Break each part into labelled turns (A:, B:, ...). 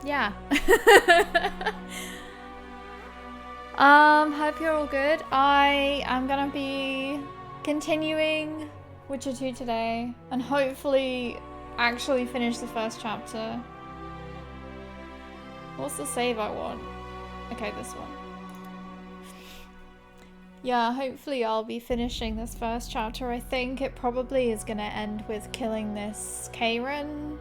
A: Yeah. Hope you're all good. I am gonna be continuing Witcher 2 today and hopefully actually finish the first chapter. What's the save I want? Okay, this one. Yeah, hopefully I'll be finishing this first chapter. I think it probably is gonna end with killing this Karen,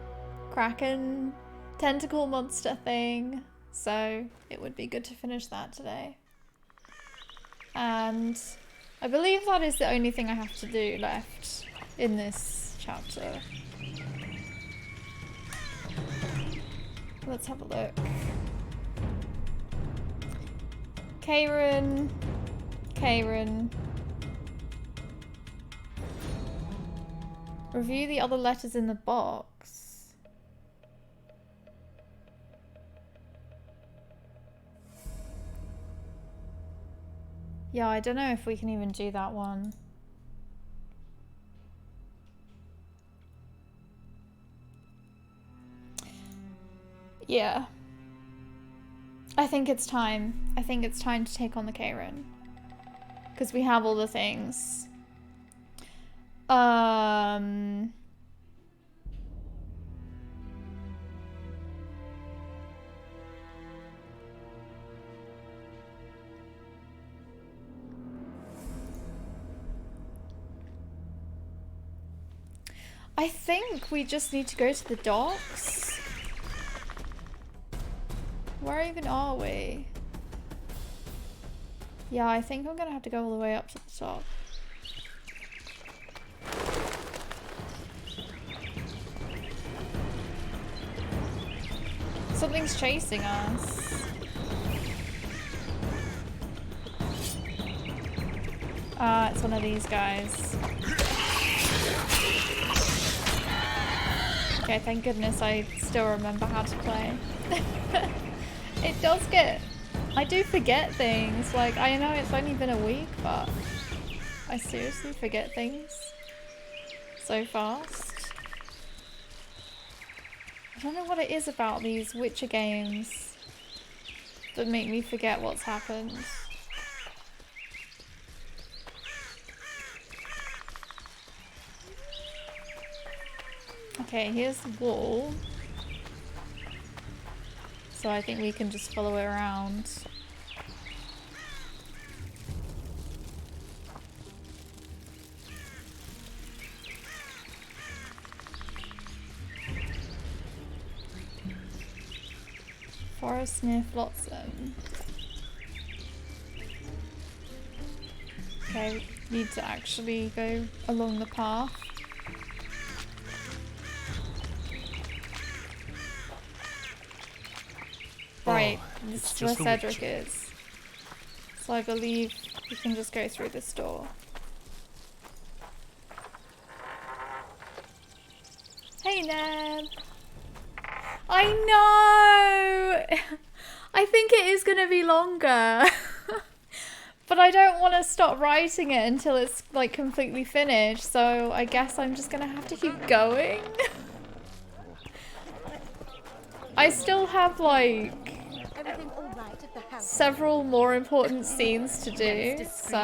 A: Kraken, tentacle monster thing. So it would be good to finish that today. And I believe that is the only thing I have to do left in this chapter. Let's have a look. Karen. Review the other letters in the box. Yeah, I don't know if we can even do that one. Yeah. I think it's time. I think it's time to take on the Karen. Because we have all the things. I think we just need to go to the docks. Where even are we? Yeah, I think I'm gonna have to go all the way up to the top. Something's chasing us. It's one of these guys. Okay, thank goodness I still remember how to play. It does get... I do forget things. Like, I know it's only been a week, but I seriously forget things so fast. I don't know what it is about these Witcher games that make me forget what's happened. Okay, here's the wall. So I think we can just follow it around. Forest near Flotsam. Okay, need to actually go along the path. Right, this is where Cedric is. So I believe we can just go through this door. Hey, Neb! I know! I think it is going to be longer. But I don't want to stop writing it until it's like completely finished. So I guess I'm just going to have to keep going. I still have like several more important scenes to do, so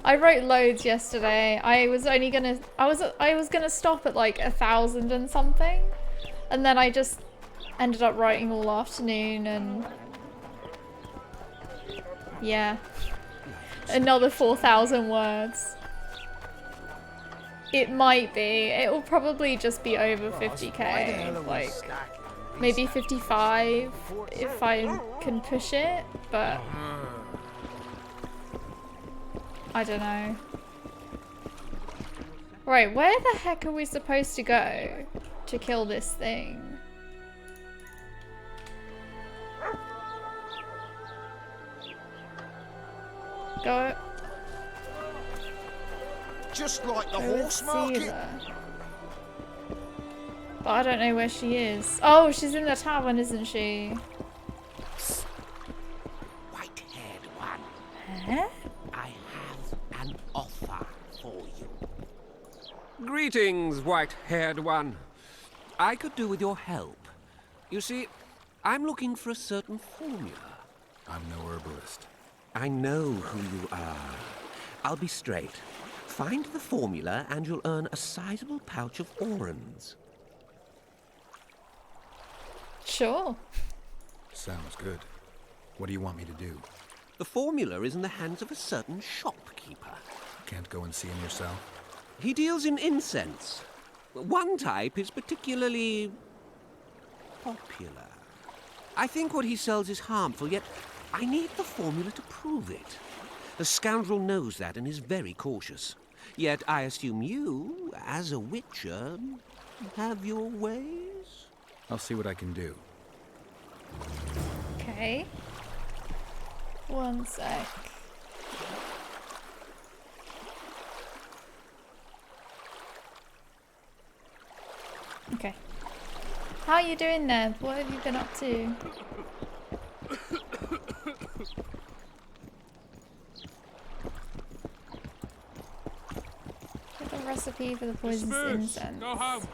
A: I wrote loads yesterday. I was gonna stop at like 1,000 and something, and then I just ended up writing all afternoon, and yeah, another 4,000 words. It might be. It will probably just be over 50k, like maybe 55 if I can push it, but I don't know. Right, where the heck are we supposed to go to kill this thing? Go.
B: Just like the horse market.
A: But I don't know where she is. Oh, she's in the tavern, isn't she?
B: White-haired one.
A: Huh?
B: I have an offer for you.
C: Greetings, white-haired one. I could do with your help. You see, I'm looking for a certain formula.
D: I'm no herbalist.
C: I know who you are. I'll be straight. Find the formula and you'll earn a sizable pouch of orans.
A: Sure.
D: Sounds good. What do you want me to do?
C: The formula is in the hands of a certain shopkeeper.
D: Can't go and see him yourself?
C: He deals in incense. One type is particularly popular. I think what he sells is harmful, yet I need the formula to prove it. The scoundrel knows that and is very cautious. Yet I assume you, as a witcher, have your ways?
D: I'll see what I can do.
A: Okay. One sec. Okay. How are you doing there? What have you been up to? Get the recipe for the poisonous incense.
E: Go home.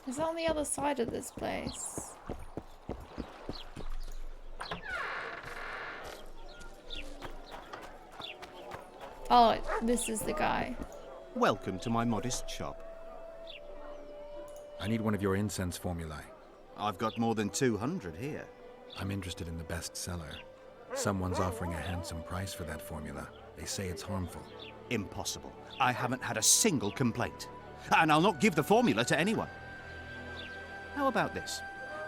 A: Is that on the other side of this place? Oh, this is the guy.
F: Welcome to my modest shop.
D: I need one of your incense formulae.
F: I've got more than 200 here.
D: I'm interested in the best seller. Someone's offering a handsome price for that formula. They say it's harmful.
F: Impossible. I haven't had a single complaint. And I'll not give the formula to anyone. How about this?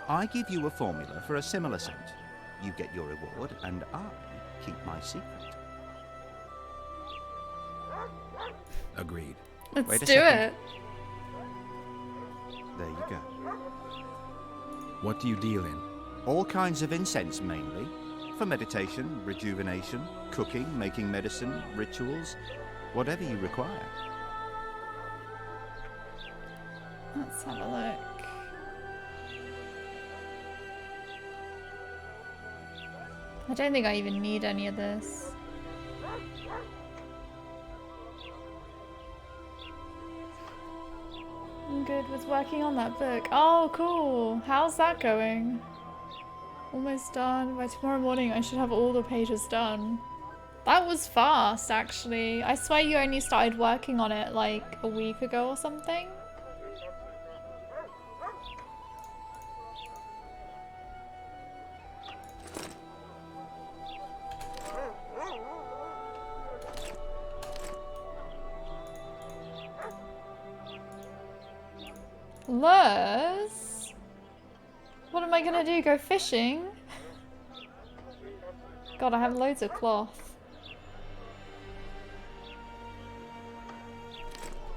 F: I give you a formula for a similar scent. You get your reward, and I keep my secret.
D: Agreed.
A: Let's
F: Wait a
A: do
F: second.
A: it.
F: There you go.
D: What do you deal in?
F: All kinds of incense, mainly. For meditation, rejuvenation, cooking, making medicine, rituals, whatever you require.
A: Let's have a look. I don't think I even need any of this. I'm good with working on that book. Oh, cool. How's that going? Almost done. By tomorrow morning, I should have all the pages done. That was fast, actually. I swear you only started working on it like a week ago or something. Lurs? What am I gonna do? Go fishing? God, I have loads of cloth.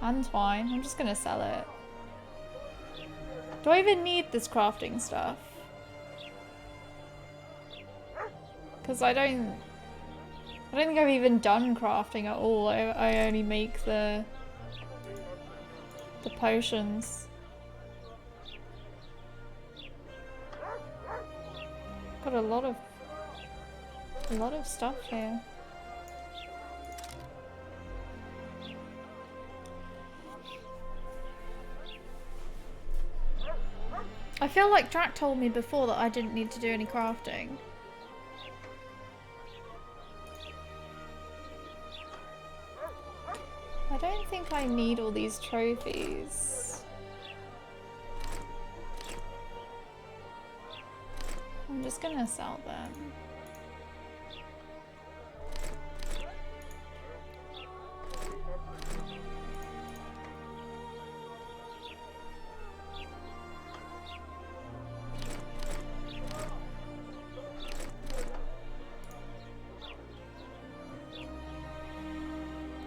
A: And twine. I'm just gonna sell it. Do I even need this crafting stuff? Because I don't think I've even done crafting at all. I only make the potions. Got a lot of stuff here. I feel like Drac told me before that I didn't need to do any crafting. I don't think I need all these trophies. I'm just gonna sell them.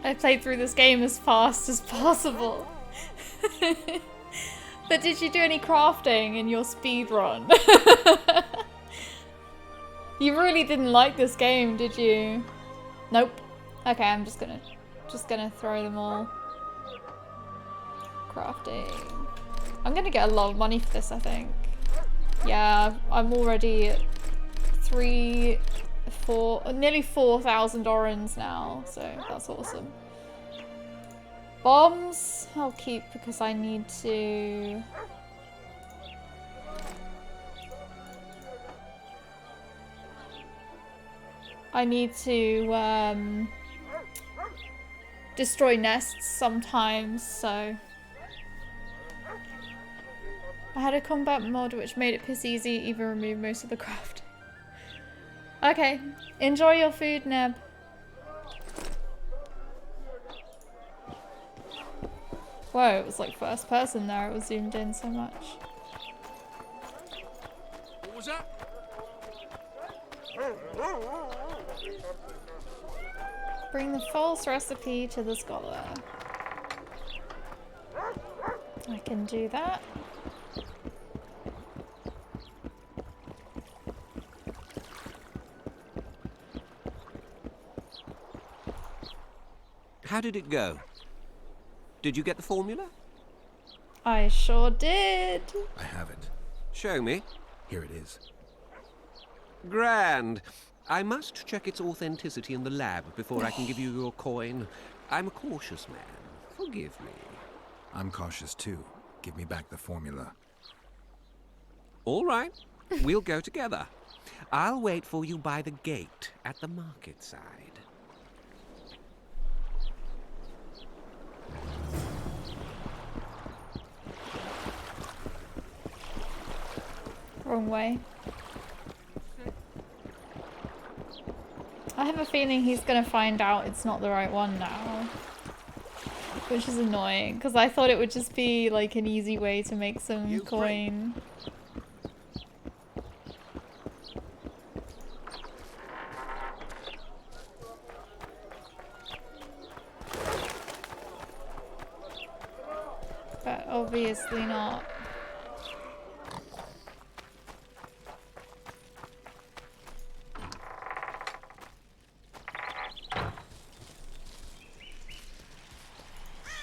A: I played through this game as fast as possible. But did you do any crafting in your speed run? You really didn't like this game, did you? Nope. Okay, I'm just gonna throw them all. Crafting. I'm gonna get a lot of money for this, I think. Yeah, I'm already at nearly 4,000 orans now, so that's awesome. Bombs I'll keep because I need to... destroy nests sometimes, so... I had a combat mod which made it piss easy, even removed most of the craft. Okay, enjoy your food, Neb. Whoa, it was like first person there, it was zoomed in so much.
B: What was that?
A: Bring the false recipe to the scholar. I can do that.
C: How did it go? Did you get the formula?
A: I sure did.
D: I have it.
C: Show me.
D: Here it is.
C: Grand. I must check its authenticity in the lab before I can give you your coin. I'm a cautious man. Forgive me.
D: I'm cautious too. Give me back the formula.
C: All right. We'll go together. I'll wait for you by the gate at the market side.
A: Wrong way. I have a feeling he's gonna find out it's not the right one now. Which is annoying, because I thought it would just be like an easy way to make some coin. But obviously not.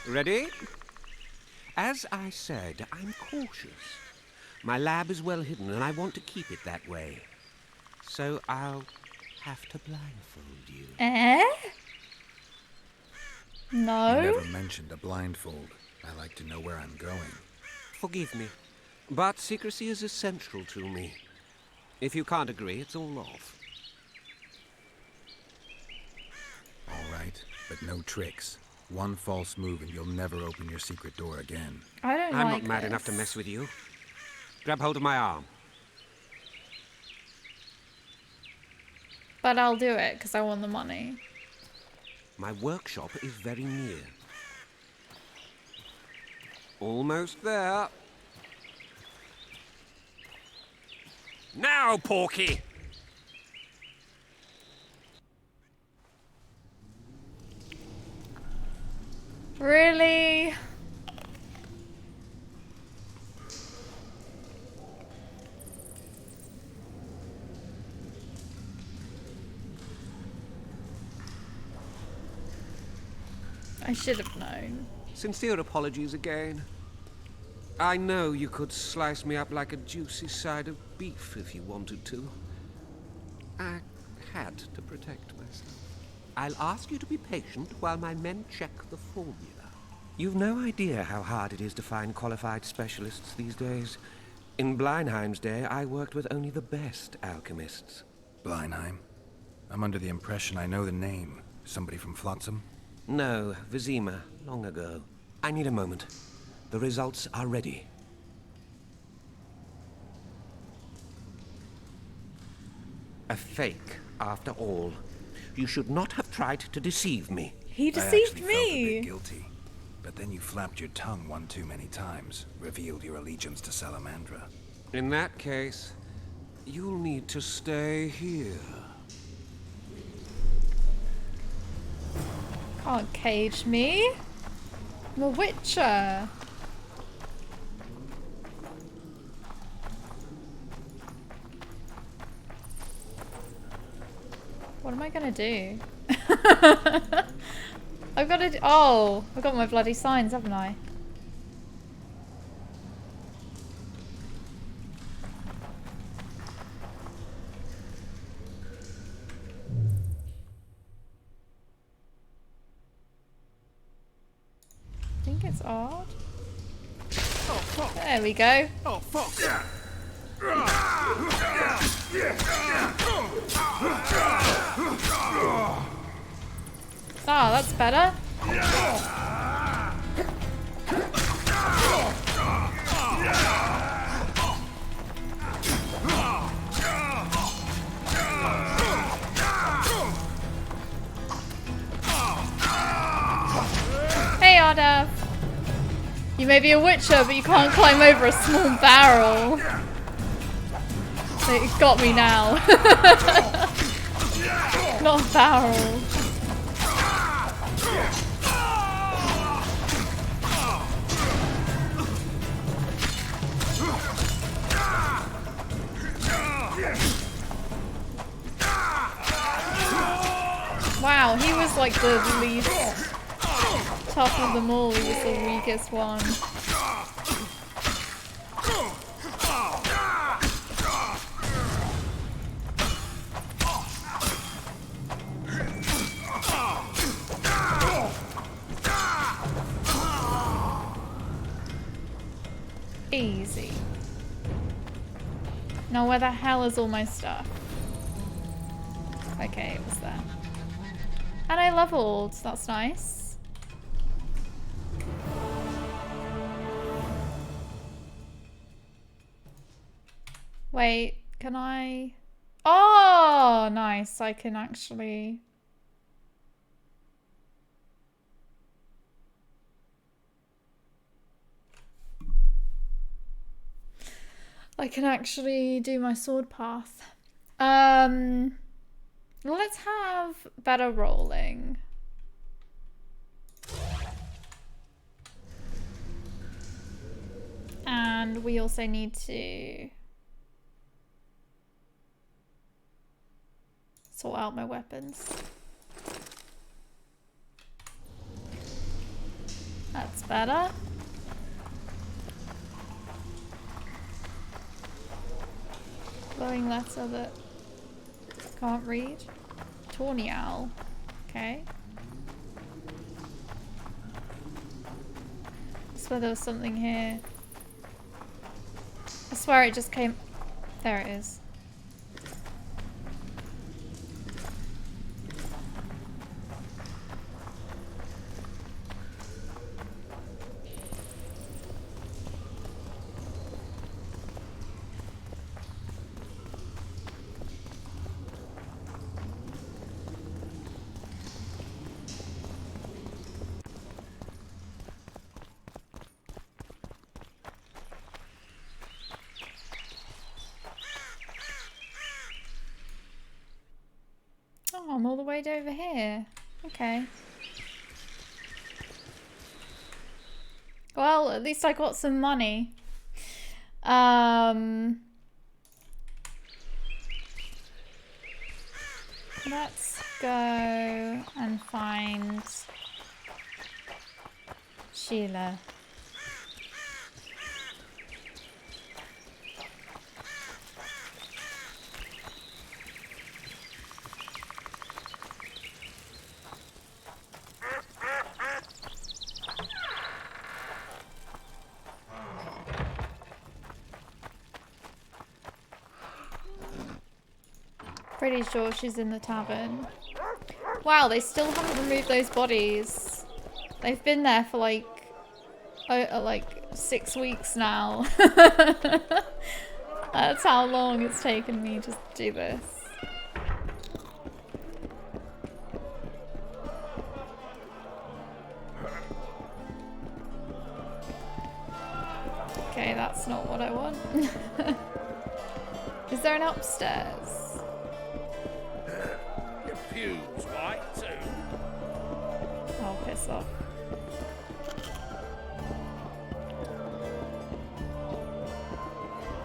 C: Ready? As I said, I'm cautious. My lab is well hidden and I want to keep it that way. So I'll have to blindfold you.
A: Eh? No?
D: You never mentioned a blindfold. I like to know where I'm going.
C: Forgive me, but secrecy is essential to me. If you can't agree, it's all off.
D: All right, but no tricks. One false move and you'll never open your secret door again.
A: I don't
C: I'm
A: like
C: not mad
A: this.
C: enough to mess with you. Grab hold of my arm.
A: But I'll do it, because I want the money.
C: My workshop is very near. Almost there. Now, Porky!
A: Really? I should have known.
C: Sincere apologies again. I know you could slice me up like a juicy side of beef if you wanted to. I had to protect myself. I'll ask you to be patient while my men check the formula. You've no idea how hard it is to find qualified specialists these days. In Bleinheim's day, I worked with only the best alchemists.
D: Bleinheim? I'm under the impression I know the name. Somebody from Flotsam?
C: No, Vizima, long ago. I need a moment. The results are ready. A fake, after all. You should not have tried to deceive me.
A: He
D: I
A: deceived
D: actually felt a bit
A: me.
D: guilty. But then you flapped your tongue one too many times, revealed your allegiance to Salamandra.
C: In that case, you'll need to stay here.
A: Can't cage me. I'm a witcher. What am I gonna do? I've got to. Oh, I've got my bloody signs, haven't I? I think it's odd.
B: Oh, fuck.
A: There we go.
B: Oh, fuck.
A: Ah, that's better. Hey, Ardav. You may be a witcher, but you can't climb over a small barrel. It got me now. Not a barrel. Wow, he was like the least tough of them all. He was the weakest one. Easy. Now where the hell is all my stuff? Okay, it was there. And I leveled, that's nice. Wait, can I? Oh, nice, I can actually... I can actually do my sword path. Let's have better rolling. And we also need to sort out my weapons. That's better. Glowing letter that can't read. Tawny owl. Okay. I swear there was something here. I swear it just came. There it is. Oh, I'm all the way over here. Okay. Well, at least I got some money. Let's go and find Sheila. Pretty sure she's in the tavern. Wow, they still haven't removed those bodies. They've been there for like 6 weeks now. That's how long it's taken me to do this. Okay, that's not what I want. Is there an upstairs?
B: Your pubes white too.
A: Oh, piss off.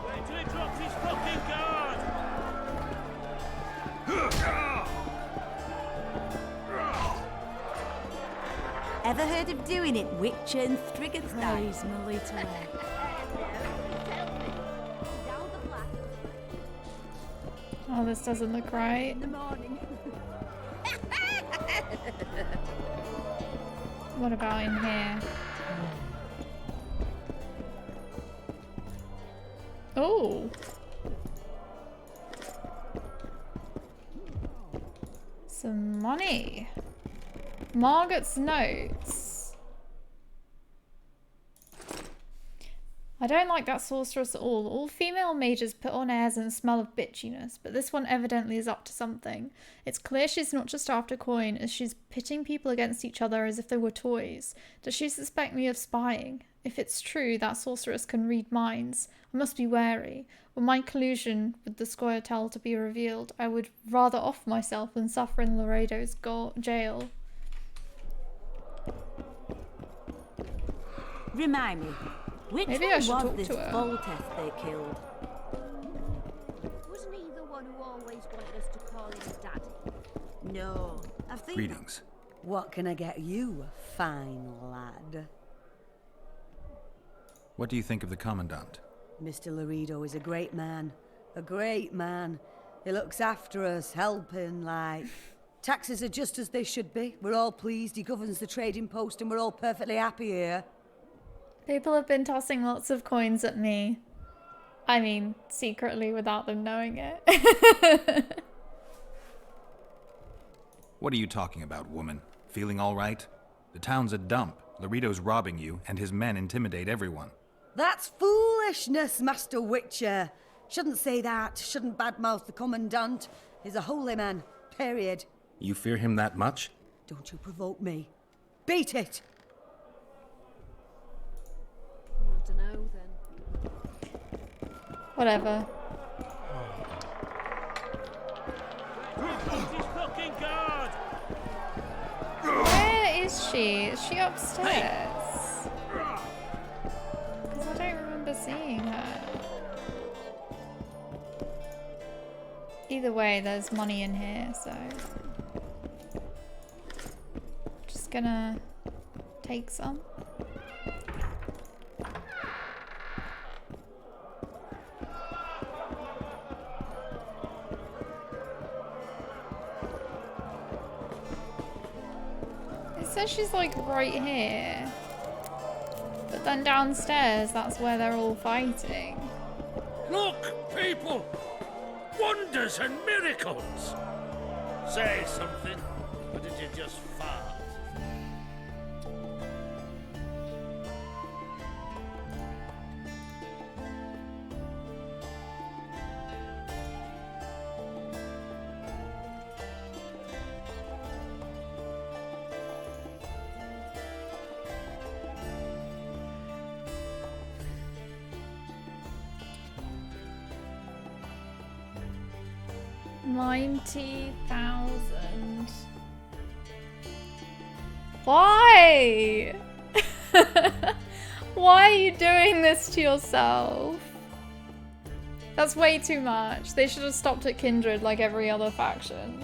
B: Wait till he drops his fucking guard.
E: Ever heard of doing it, Witcher and Striga style?
G: Praise Melita.
A: Oh, this doesn't look right.
E: In the morning.
A: What about in here? Oh. Some money. Margaret's notes. I don't like that sorceress at all. All female mages put on airs and smell of bitchiness, but this one evidently is up to something. It's clear she's not just after coin, as she's pitting people against each other as if they were toys. Does she suspect me of spying? If it's true, that sorceress can read minds. I must be wary. Were my collusion with the Scoia'tael to be revealed, I would rather off myself than suffer in Laredo's jail.
E: Remind me, which
A: Maybe I
E: one
A: should
E: was
A: talk
E: this
A: to her.
E: Volteth they killed?
G: Wasn't he the one who always wanted us to call him Daddy?
E: No, I think...
D: Greetings.
H: What can I get you, fine lad?
D: What do you think of the Commandant?
H: Mr. Laredo is a great man. A great man. He looks after us, helping, like... Taxes are just as they should be. We're all pleased. He governs the trading post and we're all perfectly happy here.
A: People have been tossing lots of coins at me. I mean, secretly without them knowing it.
D: What are you talking about, woman? Feeling all right? The town's a dump. Laredo's robbing you, and his men intimidate everyone.
H: That's foolishness, Master Witcher. Shouldn't say that. Shouldn't badmouth the Commandant. He's a holy man. Period.
D: You fear him that much?
H: Don't you provoke me. Beat it!
G: I don't know then.
A: Whatever.
B: His fucking guard!
A: Where is she? Is she upstairs? Because I don't remember seeing her. Either way, there's money in here, so... Just gonna take some. It says she's like right here. But then downstairs, that's where they're all fighting.
B: Look, people! Wonders and miracles! Say something, or did you just fart?
A: $90,000. Why? Why are you doing this to yourself? That's way too much. They should have stopped at Kindred like every other faction.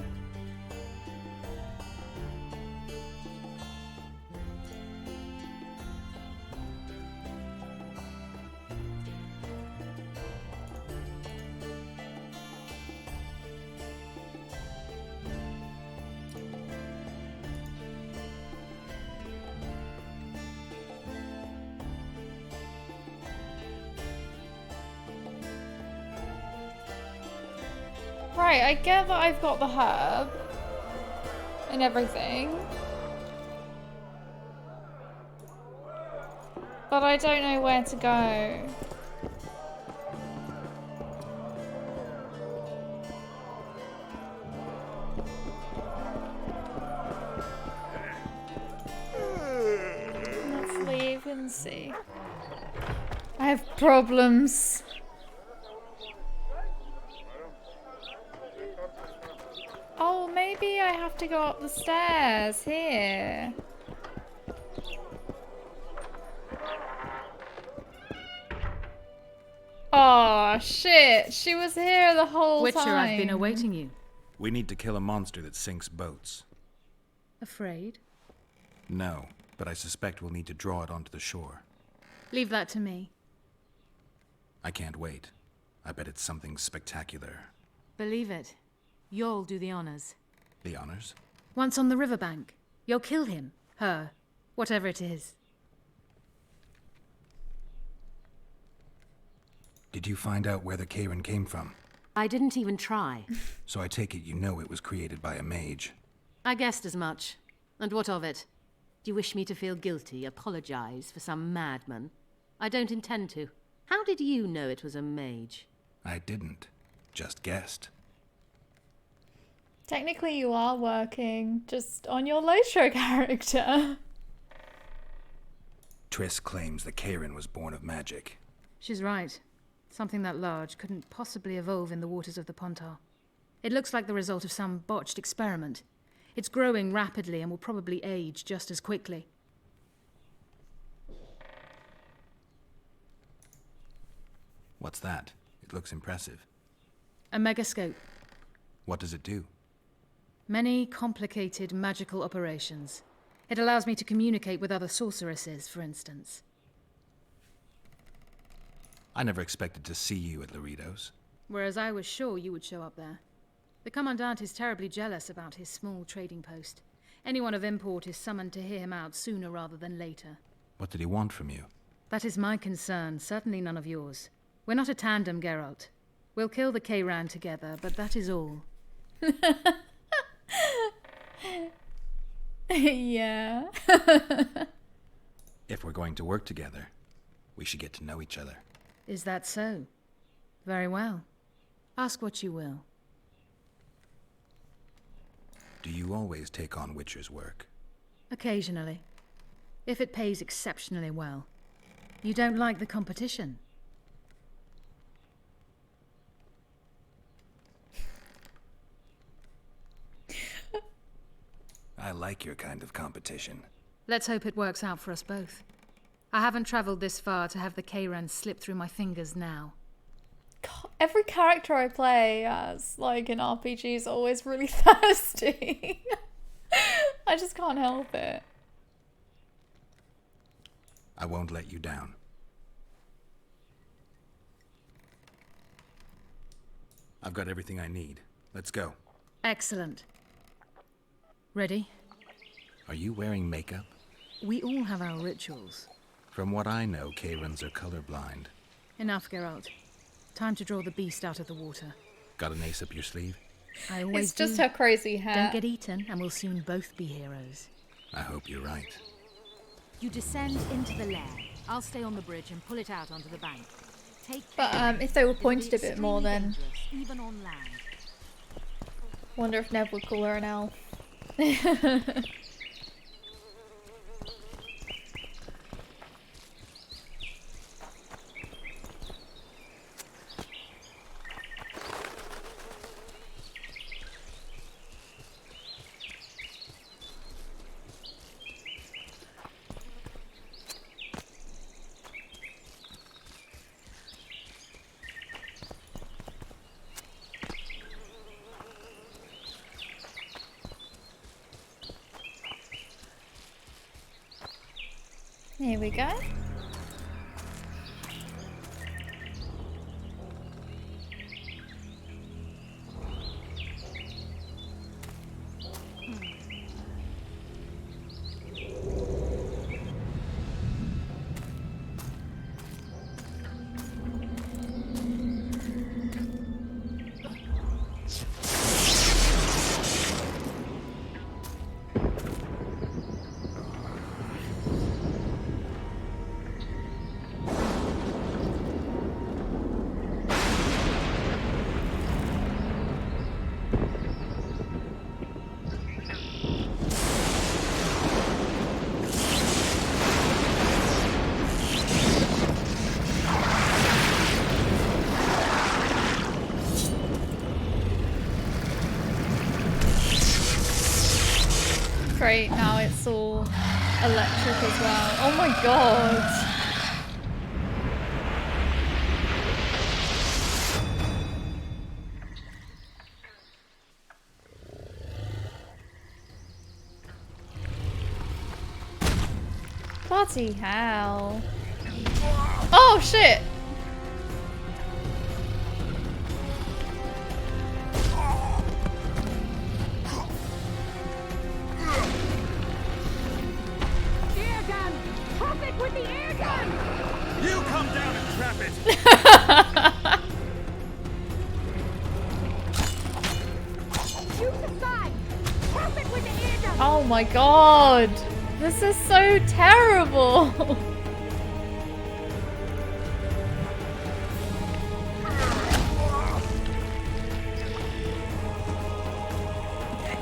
A: Right, I get that I've got the herb and everything, but I don't know where to go. Let's leave and see. I have problems. Oh, maybe I have to go up the stairs here. Oh, shit. She was here the whole
I: Witcher,
A: time.
I: I've been awaiting you.
D: We need to kill a monster that sinks boats.
I: Afraid?
D: No, but I suspect we'll need to draw it onto the shore.
I: Leave that to me.
D: I can't wait. I bet it's something spectacular.
I: Believe it. You'll do the honors.
D: The honors?
I: Once on the riverbank, you'll kill him, her, whatever it is.
D: Did you find out where the Karen came from?
J: I didn't even try.
D: So I take it you know it was created by a mage.
J: I guessed as much. And what of it? Do you wish me to feel guilty, apologize for some madman? I don't intend to. How did you know it was a mage?
D: I didn't. Just guessed.
A: Technically, you are working just on your Lotro character.
D: Triss claims the Karen was born of magic.
I: She's right. Something that large couldn't possibly evolve in the waters of the Pontar. It looks like the result of some botched experiment. It's growing rapidly and will probably age just as quickly.
D: What's that? It looks impressive.
I: A megascope.
D: What does it do?
I: Many complicated magical operations. It allows me to communicate with other sorceresses, for instance.
D: I never expected to see you at Laredo's.
I: Whereas I was sure you would show up there. The Commandant is terribly jealous about his small trading post. Anyone of import is summoned to hear him out sooner rather than later.
D: What did he want from you?
I: That is my concern, certainly none of yours. We're not a tandem, Geralt. We'll kill the Kayran together, but that is all.
A: Yeah.
D: If we're going to work together, we should get to know each other.
I: Is that so? Very well. Ask what you will.
D: Do you always take on Witcher's work?
I: Occasionally. If it pays exceptionally well. You don't like the competition?
D: I like your kind of competition.
I: Let's hope it works out for us both. I haven't travelled this far to have the Kayran slip through my fingers now.
A: God, every character I play as, like, in RPG is always really thirsty. I just can't help it.
D: I won't let you down. I've got everything I need. Let's go.
I: Excellent. Ready?
D: Are you wearing makeup?
I: We all have our rituals.
D: From what I know, Kayrans are colorblind.
I: Enough, Geralt. Time to draw the beast out of the water.
D: Got an ace up your sleeve?
I: I always
A: It's just
I: do.
A: her crazy hair.
I: Don't get eaten, and we'll soon both be heroes.
D: I hope you're right.
J: You descend into the lair. I'll stay on the bridge and pull it out onto the bank. Take
A: But
J: care.
A: if they were
J: It'll be
A: pointed a bit more,
J: extremely
A: then
J: dangerous, even on land.
A: wonder if Neb would call her an elf. Here we go. Great, now it's all electric as well. Oh my god. Bloody hell. Oh shit!
G: Air gun! Perfect with the air gun!
B: You come down and trap it.
A: Oh my god! This is so terrible!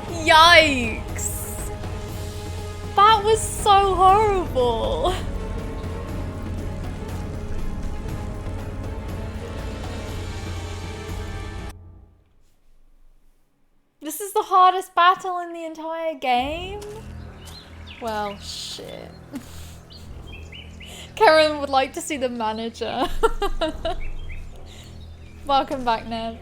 A: Yikes! That was so horrible! This is the hardest battle in the entire game? Well, shit. Karen would like to see the manager. Welcome back, Neb.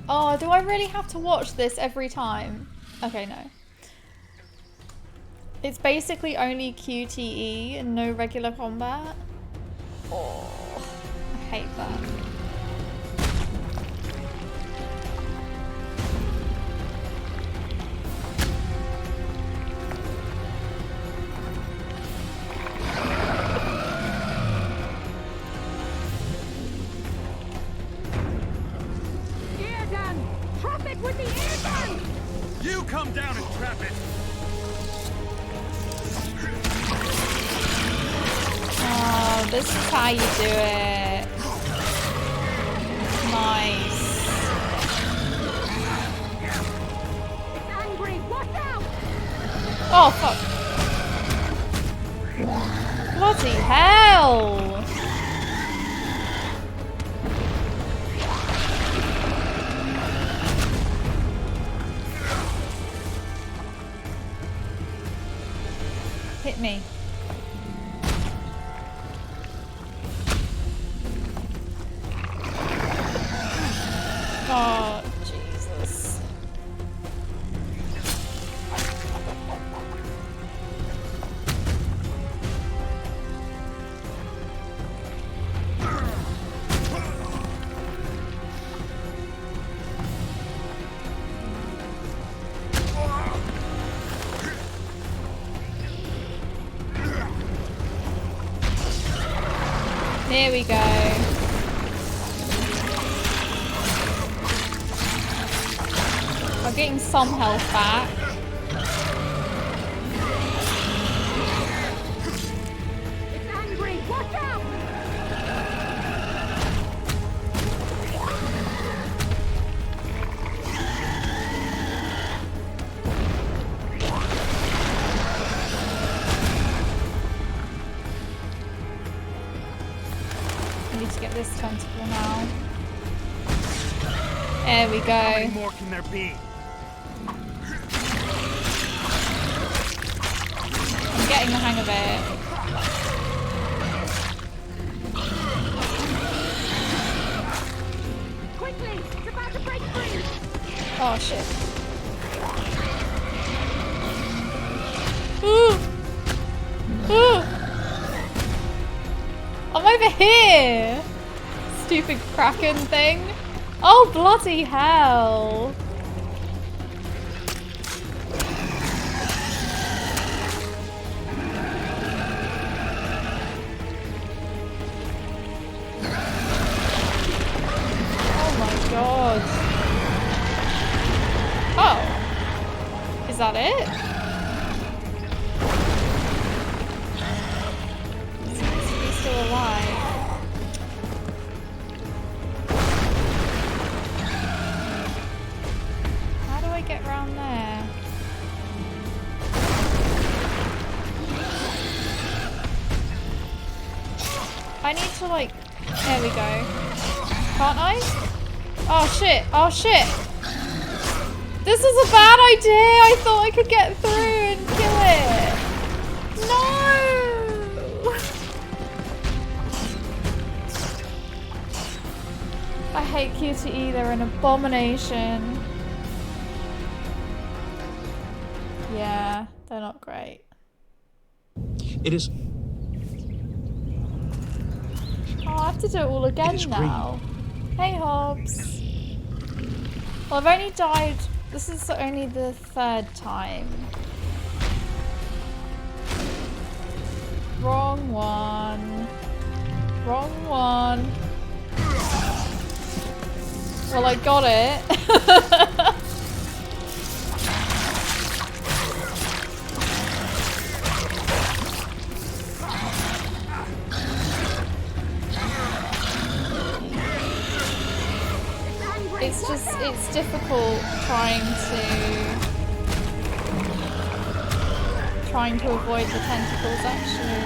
A: Oh, do I really have to watch this every time? Okay, no. It's basically only QTE and no regular combat. Oh, I hate that.
B: You come down and trap it.
A: Oh, this is how you do it. Nice.
G: It's angry. Watch out!
A: Oh, fuck. Bloody hell. Hit me. Oh, Jesus. There we go. I'm getting some health back.
G: It's angry. Watch out!
A: I need to get this tentacle now. There we
B: How
A: go.
B: many more can there be?
A: I'm getting the hang of it.
G: Quickly! It's about to break free!
A: Oh shit. Ooh. Ooh. I'm over here. Stupid kraken thing. Oh bloody hell. Oh my god. Oh. Is that it? He seems to be still alive. How do I get round there? I need to like... There we go. Can't I? Oh shit, oh shit! This is a bad idea! I thought I could get through and kill it! No! I hate QTE, they're an abomination. Yeah, they're not great.
C: It is...
A: Oh, I have to do it all again now. Hey, Hobbs. Well, I've only died... This is only the third time. Wrong one. Wrong one. Well, I got it. It's difficult trying to avoid the tentacles actually.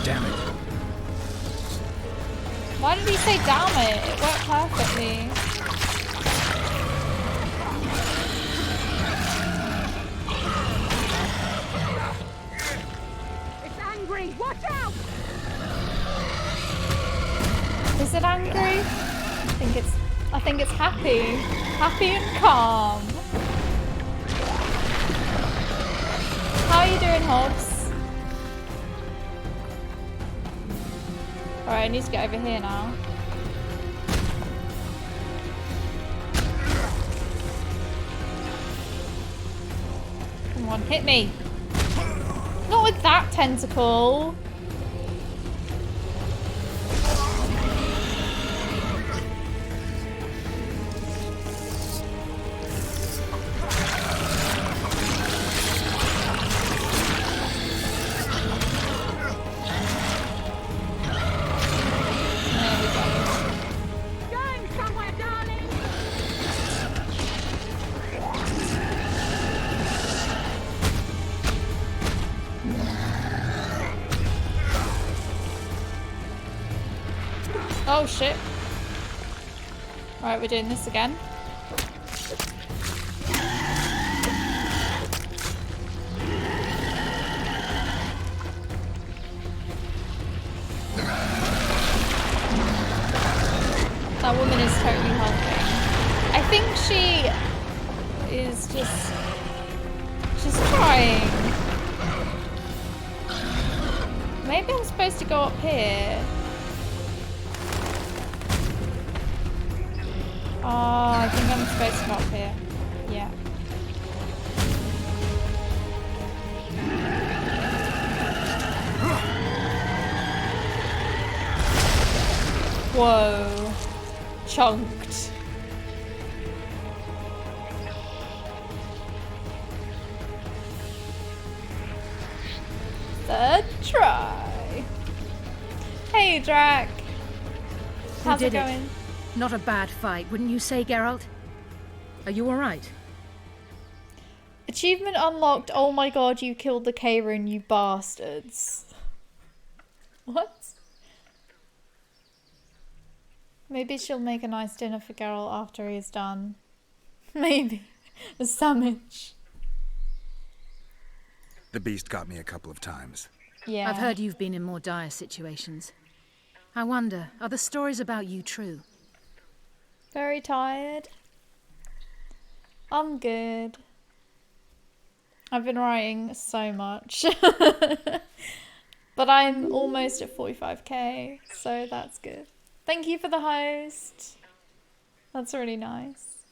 D: Damn it.
A: Why did he say damn it? It worked perfectly.
G: Watch out!
A: Is it angry? I think it's happy. Happy and calm. How are you doing, Hobbs? Alright, I need to get over here now. Come on, hit me. Not with that tentacle.
G: Going somewhere, darling!
A: Oh shit. Alright, we're doing this again. That woman is totally helping. I think she is just trying. Maybe I'm supposed to go up here. Oh, I think I'm supposed to go up here. Yeah. Whoa. Chunked. Third try. Hey, Drac. How's it going?
I: Not a bad fight, wouldn't you say, Geralt? Are you alright?
A: Achievement unlocked. Oh my god, you killed the Karen, you bastards. What? Maybe she'll make a nice dinner for Geralt after he's done. Maybe. A sandwich.
D: The beast got me a couple of times.
A: Yeah.
I: I've heard you've been in more dire situations. I wonder, are the stories about you true?
A: Very tired. I'm good. I've been writing so much. But I'm almost at 45k, so that's good. Thank you for the host. That's really nice.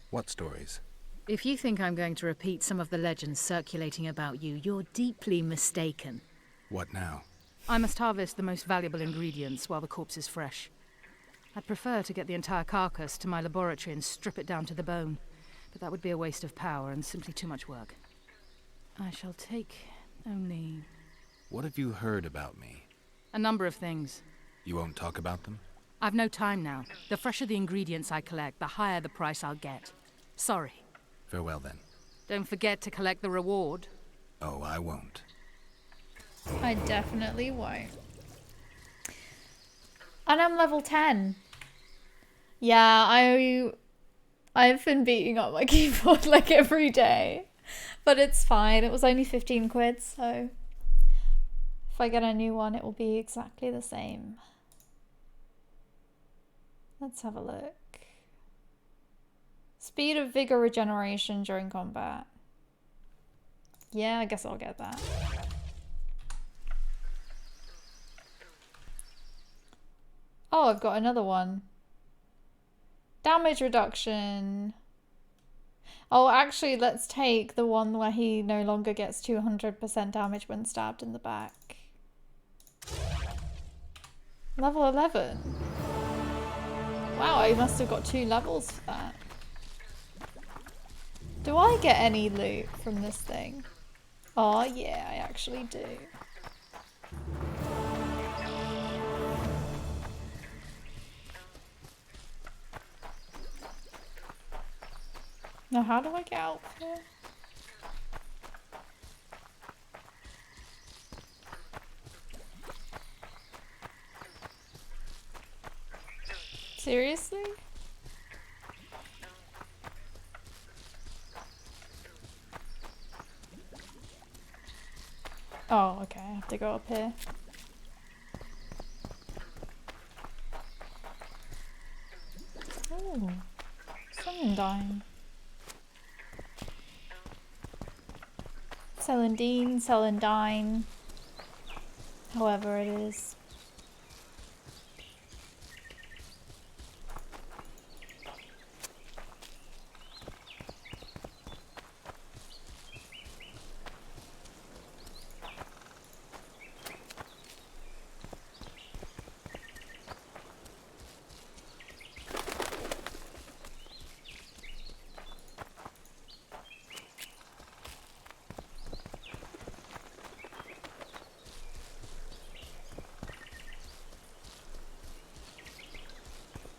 D: What stories?
I: If you think I'm going to repeat some of the legends circulating about you, you're deeply mistaken.
D: What now?
I: I must harvest the most valuable ingredients while the corpse is fresh. I'd prefer to get the entire carcass to my laboratory and strip it down to the bone, but that would be a waste of power and simply too much work. I shall take only...
D: What have you heard about me?
I: a number of things.
D: You won't talk about them?
I: I've no time now. The fresher the ingredients I collect, the higher the price I'll get. Sorry.
D: Farewell then.
I: Don't forget to collect the reward.
D: Oh, I won't.
A: I definitely won't. And I'm level 10. Yeah, I've been beating up my keyboard like every day. But it's fine. It was only 15 quid, so if I get a new one, it will be exactly the same. Let's have a look. Speed of vigor regeneration during combat. Yeah, I guess I'll get that. Oh, I've got another one. Damage reduction. Oh, actually, let's take the one where he no longer gets 200% damage when stabbed in the back. Level 11. Wow, I must have got 2 levels for that. Do I get any loot from this thing? Oh, yeah, I actually do. Now, how do I get out here? Seriously? Oh, okay, I have to go up here. Oh, Celandine. Celandine, Celandine. However it is.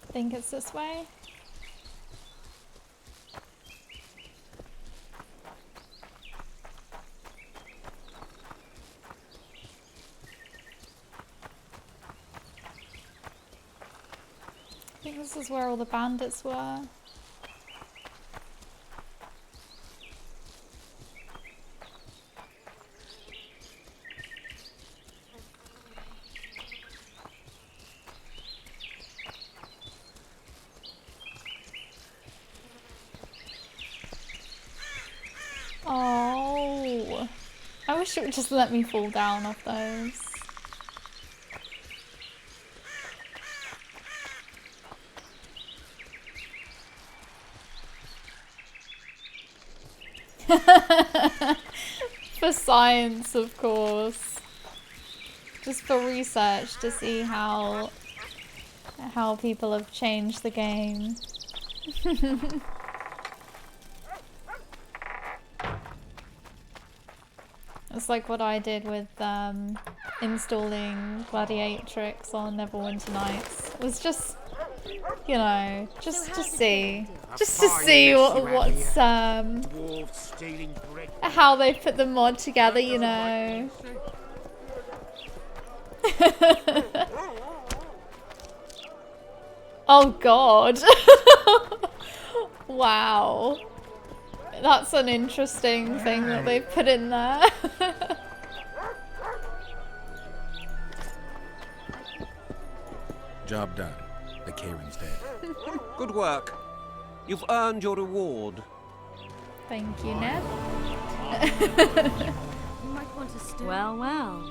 A: I think it's this way. I think this is where all the bandits were. Oh, I wish it would just let me fall down off those. For science, of course. Just for research to see how people have changed the game. It's like what I did with installing Gladiatrix on Neverwinter Nights. It was just, you know, just to see what's how they put the mod together, you know. Oh God! Wow. That's an interesting thing that they put in there.
D: Job done. The Kayrin's dead.
C: Good work. You've earned your reward.
A: Thank you, Ned.
G: You might want to stay.
K: Well, well.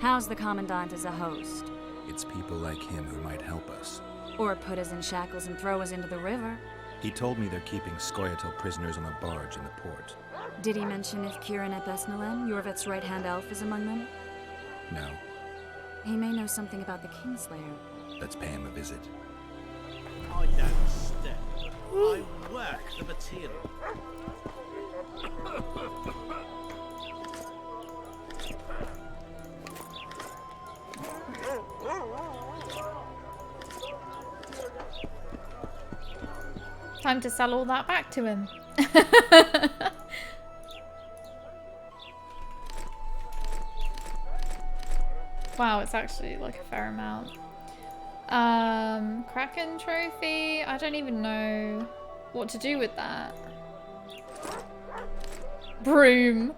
K: How's the Commandant as a host?
D: It's people like him who might help us.
K: Or put us in shackles and throw us into the river.
D: He told me they're keeping Scoia'tael prisoners on a barge in the port.
K: Did he mention if Kieran ep Esnalen, Yorvet's right-hand elf, is among them?
D: No.
K: He may know something about the Kingslayer.
D: Let's pay him a visit.
L: I don't step. I work the material.
A: Time to sell all that back to him. Wow, it's actually like a fair amount. Kraken trophy. I don't even know what to do with that. Broom.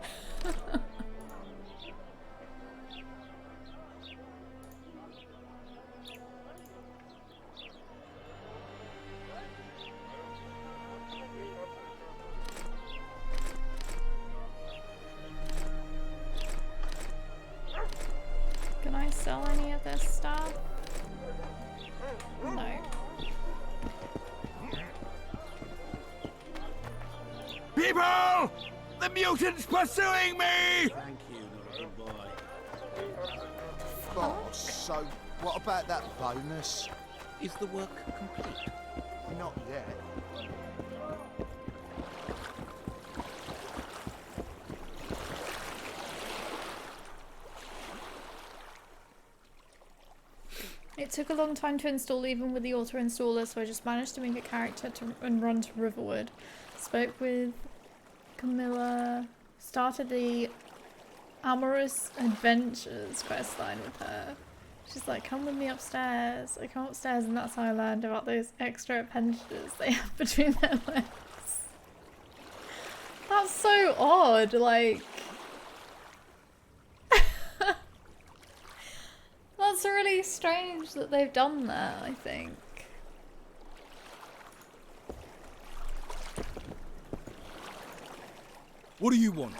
A: Can I sell any of this stuff?
B: the mutants pursuing me!
L: Thank you, little boy. Boss, so what about that bonus?
C: Is the work complete?
L: Not yet.
A: It took a long time to install even with the auto installer, so I just managed to make a character and run to Riverwood. Spoke with Camilla, started the Amorous Adventures questline with her. She's like, come with me upstairs. I come upstairs and that's how I learned about those extra appendages they have between their legs. That's so odd, like... That's really strange that they've done that, I think.
M: What do you want?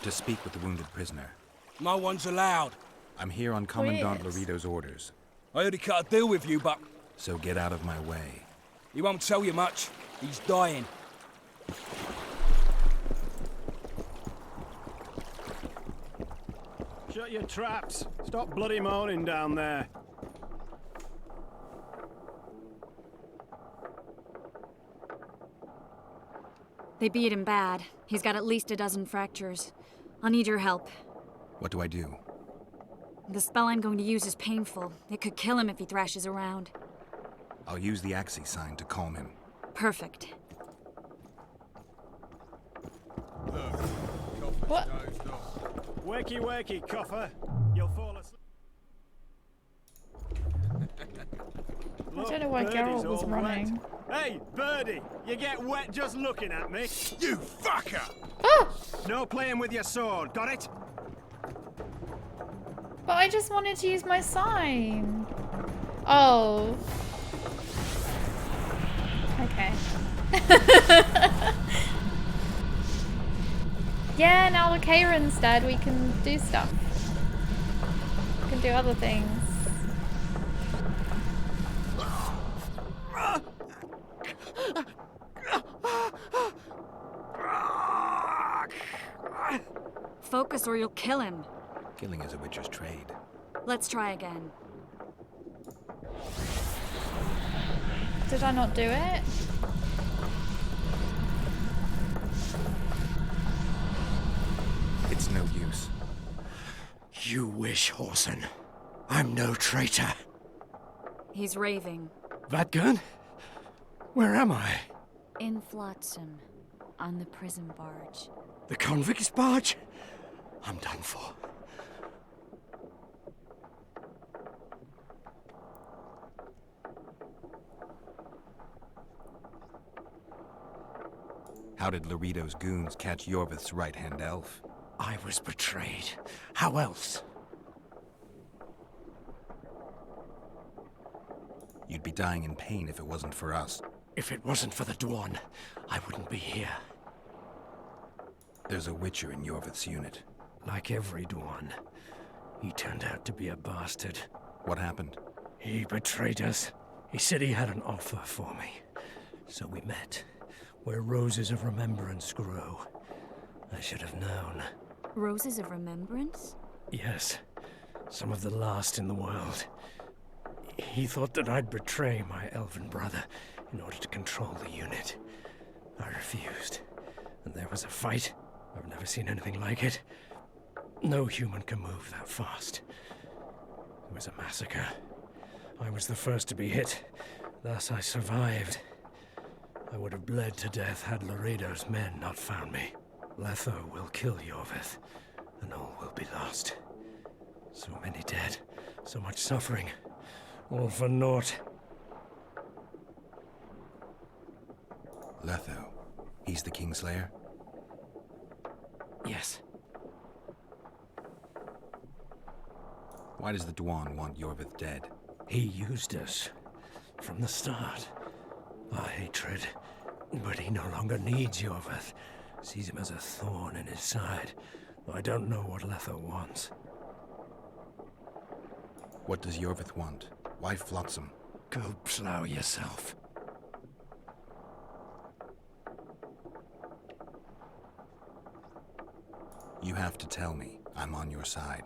D: To speak with the wounded prisoner.
M: No one's allowed.
D: I'm here on Commandant
A: Weird.
D: Laredo's orders.
M: I already cut a deal with you, but
D: So get out of my way.
M: he won't tell you much. He's dying.
B: Shut your traps. Stop bloody moaning down there.
K: They beat him bad. He's got at least a dozen fractures. I'll need your help.
D: What do I do?
K: The spell I'm going to use is painful. It could kill him if he thrashes around.
D: I'll use the Axii sign to calm him.
K: Perfect.
A: What?
B: Wakey, wakey, coffer. You'll fall asleep.
A: I don't know why Geralt was running.
B: Hey, Birdie, you get wet just looking at me.
L: You fucker!
A: Oh!
B: No playing with your sword, got it?
A: But I just wanted to use my sign. Oh. Okay. Yeah, now that Kieran's dead, we can do stuff. We can do other things.
K: Focus or you'll kill him.
D: Killing is a witcher's trade.
K: Let's try again.
A: Did I not do it?
D: It's no use.
L: You wish, Horson. I'm no traitor.
K: He's raving.
L: Vadgun? Where am I?
K: In Flotsam, on the prison barge.
L: The convict's barge? I'm done for.
D: How did Laredo's goons catch Yorvith's right-hand elf?
L: I was betrayed. How else?
D: You'd be dying in pain if it wasn't for us.
L: If it wasn't for the Dwan, I wouldn't be here.
D: There's a witcher in Yorvith's unit.
L: Like every Dwan, he turned out to be a bastard.
D: What happened?
L: He betrayed us. He said he had an offer for me. So we met, where roses of remembrance grow. I should have known.
K: Roses of Remembrance?
L: Yes, some of the last in the world. He thought that I'd betray my elven brother in order to control the unit. I refused, and there was a fight. I've never seen anything like it. No human can move that fast. It was a massacre. I was the first to be hit, thus I survived. I would have bled to death had Laredo's men not found me. Letho will kill Yorvith, and all will be lost. So many dead, so much suffering, all for naught.
D: Letho. He's the Kingslayer?
L: Yes.
D: Why does the Dwan want Yorvith dead?
L: He used us from the start. Our hatred. But he no longer needs Yorvith. Sees him as a thorn in his side. Though I don't know what Letho wants.
D: What does Yorvith want? Why Flotsam?
L: Go plow yourself.
D: You have to tell me. I'm on your side.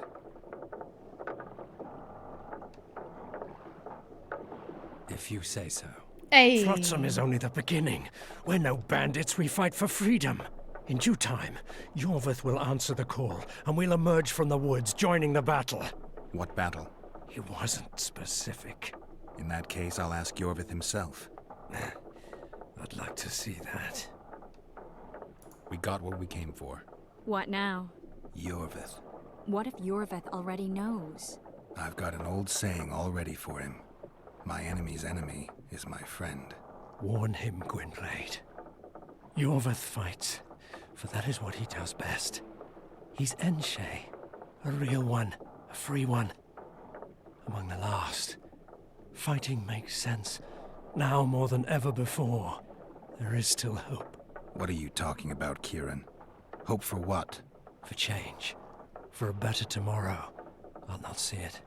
L: If you say so.
A: Hey.
L: Flotsam is only the beginning. We're no bandits, we fight for freedom. In due time, Yorvith will answer the call, and we'll emerge from the woods, joining the battle.
D: What battle?
L: He wasn't specific.
D: In that case, I'll ask Yorvith himself.
L: I'd like to see that.
D: We got what we came for.
K: What now?
D: Yorvith.
K: What if Yorvith already knows?
D: I've got an old saying all ready for him. My enemy's enemy is my friend.
L: Warn him, Gwynblade. Yorvith fights, for that is what he does best. He's Enshe, a real one, a free one. Among the last. Fighting makes sense. Now more than ever before. There is still hope.
D: What are you talking about, Kieran? Hope for what?
L: For change. For a better tomorrow. I'll not see it.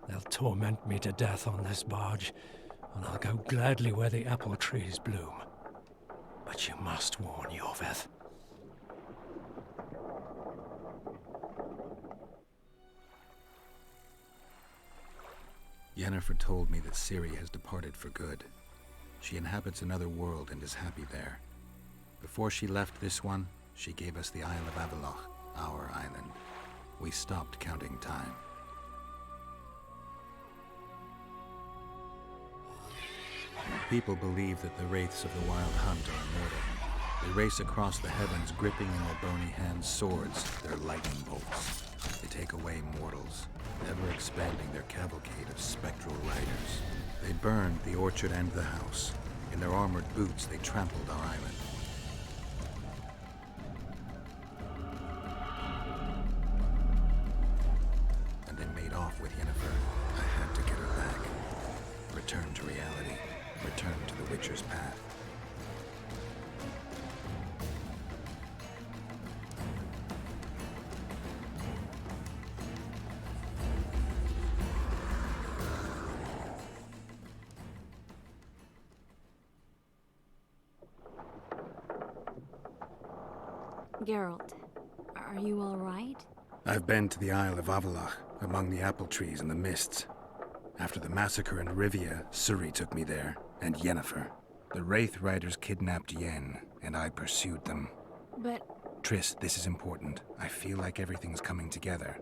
L: They'll torment me to death on this barge, and I'll go gladly where the apple trees bloom. But you must warn Yorvith.
D: Yennefer told me that Ciri has departed for good. She inhabits another world and is happy there. Before she left this one, she gave us the Isle of Avallac'h, our island. We stopped counting time. People believe that the wraiths of the Wild Hunt are immortal. They race across the heavens, gripping in their bony hands swords, their lightning bolts. They take away mortals, ever expanding their cavalcade of spectral riders. They burned the orchard and the house. In their armored boots, they trampled our island. And they made off with Yennefer. I had to get her back. Return to reality. Return to the Witcher's path.
K: Geralt, are you all right?
D: I've been to the Isle of Avallac'h, among the apple trees and the mists. After the massacre in Rivia, Ciri took me there, and Yennefer. The Wraith Riders kidnapped Yen, and I pursued them.
K: But...
D: Triss, this is important. I feel like everything's coming together.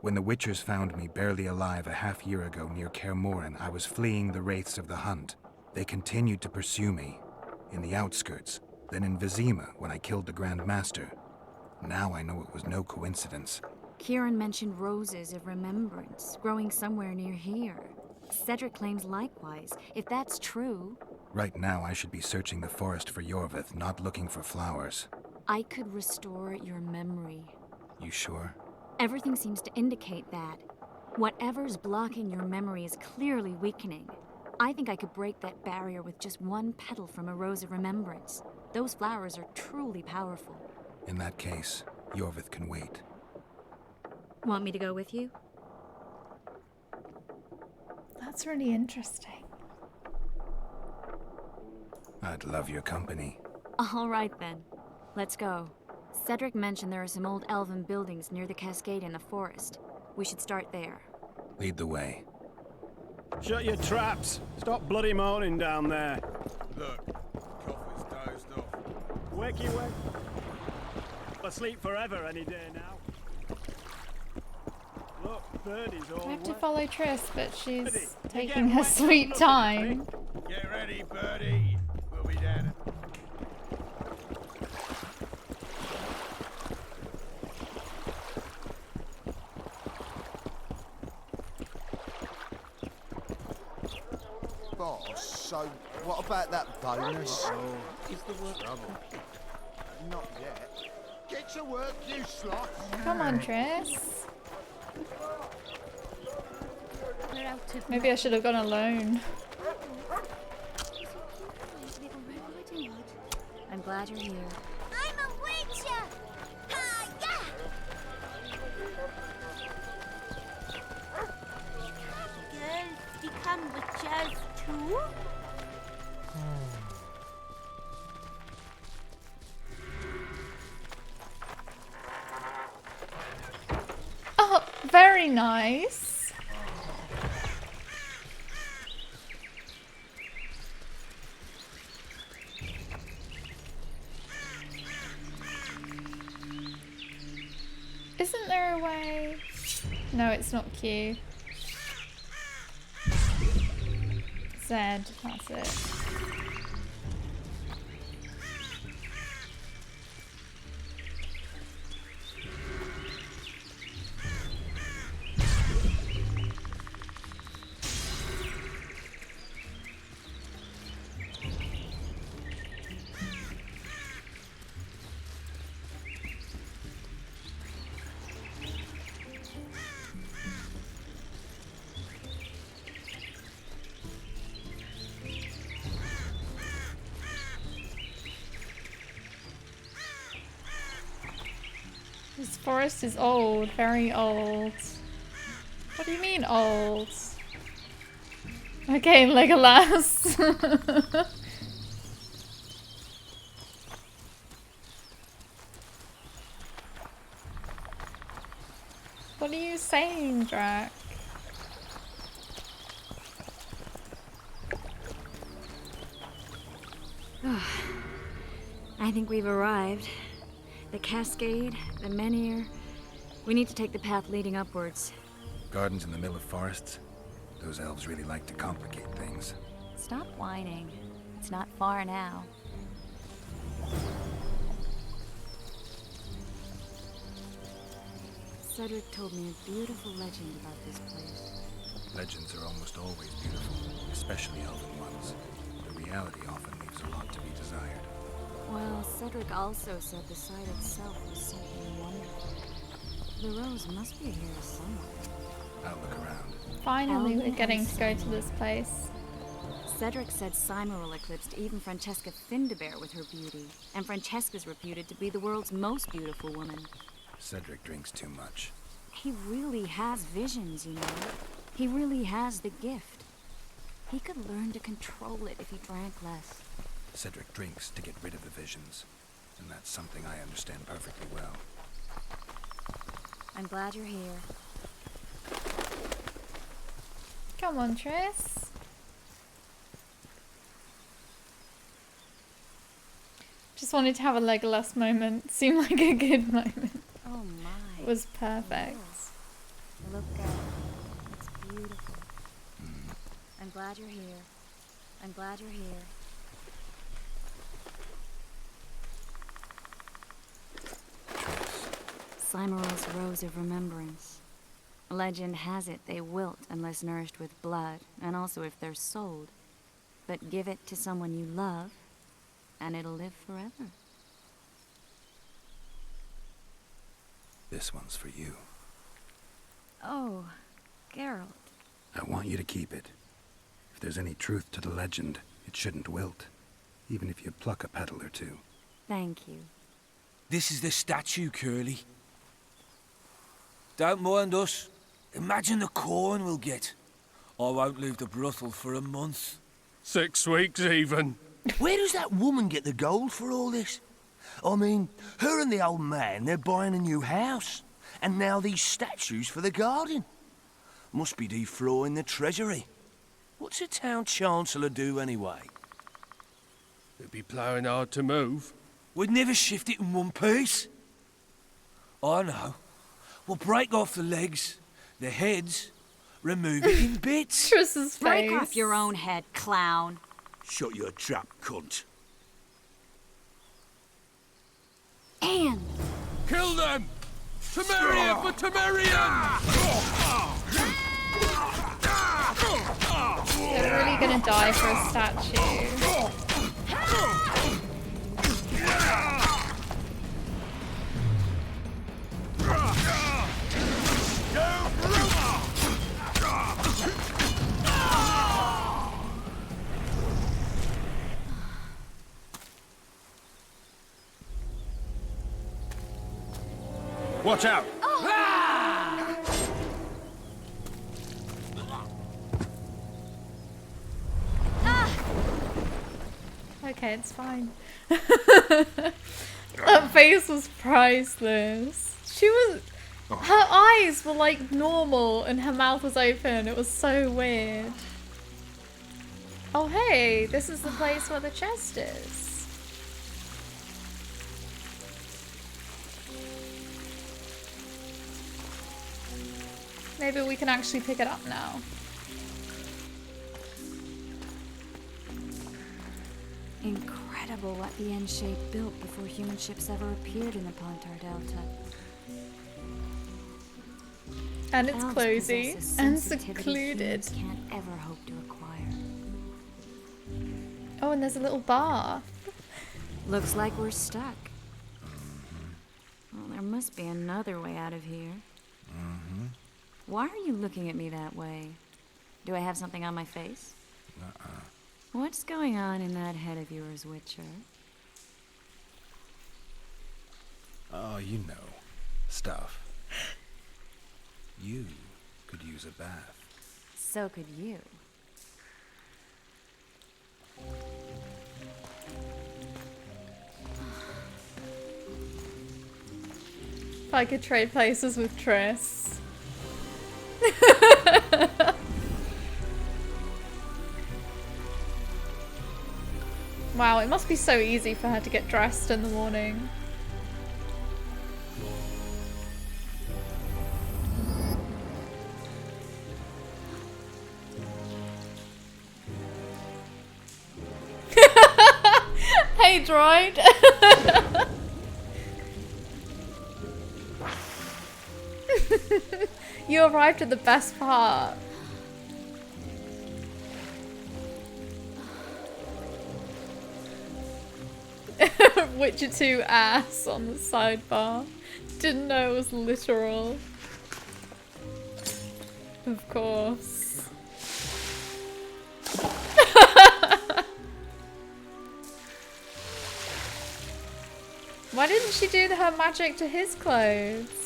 D: When the Witchers found me barely alive a half-year ago near Kaer Morhen, I was fleeing the Wraiths of the Hunt. They continued to pursue me, in the outskirts, then in Vizima when I killed the Grand Master. Now I know it was no coincidence.
K: Kieran mentioned roses of remembrance growing somewhere near here. Cedric claims likewise. If that's true...
D: Right now I should be searching the forest for Yorvith, not looking for flowers.
K: I could restore your memory.
D: You sure?
K: Everything seems to indicate that. Whatever's blocking your memory is clearly weakening. I think I could break that barrier with just one petal from a rose of remembrance. Those flowers are truly powerful.
D: In that case, Yorvith can wait.
K: Want me to go with you?
A: That's really interesting.
D: I'd love your company.
K: All right then. Let's go. Cedric mentioned there are some old elven buildings near the cascade in the forest. We should start there.
D: Lead the way.
B: Shut your traps! Stop bloody moaning down there!
M: Look, Coffer's dozed off.
B: Wakey wake! Asleep forever any day now. Look, Birdie's all
A: I have to
B: wet.
A: follow Triss, but she's
B: Birdie,
A: taking
B: you
A: her
B: get
A: sweet
B: wet.
A: time.
M: Get ready, Birdie. We'll be down.
N: Boss, so what about that bonus? Is the work trouble? Not yet. Get to work, you sloth.
A: Come on, Triss.
G: We're out to...
A: Maybe I should have gone alone.
K: I'm glad you're here.
E: I'm a witcher! Hi-ya! Girls become witches too?
A: very nice. Isn't there a way? No, it's not Q. Z, that's it. This forest is old, very old. What do you mean old? Okay, Legolas. What are you saying, Drac?
K: I think we've arrived. The cascade, the menhir. We need to take the path leading upwards.
D: Gardens in the middle of forests? Those elves really like to complicate things.
K: Stop whining. It's not far now. Cedric told me a beautiful legend about this place.
D: Legends are almost always beautiful, especially elven ones. The reality often leaves a lot to be desired.
K: Well, Cedric also said the site itself was something wonderful. The rose must be here somewhere.
D: I'll look around.
A: Finally, we're getting to go to this place.
K: Cedric said Cymoril eclipsed even Francesca Findabair with her beauty, and Francesca's reputed to be the world's most beautiful woman.
D: Cedric drinks too much.
K: He really has visions, you know. He really has the gift. He could learn to control it if he drank less.
D: Cedric drinks to get rid of the visions, and that's something I understand perfectly well.
K: I'm glad you're here.
A: Come on, Triss. Just wanted to have a Legolas moment. Seemed like a good moment.
K: Oh my.
A: It was perfect.
K: Look at it. It's beautiful. I'm glad you're here. I'm glad you're here. Cymoril's Rose of Remembrance. Legend has it they wilt unless nourished with blood, and also if they're sold. But give it to someone you love, and it'll live forever.
D: This one's for you.
K: Oh, Geralt.
D: I want you to keep it. If there's any truth to the legend, it shouldn't wilt, even if you pluck a petal or two.
K: Thank you.
O: This is the statue, Curly. Don't mind us. Imagine the corn we'll get. I won't leave the brothel for a month.
L: 6 weeks even.
O: Where does that woman get the gold for all this? I mean, her and the old man, they're buying a new house. And now these statues for the garden. Must be defraying the treasury. What's a town chancellor do anyway?
L: They'd be ploughing hard to move.
O: We'd never shift it in one piece. I know. We'll break off the legs, the heads, remove it in bits.
A: Triss's
K: Break
A: face.
K: off your own head, clown.
O: Shut your trap, cunt.
K: Anne!
L: Kill them! Temerian for Temerian!
A: They're really gonna die for a statue.
L: Watch out!
A: Okay, it's fine. That face was priceless. Her eyes were like normal and her mouth was open. It was so weird. Oh hey, this is the place where the chest is. Maybe we can actually pick it up now.
K: Incredible what the N-shape built before human ships ever appeared in the Pontar Delta.
A: And it's
K: Elves
A: cozy
K: possess a
A: and
K: sensitivity
A: secluded.
K: humans can't ever hope to acquire.
A: Oh, and there's a little bar.
K: Looks like we're stuck. Well, there must be another way out of here.
D: Mm-hmm.
K: Why are you looking at me that way? Do I have something on my face? What's going on in that head of yours, Witcher?
D: Oh, you know. Stuff. You could use a bath.
K: So could you.
A: If I could trade places with Triss. Wow, it must be so easy for her to get dressed in the morning. Hey, droid! You arrived at the best part. Witcher 2 ass on the sidebar. Didn't know it was literal. Of course. Why didn't she do her magic to his clothes?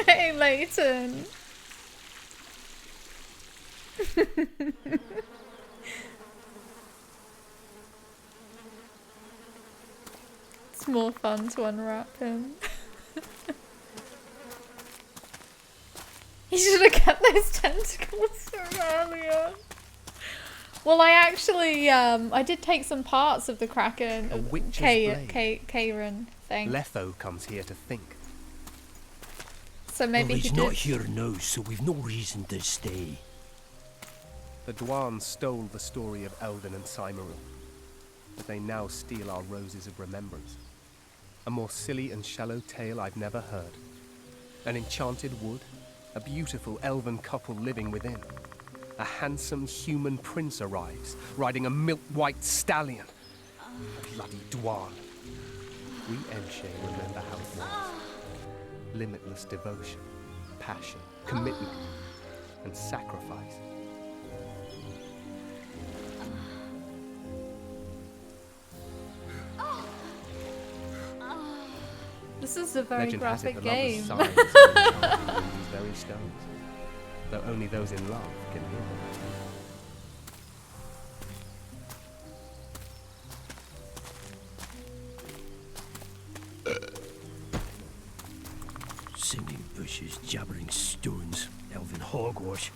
A: Hey, Leighton. It's more fun to unwrap him. You should have kept those tentacles from earlier. Well, I actually, I did take some parts of the Kraken,
L: A witch's blade.
A: Karen thing.
L: Letho comes here to think.
A: So maybe
P: well,
A: he
P: he's not
A: did.
P: here now, so we've no reason to stay.
L: The Dwan stole the story of Eldon and Cymru, but they now steal our roses of remembrance. A more silly and shallow tale I've never heard. An enchanted wood, a beautiful elven couple living within. A handsome human prince arrives, riding a milk-white stallion. A bloody Dwan. We Enshe remember how it was. Limitless devotion, passion, commitment, and sacrifice.
A: This is a very
L: Legend has it
A: graphic
L: the lovers'
A: game.
L: signs are enchanted with these very stones, though only those in love can hear them.
P: Singing bushes, jabbering stones, elven hogwash.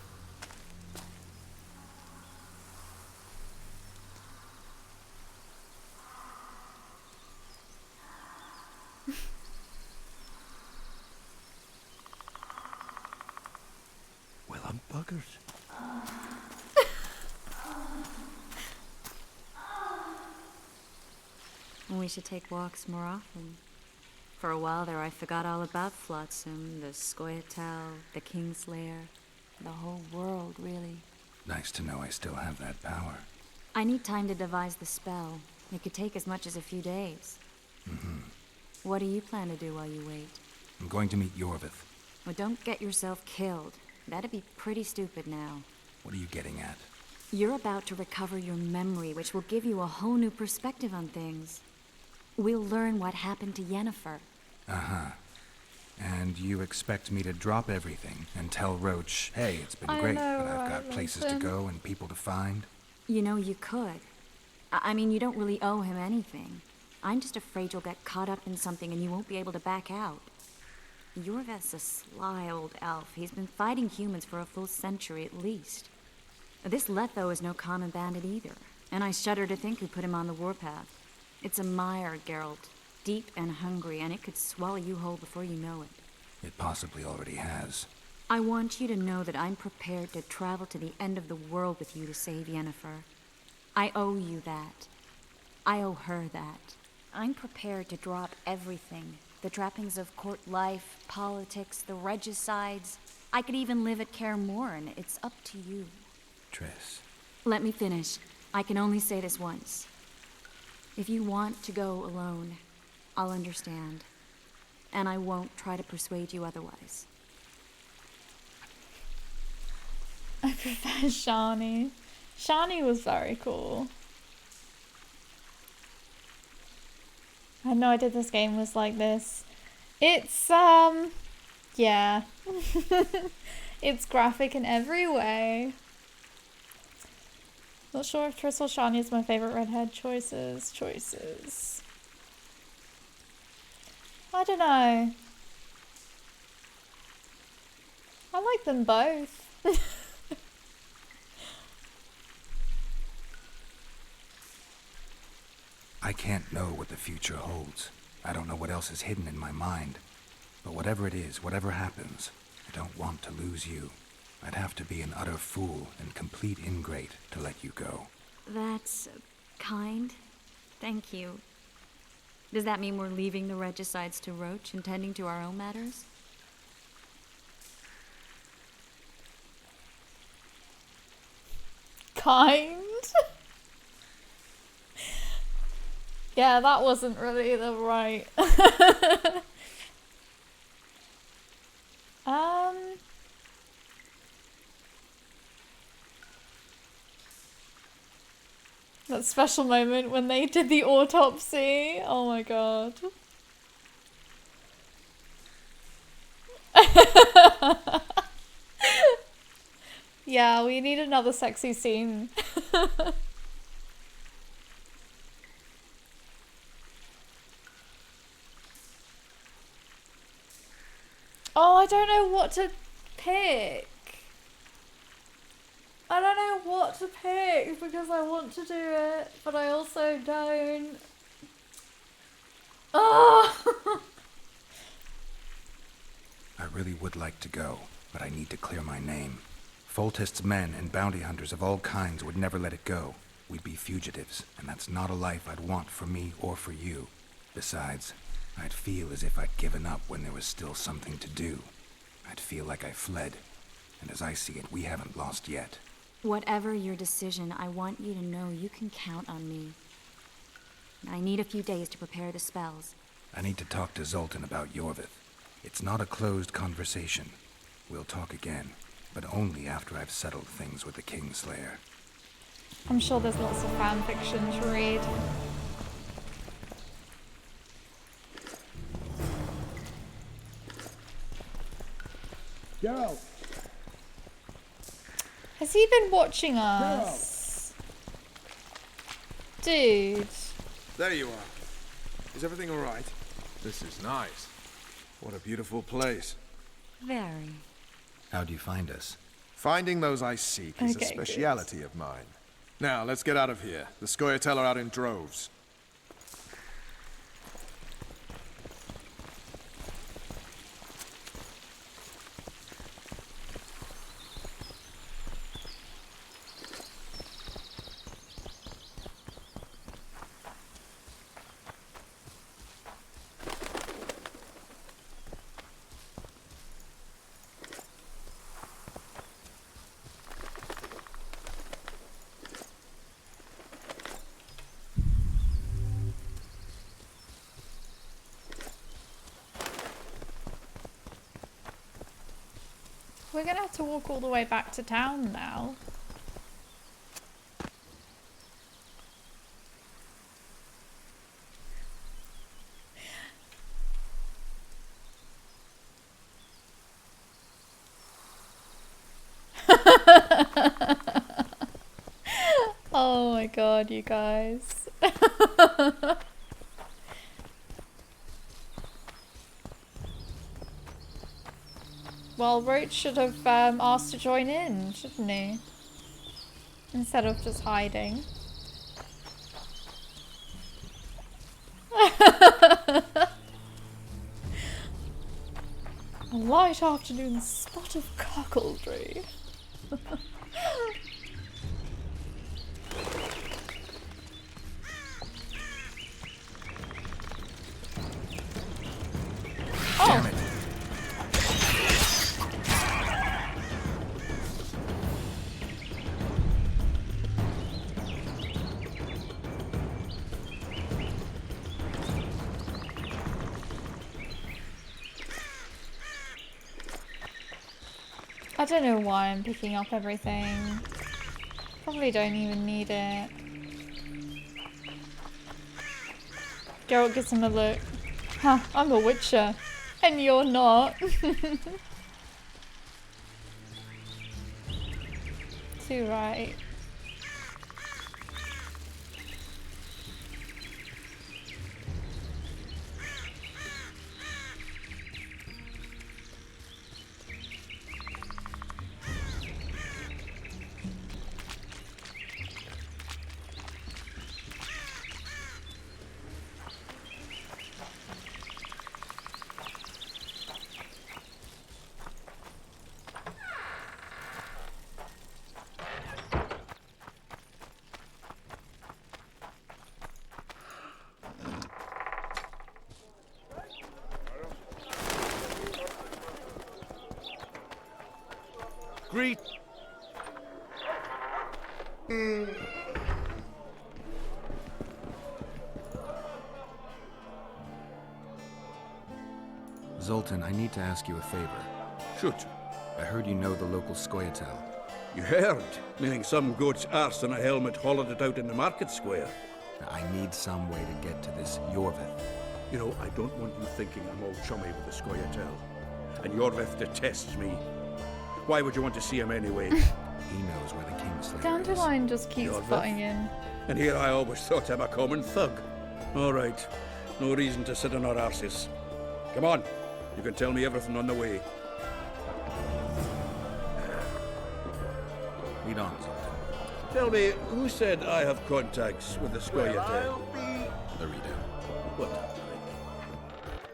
P: Well, I'm buggered.
K: We should take walks more often. For a while there, I forgot all about Flotsam, the Scoia'tael, the Kingslayer, the whole world, really.
D: Nice to know I still have that power.
K: I need time to devise the spell. It could take as much as a few days. What do you plan to do while you wait?
D: I'm going to meet Yorvith.
K: Well, don't get yourself killed. That'd be pretty stupid now.
D: What are you getting at?
K: You're about to recover your memory, which will give you a whole new perspective on things. We'll learn what happened to Yennefer.
D: Uh-huh. And you expect me to drop everything and tell Roach, hey, it's been
A: I
D: great,
A: know,
D: but I've
A: right,
D: got places to
A: Vincent?
D: go and people to find?
K: You know, you could. I mean, you don't really owe him anything. I'm just afraid you'll get caught up in something and you won't be able to back out. Yorveth's a sly old elf. He's been fighting humans for a full century at least. This Letho is no common bandit either, and I shudder to think who put him on the warpath. It's a mire, Geralt, deep and hungry, and it could swallow you whole before you know it.
D: It possibly already has.
K: I want you to know that I'm prepared to travel to the end of the world with you to save Yennefer. I owe you that. I owe her that. I'm prepared to drop everything. The trappings of court life, politics, the regicides. I could even live at Kaer Morhen. It's up to you.
D: Triss.
K: Let me finish. I can only say this once. If you want to go alone, I'll understand. And I won't try to persuade you otherwise.
A: I prefer Shani. Shani was very cool. I had no idea this game was like this. It's, yeah. It's graphic in every way. Not sure if Triss or Shani is my favorite redhead choices. I don't know. I like them both.
D: I can't know what the future holds. I don't know what else is hidden in my mind. But whatever it is, whatever happens, I don't want to lose you. I'd have to be an utter fool and complete ingrate to let you go.
K: That's kind. Thank you. Does that mean we're leaving the regicides to Roach and tending to our own matters?
A: Kind? Yeah, that wasn't really the right. That special moment when they did the autopsy. Oh my god. Yeah, we need another sexy scene. Oh, I don't know what to pick. I don't know what to pick because I want to do it, but I also don't. Oh!
D: I really would like to go, but I need to clear my name. Foltest's men and bounty hunters of all kinds would never let it go. We'd be fugitives, and that's not a life I'd want for me or for you. Besides, I'd feel as if I'd given up when there was still something to do. I'd feel like I fled, and as I see it, we haven't lost yet.
K: Whatever your decision, I want you to know you can count on me. I need a few days to prepare the spells.
D: I need to talk to Zoltan about Yorveth. It's not a closed conversation. We'll talk again, but only after I've settled things with the Kingslayer.
A: I'm sure there's lots of fan fiction to read.
M: Geralt!
A: Has he been watching us? Dude.
M: There you are. Is everything all right? This is nice. What a beautiful place.
K: Very.
D: How'd you find us?
M: Finding those I seek is a
A: Okay,
M: speciality of mine. Now, let's get out of here. The Scoia'tael are out in droves.
A: We're gonna have to walk all the way back to town now. god, you guys. Well, Roach should have asked to join in, shouldn't he? Instead of just hiding. A light afternoon spot of cuckoldry.
D: Damn it.
A: I don't know why I'm picking up everything. Probably don't even need it. Geralt gives him a look. Huh, I'm a witcher. And you're not. Too right.
O: Greet.
D: Zoltan, I need to ask you a favor.
Q: Shoot.
D: I heard you know the local Scoia'tael.
Q: You heard? Meaning some goat's arse in a helmet hollowed it out in the market square.
D: I need some way to get to this Yorvith.
Q: You know, I don't want you thinking I'm all chummy with the Scoia'tael. And Yorvith detests me. Why would you want to see him anyway?
D: He knows where the Kingslayer is.
A: Dandelion just keeps
Q: Yorvith?
A: butting in.
Q: And here I always thought him a common thug. All right. No reason to sit on our arses. Come on. You can tell me everything on the way.
D: Lead on, Zoltan.
Q: Tell me, who said I have contacts with the Scoia'tael?
D: Larito.
Q: What?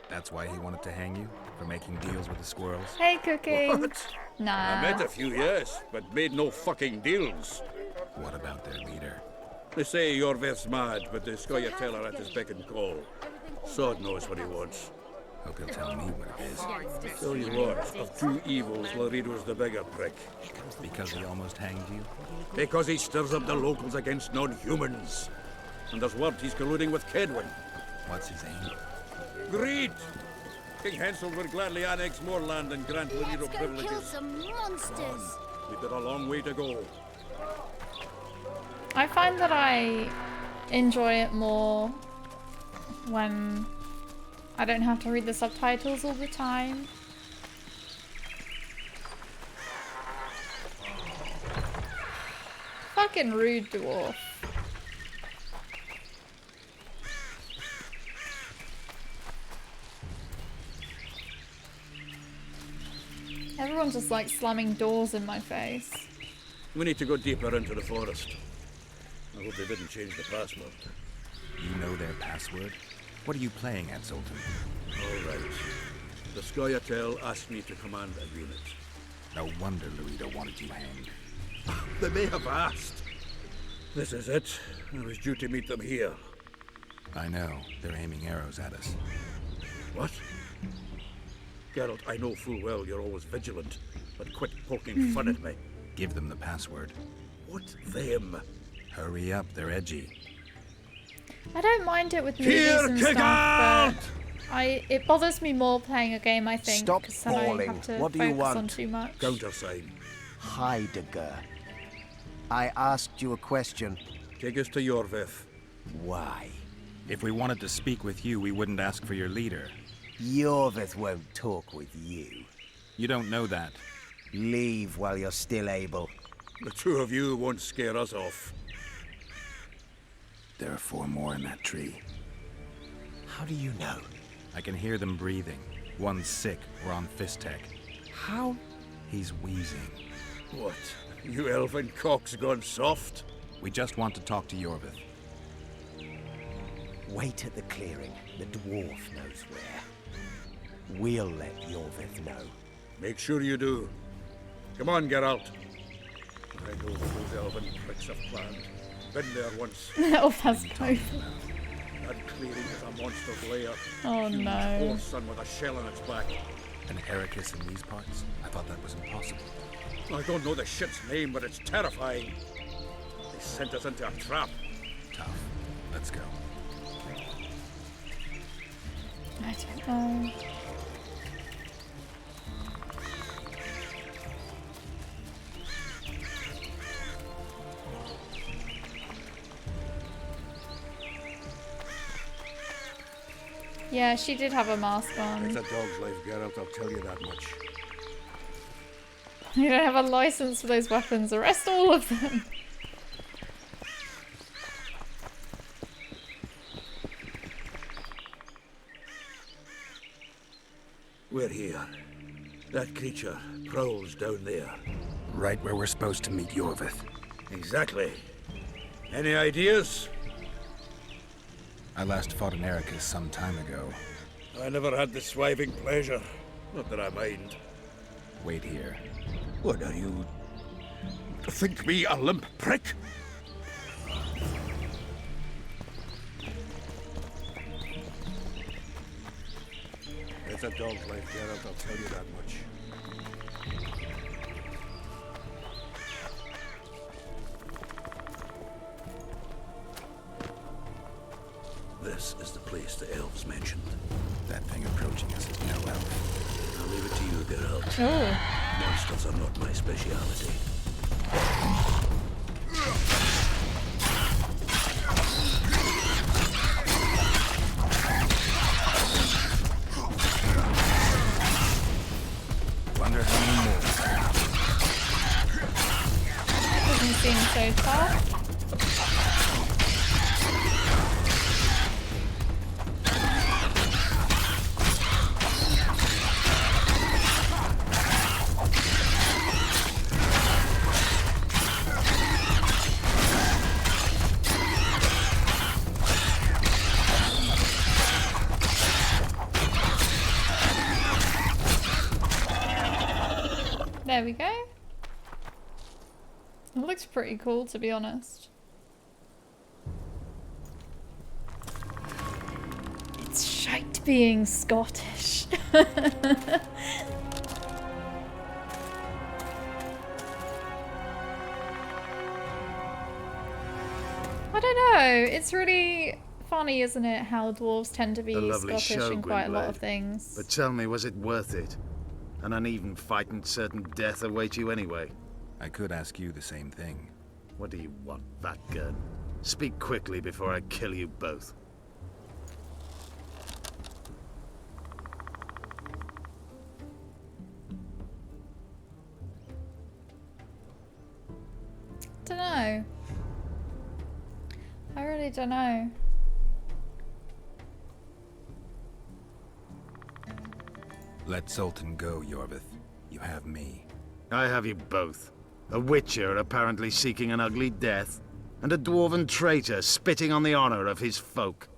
D: That's why he wanted to hang you? For making deals with the squirrels?
A: Hey, Cooking.
Q: What?
A: Nah.
Q: I met a few, yes, but made no fucking deals.
D: What about their leader?
Q: They say Yorvith's mad, but the Scoia'tael are at his beck and call. Sod knows what he wants.
D: Hope he'll tell me what it is.
Q: Tell you what, of two evils, Laredo's the bigger prick.
D: Because he almost hanged you?
Q: Because he stirs up the locals against non-humans. And there's word he's colluding with Kedwin.
D: What's his aim?
Q: Greed! King Hansel would gladly annex more land and grant Laredo privileges.
G: Kill some monsters.
Q: We've got a long way to go.
A: I find that I enjoy it more when I don't have to read the subtitles all the time. Fucking rude dwarf. Everyone's just like slamming doors in my face.
Q: We need to go deeper into the forest. I hope they didn't change the password.
D: You know their password? What are you playing at, Zoltan?
Q: All right. The Scoia'tael asked me to command a unit.
D: No wonder Larito wanted you hanged.
Q: They may have asked. This is it. I was due to meet them here.
D: I know. They're aiming arrows at us.
Q: What? Geralt, I know full well you're always vigilant, but quit poking fun at me.
D: Give them the password.
Q: What them?
D: Hurry up, they're edgy.
A: I don't mind it with movies and stuff, but it bothers me more playing a game, I think.
N: Stop
A: 'cause then I
N: bawling.
A: have to
N: What do you
A: focus on
N: want?
A: too much.
Q: Countersign.
N: Heidegger. I asked you a question.
Q: Take us to Yorvith.
N: Why?
D: If we wanted to speak with you, we wouldn't ask for your leader.
N: Yorvith won't talk with you.
D: You don't know that.
N: Leave while you're still able.
Q: The two of you won't scare us off.
D: There are 4 more in that tree.
P: How do you know?
D: I can hear them breathing. One's sick or on Fistek.
P: How?
D: He's wheezing.
Q: What? You elven cock's gone soft?
D: We just want to talk to Yorvith.
P: Wait at the clearing. The dwarf knows where. We'll let Yorvith know.
Q: Make sure you do. Come on, Geralt. I know what those elven pricks have planned. Been there once.
A: Elf has COVID.
Q: That clearing is a monster's lair.
A: Oh
Q: Huge
A: no.
Q: horse son with a shell in its back.
D: An Ericus in these parts? I thought that was impossible.
Q: I don't know the shit's name, but it's terrifying. They sent us into a trap.
D: Tough. Let's go.
A: I don't know. Yeah, she did have a mask on.
Q: It's a dog's life, Geralt, I'll tell you that much.
A: You don't have a license for those weapons. Arrest all of them.
Q: We're here. That creature prowls down there.
D: Right where we're supposed to meet Yorvith.
Q: Exactly. Any ideas?
D: I last fought an Ericus some time ago.
Q: I never had the swiving pleasure. Not that I mind.
D: Wait here.
Q: What are you? Think me a limp prick? It's a dog's life, Geralt, I'll tell you that much. This is the place the elves mentioned.
D: That thing approaching us is no elf.
Q: I'll leave it to you, Geralt.
A: Oh.
Q: Monsters are not my speciality.
D: Wonder how many more.
A: Doesn't seem so tough. There we go. It looks pretty cool, to be honest. It's shite being Scottish. I don't know. It's really funny, isn't it, how dwarves tend to be
R: A lovely
A: Scottish
R: show,
A: in quite a lot
R: Gwynbleidd.
A: of things.
R: But tell me, was it worth it? An uneven fight and certain death await you anyway.
D: I could ask you the same thing.
R: What do you want, Vatgern? Speak quickly before I kill you both.
A: Dunno. I really don't know.
D: Let Sultan go, Yorvith. You have me.
R: I have you both. A witcher apparently seeking an ugly death, and a dwarven traitor spitting on the honor of his folk.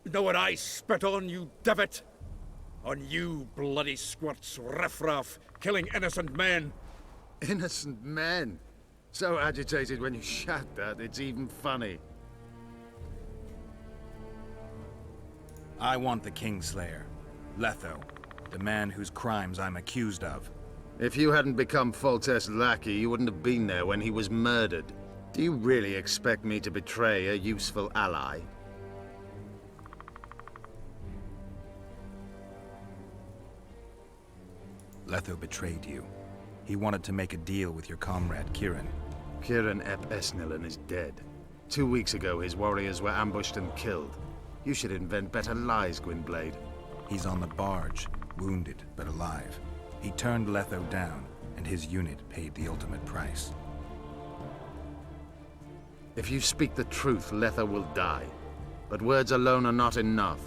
Q: You know what I spit on, you divot? On you, bloody squirts, riffraff, killing innocent men.
R: Innocent men? So agitated when you shout that, it's even funny.
D: I want the Kingslayer. Letho. The man whose crimes I'm accused of.
R: If you hadn't become Foltest's lackey, you wouldn't have been there when he was murdered. Do you really expect me to betray a useful ally?
D: Letho betrayed you. He wanted to make a deal with your comrade, Kieran.
R: Kieran ep Esnilin is dead. 2 weeks ago, his warriors were ambushed and killed. You should invent better lies, Gwynbleidd.
D: He's on the barge, wounded but alive. He turned Letho down, and his unit paid the ultimate price.
R: If you speak the truth, Lether will die. But words alone are not enough.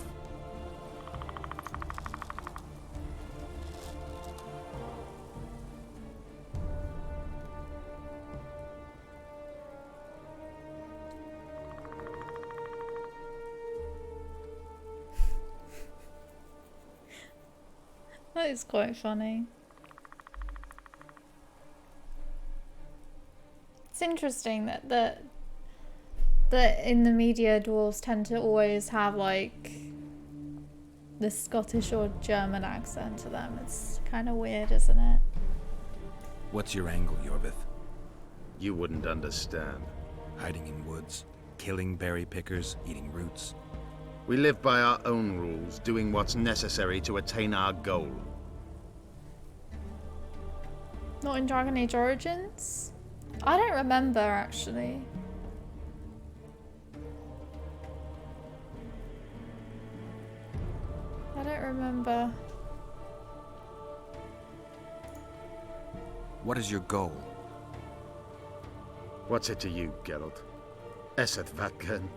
A: That is quite funny. It's interesting that in the media dwarves tend to always have like the Scottish or German accent to them. It's kind of weird, isn't it?
D: What's your angle, Yorvith?
R: You wouldn't understand.
D: Hiding in woods, killing berry pickers, eating roots.
R: We live by our own rules, doing what's necessary to attain our goal.
A: Not in Dragon Age Origins? I don't remember, actually. I don't remember.
D: What is your goal?
R: What's it to you, Geralt? Esseth Vatgen.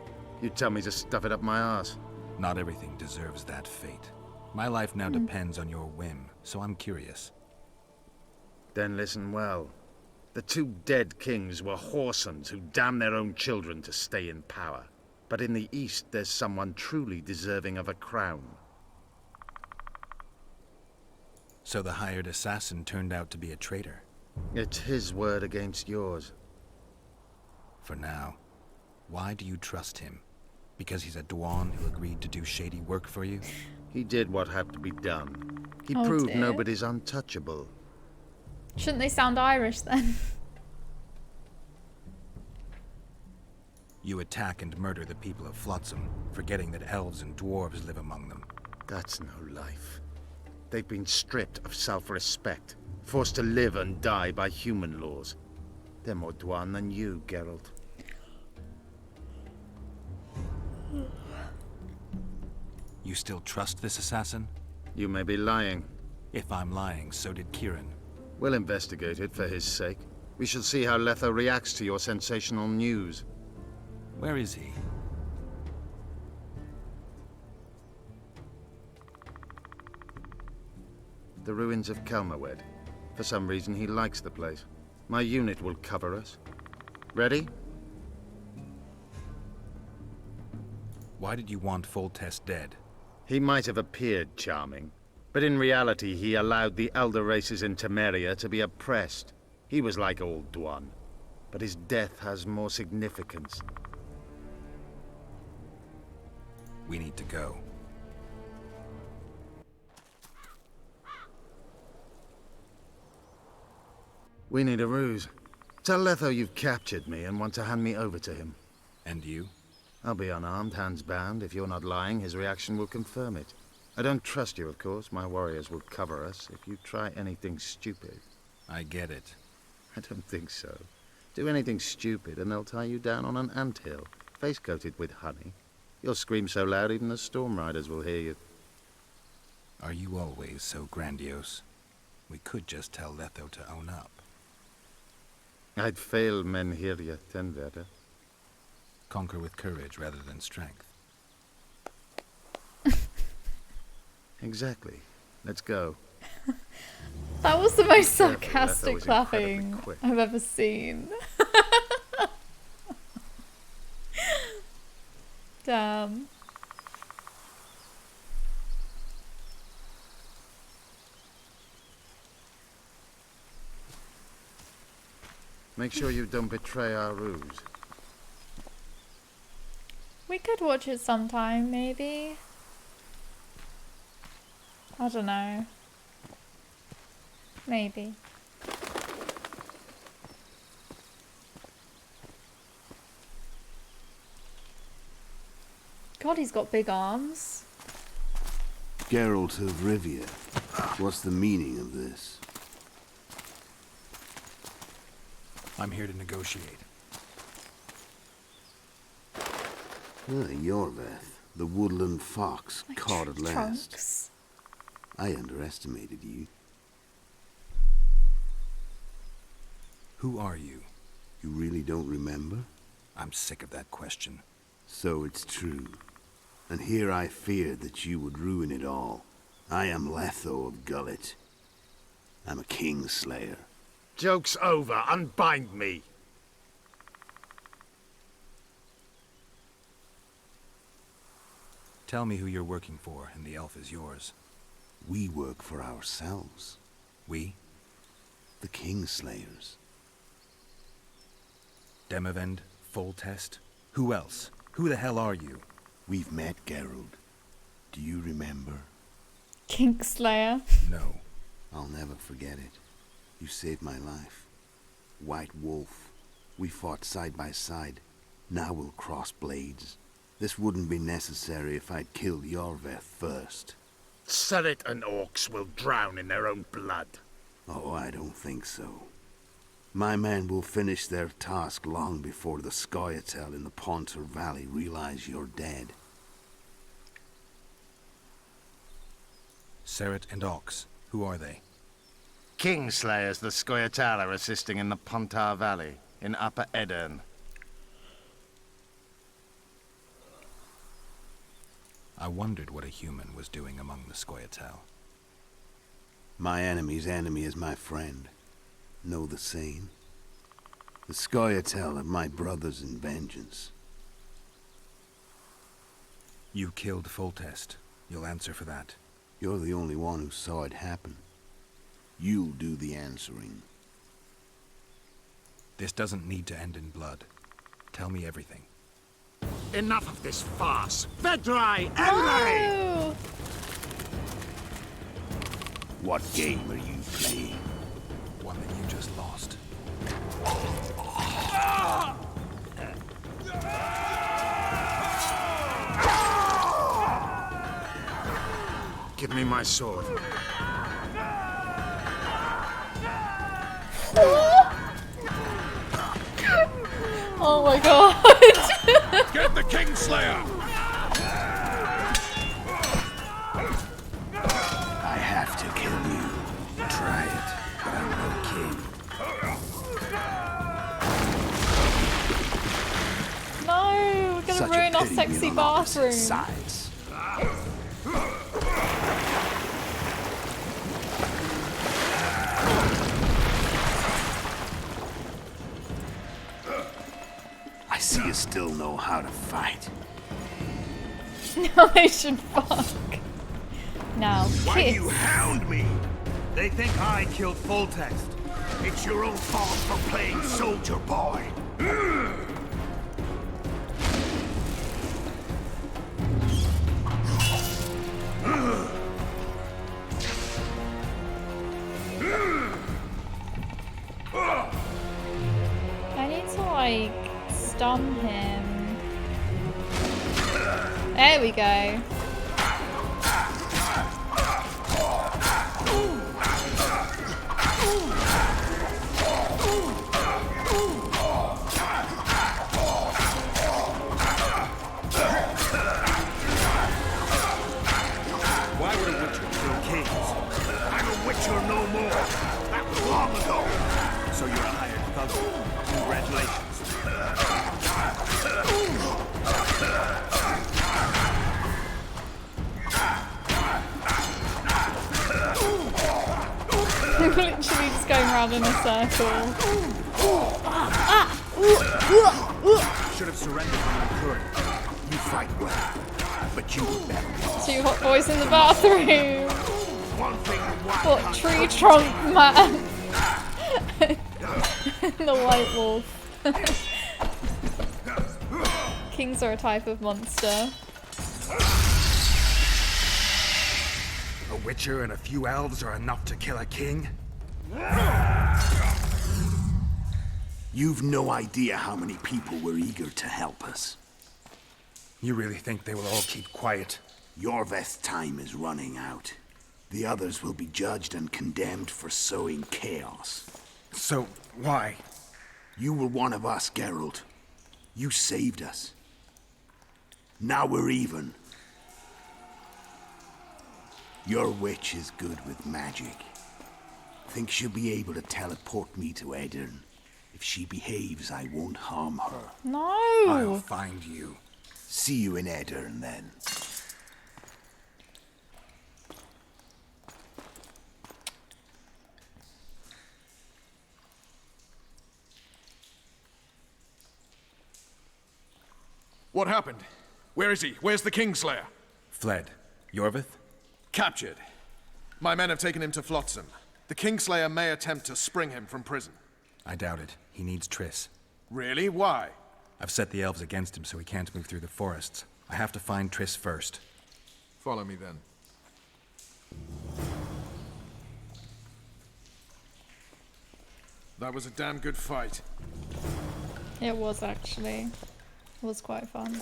R: You tell me to stuff it up my arse.
D: Not everything deserves that fate. My life now depends on your whim, so I'm curious.
R: Then listen well. The two dead kings were whoresons who damned their own children to stay in power. But in the East, there's someone truly deserving of a crown.
D: So the hired assassin turned out to be a traitor?
R: It's his word against yours.
D: For now. Why do you trust him? Because he's a Dwan who agreed to do shady work for you?
R: He did what had to be done. He
A: Oh,
R: proved
A: dear.
R: nobody's untouchable.
A: Shouldn't they sound Irish then?
D: You attack and murder the people of Flotsam, forgetting that elves and dwarves live among them.
R: That's no life. They've been stripped of self-respect, forced to live and die by human laws. They're more Dwan than you, Geralt.
D: You still trust this assassin?
R: You may be lying.
D: If I'm lying, so did Kieran.
R: We'll investigate it for his sake. We shall see how Lether reacts to your sensational news.
D: Where is he?
R: The ruins of Kelmerwed. For some reason, he likes the place. My unit will cover us. Ready?
D: Why did you want Foltest dead?
R: He might have appeared charming, but in reality he allowed the elder races in Temeria to be oppressed. He was like old Dwan, but his death has more significance.
D: We need to go.
R: We need a ruse. Tell Letho you've captured me and want to hand me over to him.
D: And you?
R: I'll be unarmed, hands bound. If you're not lying, his reaction will confirm it. I don't trust you, of course. My warriors will cover us if you try anything stupid.
D: I get it.
R: I don't think so. Do anything stupid and they'll tie you down on an anthill, face-coated with honey. You'll scream so loud even the storm riders will hear you.
D: Are you always so grandiose? We could just tell Letho to own up.
R: I'd fail Menhirya Tenverda.
D: Conquer with courage rather than strength.
R: Exactly. Let's go.
A: That was the most
R: Careful, Letho
A: sarcastic
R: is incredibly
A: clapping
R: quick.
A: I've ever seen. Damn.
R: Make sure you don't betray our ruse.
A: We could watch it sometime, maybe. I don't know. Maybe. God, he's got big arms.
S: Geralt of Rivia. What's the meaning of this?
D: I'm here to negotiate.
S: Yorveth, the woodland fox, caught at last.
A: Trunks.
S: I underestimated you.
D: Who are you?
S: You really don't remember?
D: I'm sick of that question.
S: So it's true. And here I feared that you would ruin it all. I am Letho of Gullet. I'm a Kingslayer.
R: Joke's over. Unbind me.
D: Tell me who you're working for, and the elf is yours.
S: We work for ourselves.
D: We?
S: The Kingslayers.
D: Demavend? Foltest? Who else? Who the hell are you?
S: We've met, Geralt. Do you remember?
A: Kingslayer.
D: No.
S: I'll never forget it. You saved my life. White Wolf. We fought side by side. Now we'll cross blades. This wouldn't be necessary if I'd killed Yorveth first.
R: Surret and orcs will drown in their own blood.
S: Oh, I don't think so. My men will finish their task long before the Scoia'tael in the Pontar Valley realize you're dead.
D: Surret and Ox. Who are they?
R: Kingslayers the Scoia'tael are assisting in the Pontar Valley, in Upper Edirn.
D: I wondered what a human was doing among the Scoia'tael.
S: My enemy's enemy is my friend. Know the saying? The Scoia'tael are my brothers in vengeance.
D: You killed Foltest. You'll answer for that.
S: You're the only one who saw it happen. You'll do the answering.
D: This doesn't need to end in blood. Tell me everything.
R: Enough of this farce! Vedrai, Emre!
S: What game are you playing?
D: One that you just lost.
R: Give me my sword.
A: Oh my god!
Q: Get the Kingslayer!
S: I have to kill you. Try it, but I'm no king.
A: No, we're gonna
S: Such a
A: ruin our
S: pity
A: sexy
S: we're on opposite
A: bathroom.
S: sides. I see you still know how to fight.
A: No, I should fuck. Now,
O: Why
A: kiss.
O: you hound me? They think I killed Foltest. It's your own fault for playing soldier boy.
A: I need to, like, stun him. There we go.
O: Why would a witcher kill kings? I'm a witcher no more. That was long ago. So you're a hired thug. Congratulations.
A: Literally just going around in a circle.
O: Should have surrendered when I could. You fight well, but you were better.
A: Two hot boys in the bathroom.
O: One thing
A: What tree trunk man? The white wolf. Kings are a type of monster.
O: A witcher and a few elves are enough to kill a king?
S: You've no idea how many people were eager to help us.
O: You really think they will all keep quiet?
S: Yorveth's time is running out. The others will be judged and condemned for sowing chaos.
O: So, why?
S: You were one of us, Geralt. You saved us. Now we're even. Your witch is good with magic. Think she'll be able to teleport me to Edirn. If she behaves, I won't harm her.
A: No!
S: I'll find you. See you in Aedirn, then.
M: What happened? Where is he? Where's the Kingslayer?
D: Fled. Yorvith?
M: Captured. My men have taken him to Flotsam. The Kingslayer may attempt to spring him from prison.
D: I doubt it. He needs Triss.
M: Really? Why?
D: I've set the elves against him so he can't move through the forests. I have to find Triss first.
M: Follow me then. That was a damn good fight.
A: It was actually. It was quite fun.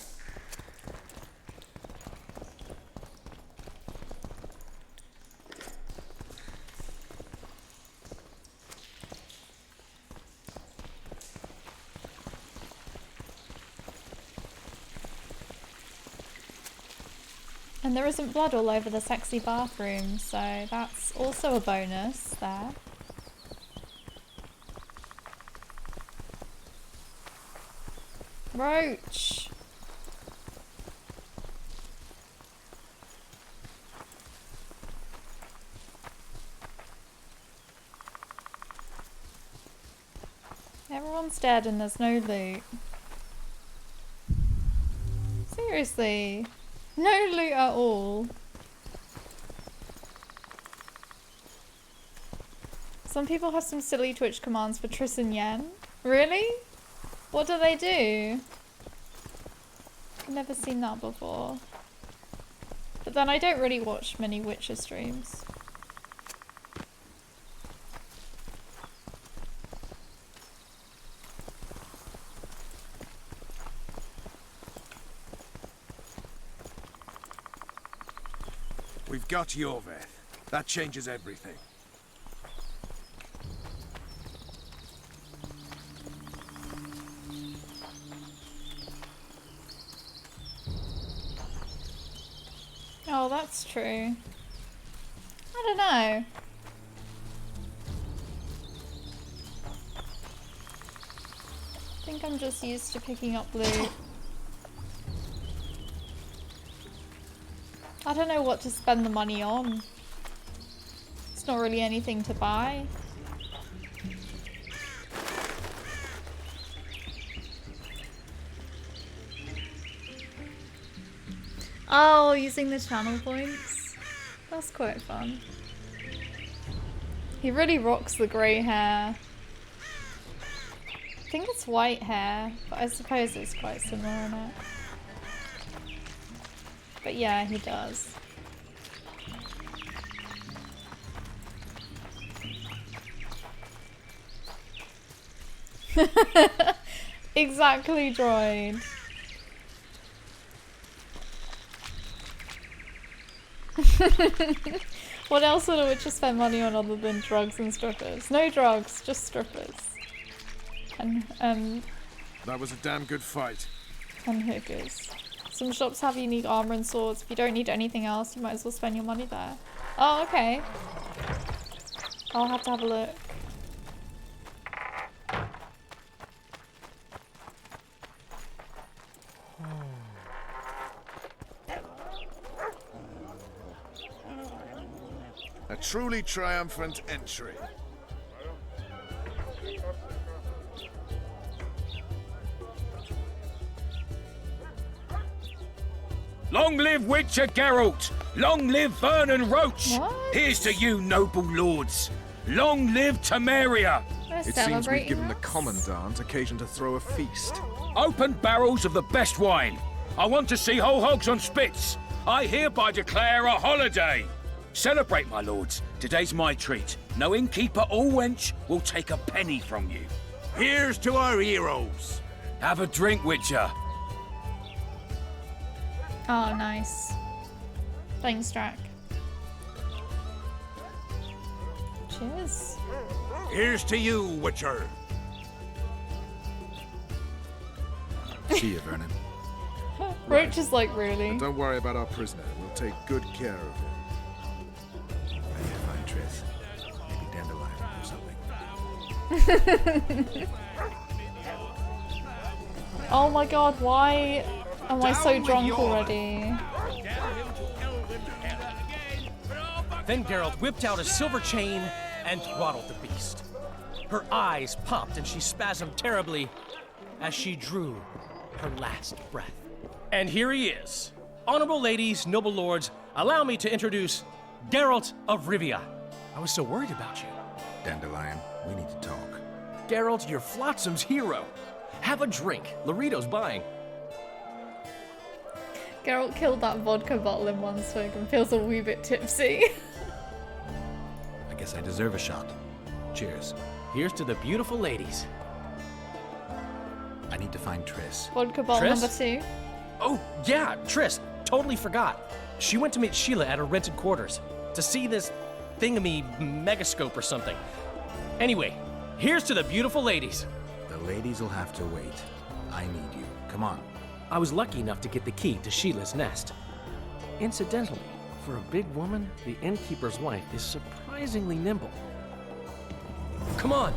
A: And there isn't blood all over the sexy bathroom, so that's also a bonus there. Roach! Everyone's dead and there's no loot. Seriously? No loot at all. Some people have some silly Twitch commands for Triss and Yen. Really? What do they do? I've never seen that before. But then I don't really watch many Witcher streams.
M: We've got Yorvith. That changes everything.
A: Oh, that's true. I don't know. I think I'm just used to picking up loot. I don't know what to spend the money on. It's not really anything to buy. Oh, using the channel points. That's quite fun. He really rocks the grey hair. I think it's white hair, but I suppose it's quite similar in it. But yeah, he does. Exactly, droid. What else would a witcher spend money on other than drugs and strippers? No drugs, just strippers. And
M: That was a damn good fight.
A: and hookers. Some shops have unique armor and swords. If you don't need anything else, you might as well spend your money there. Oh, okay. I'll have to have a look.
M: A truly triumphant entry.
T: Long live Witcher Geralt! Long live Vernon Roach! Here's to you, noble lords! Long live Temeria!
M: It seems we've given the Commandant occasion to throw a feast.
T: Open barrels of the best wine. I want to see whole hogs on spits. I hereby declare a holiday. Celebrate, my lords. Today's my treat. No innkeeper or wench will take a penny from you.
O: Here's to our heroes.
T: Have a drink, Witcher.
A: Oh, nice. Thanks, Drac. Cheers.
O: Here's to you, Witcher.
D: See you, Vernon.
A: Roach is like, really?
M: And don't worry about our prisoner. We'll take good care of him.
D: I need to find Triss. Maybe Dandelion or something.
A: Oh my god, why am I so drunk already?
U: Then Geralt whipped out a silver chain and throttled the beast. Her eyes popped and she spasmed terribly as she drew her last breath. And here he is. Honorable ladies, noble lords, allow me to introduce Geralt of Rivia. I was so worried about you.
D: Dandelion, we need to talk.
U: Geralt, you're Flotsam's hero. Have a drink. Laurito's buying.
A: Geralt killed that vodka bottle in one swig and feels a wee bit tipsy.
D: I guess I deserve a shot. Cheers.
U: Here's to the beautiful ladies.
D: I need to find Triss.
A: Vodka bottle
U: Triss?
A: number 2.
U: Oh, yeah, Triss. Totally forgot. She went to meet Sheila at her rented quarters to see this thingamy megascope or something. Anyway, here's to the beautiful ladies.
D: The ladies will have to wait. I need you. Come on.
U: I was lucky enough to get the key to Sheila's nest. Incidentally, for a big woman, the innkeeper's wife is surprisingly nimble. Come on!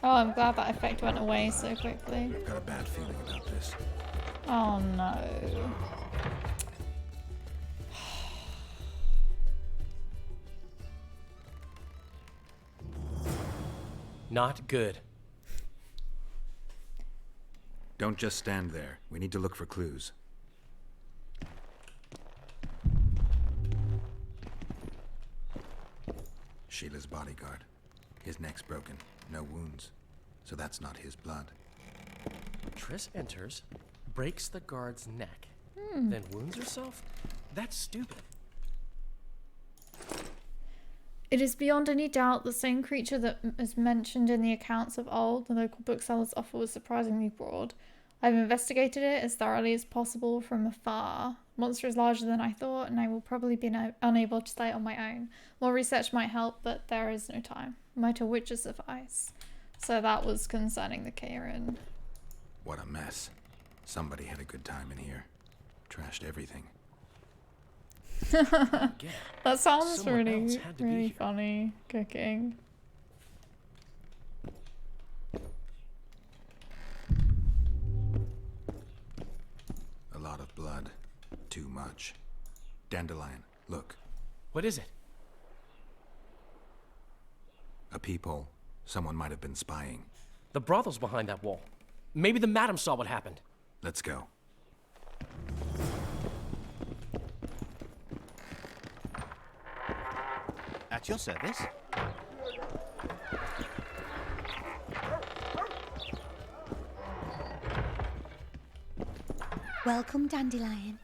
A: Oh, I'm glad that effect went away so quickly.
D: I've got a bad feeling about this.
A: Oh no.
U: Not good.
D: Don't just stand there. We need to look for clues. Sheila's bodyguard. His neck's broken. No wounds. So that's not his blood.
U: Triss enters, breaks the guard's neck,
A: Hmm.
U: then wounds herself? That's stupid.
A: It is beyond any doubt the same creature that is mentioned in the accounts of old. The local bookseller's offer was surprisingly broad. I've investigated it as thoroughly as possible from afar. The monster is larger than I thought, and I will probably be unable to stay on my own. More research might help, but there is no time. Might a witcher suffice? So that was concerning the Kieran.
D: What a mess. Somebody had a good time in here. Trashed everything.
A: That sounds
U: Someone else
A: really,
U: had to be
A: really
U: here.
A: funny. Cooking.
D: A lot of blood. Too much. Dandelion, look.
U: What is it?
D: A peephole. Someone might have been spying.
U: The brothel's behind that wall. Maybe the madam saw what happened.
D: Let's go.
F: At your service.
H: Welcome, Dandelion.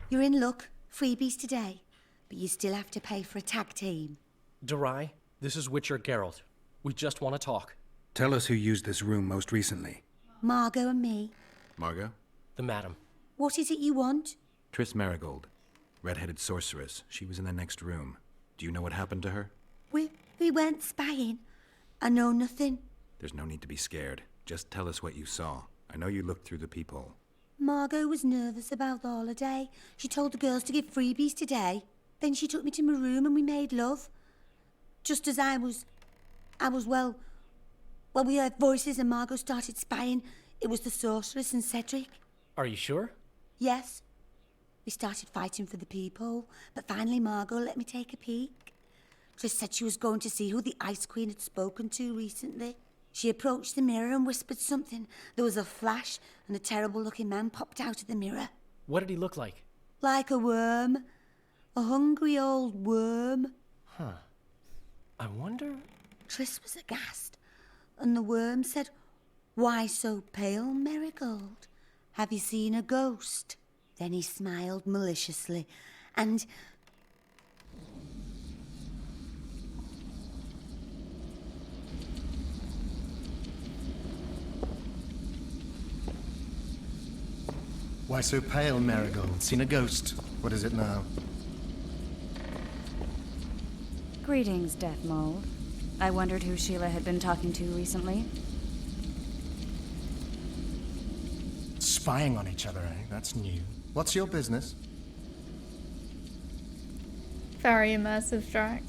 H: You're in luck. Freebies today. But you still have to pay for a tag team.
U: Durai, this is Witcher Geralt. We just want to talk.
D: Tell us who used this room most recently.
H: Margot and me.
D: Margot?
U: The madam.
H: What is it you want?
D: Triss Marigold. Red-headed sorceress. She was in the next room. Do you know what happened to her?
H: We weren't spying. I know nothing.
D: There's no need to be scared. Just tell us what you saw. I know you looked through the peephole.
H: Margot was nervous about the holiday. She told the girls to give freebies today. Then she took me to my room and we made love. Just as I was, well, we heard voices and Margot started spying. It was the sorceress and Cedric.
U: Are you sure?
H: Yes. We started fighting for the peephole, but finally Margot let me take a peek. Triss said she was going to see who the Ice Queen had spoken to recently. She approached the mirror and whispered something. There was a flash, and a terrible-looking man popped out of the mirror.
U: What did he look like?
H: Like a worm. A hungry old worm.
U: Huh. I wonder...
H: Triss was aghast, and the worm said, "Why so pale, Marigold? Have you seen a ghost?" Then he smiled maliciously, and...
V: Why so pale, Marigold? Seen a ghost? What is it now?
K: Greetings, Death Mold. I wondered who Sheila had been talking to recently.
V: Spying on each other, eh? That's new. What's your business?
A: Very immersive, Drac.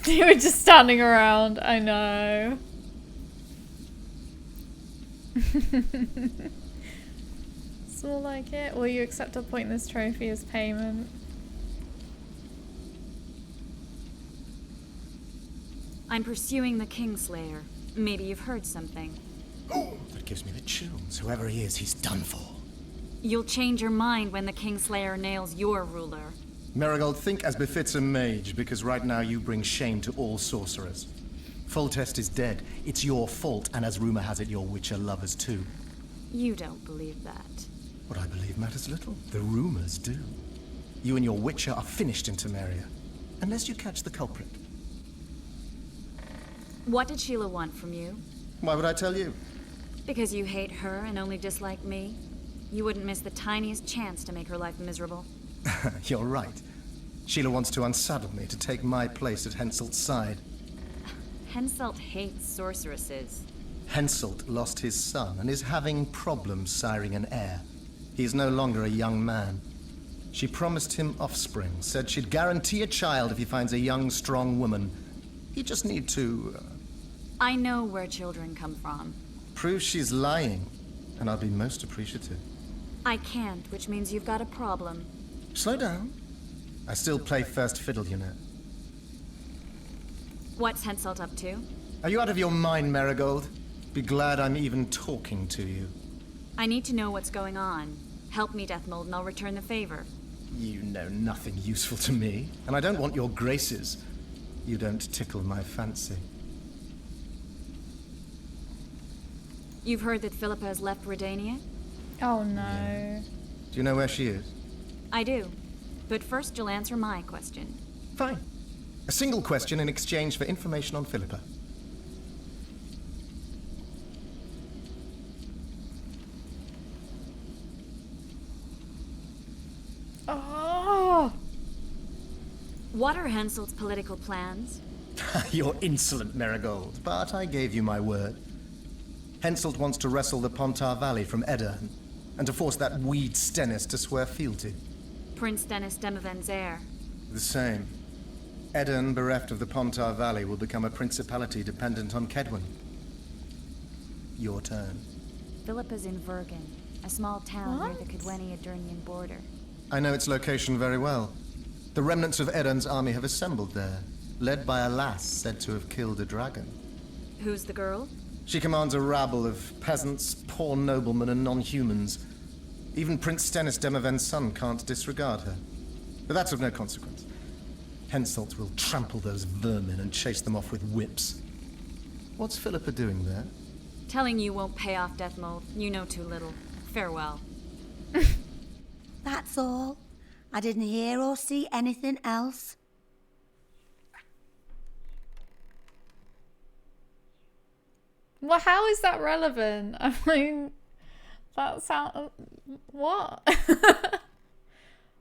A: They were just standing around. I know. It's more like it. Will you accept a pointless trophy as payment?
K: I'm pursuing the Kingslayer. Maybe you've heard something.
V: That gives me the chills. Whoever he is, he's done for.
K: You'll change your mind when the Kingslayer nails your ruler.
V: Marigold, think as befits a mage, because right now you bring shame to all sorcerers. Foltest is dead. It's your fault, and as rumor has it, your Witcher lovers too.
K: You don't believe that.
V: What I believe matters little. The rumors do. You and your Witcher are finished in Temeria. Unless you catch the culprit.
K: What did Sheila want from you?
V: Why would I tell you?
K: Because you hate her and only dislike me? You wouldn't miss the tiniest chance to make her life miserable.
V: You're right. Sheila wants to unsaddle me to take my place at Henselt's side.
K: Henselt hates sorceresses.
V: Henselt lost his son and is having problems siring an heir. He is no longer a young man. She promised him offspring, said she'd guarantee a child if he finds a young, strong woman. He just need to...
K: I know where children come from.
V: prove she's lying, and I'll be most appreciative.
K: I can't, which means you've got a problem.
V: Slow down. I still play first fiddle, you know.
K: What's Henselt up to?
V: Are you out of your mind, Marigold? Be glad I'm even talking to you.
K: I need to know what's going on. Help me, Deathmold, and I'll return the favor.
V: You know nothing useful to me, and I don't want your graces. You don't tickle my fancy.
K: You've heard that Philippa has left Redania?
A: Oh no.
V: Do you know where she is?
K: I do. But first you'll answer my question.
V: Fine. A single question in exchange for information on Philippa.
A: Oh.
K: What are Henselt's political plans?
V: You're insolent, Marigold, but I gave you my word. Henselt wants to wrestle the Pontar Valley from Edirn, and to force that weed Stennis to swear fealty.
K: Prince Dennis Demaven's heir.
V: The same. Edirn, bereft of the Pontar Valley, will become a principality dependent on Kedwen. Your turn.
K: Philippa's in Vergen, a small town near the Kedweni-Edirnian border.
V: I know its location very well. The remnants of Edirn's army have assembled there, led by a lass said to have killed a dragon.
K: Who's the girl?
V: She commands a rabble of peasants, poor noblemen, and non-humans. Even Prince Stennis Demaven's son can't disregard her. But that's of no consequence. Henselt will trample those vermin and chase them off with whips. What's Philippa doing there?
K: Telling you won't pay off, Deathmold. You know too little. Farewell.
E: That's all. I didn't hear or see anything else.
A: Well, how is that relevant? I mean, that sound... What?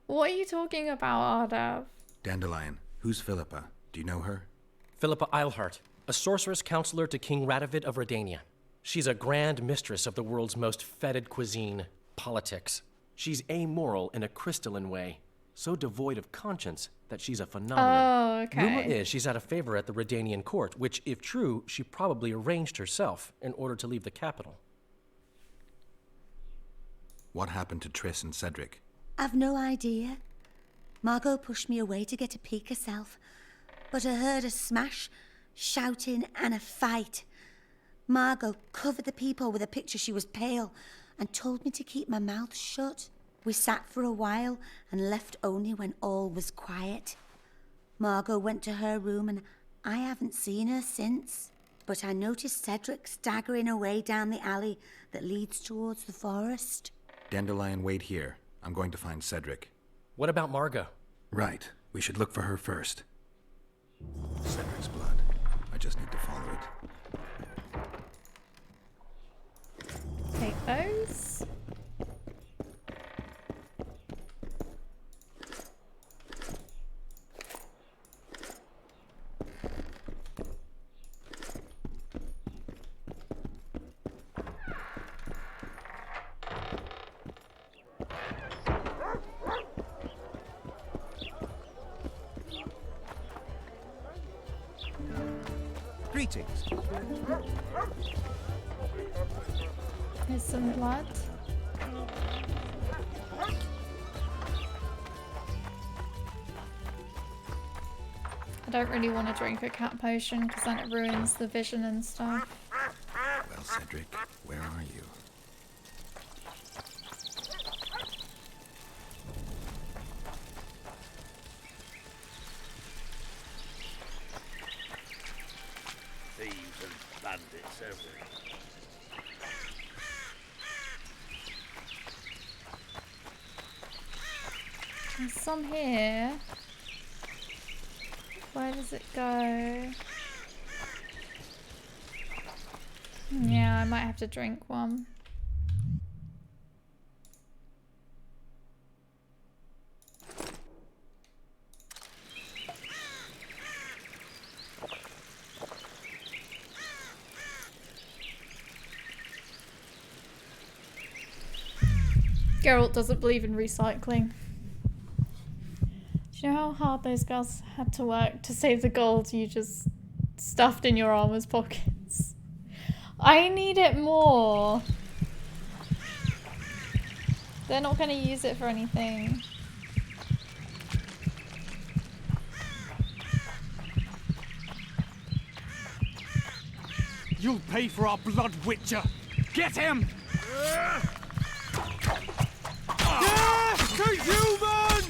A: What are you talking about, Ardav?
D: Dandelion, who's Philippa? Do you know her?
U: Philippa Eilhart, a sorceress counselor to King Radovid of Redania. She's a grand mistress of the world's most fetid cuisine, politics. She's amoral in a crystalline way, so devoid of conscience that she's a phenomenon.
A: Oh, okay.
U: Rumor is she's out of favor at the Redanian court, which, if true, she probably arranged herself in order to leave the capital.
D: What happened to Triss and Cedric?
E: I've no idea. Margot pushed me away to get a peek herself, but I heard a smash, shouting, and a fight. Margot covered the people with a picture she was pale and told me to keep my mouth shut. We sat for a while and left only when all was quiet. Margot went to her room and I haven't seen her since. But I noticed Cedric staggering away down the alley that leads towards the forest.
D: Dandelion, wait here. I'm going to find Cedric.
U: What about Margot?
D: Right. We should look for her first. Cedric's blood. I just need to follow it.
A: Take those.
C: Greetings.
A: Here's some blood. I don't really want to drink a cat potion because then it ruins the vision and stuff.
D: Well, Cedric, where are you?
T: Thieves and bandits everywhere.
A: There's some here. Where does it go? Yeah, I might have to drink one. Geralt doesn't believe in recycling. Do you know how hard those guys had to work to save the gold you just stuffed in your armor's pockets? I need it more. They're not going to use it for anything.
B: You'll pay for our blood, Witcher! Get him! To humans!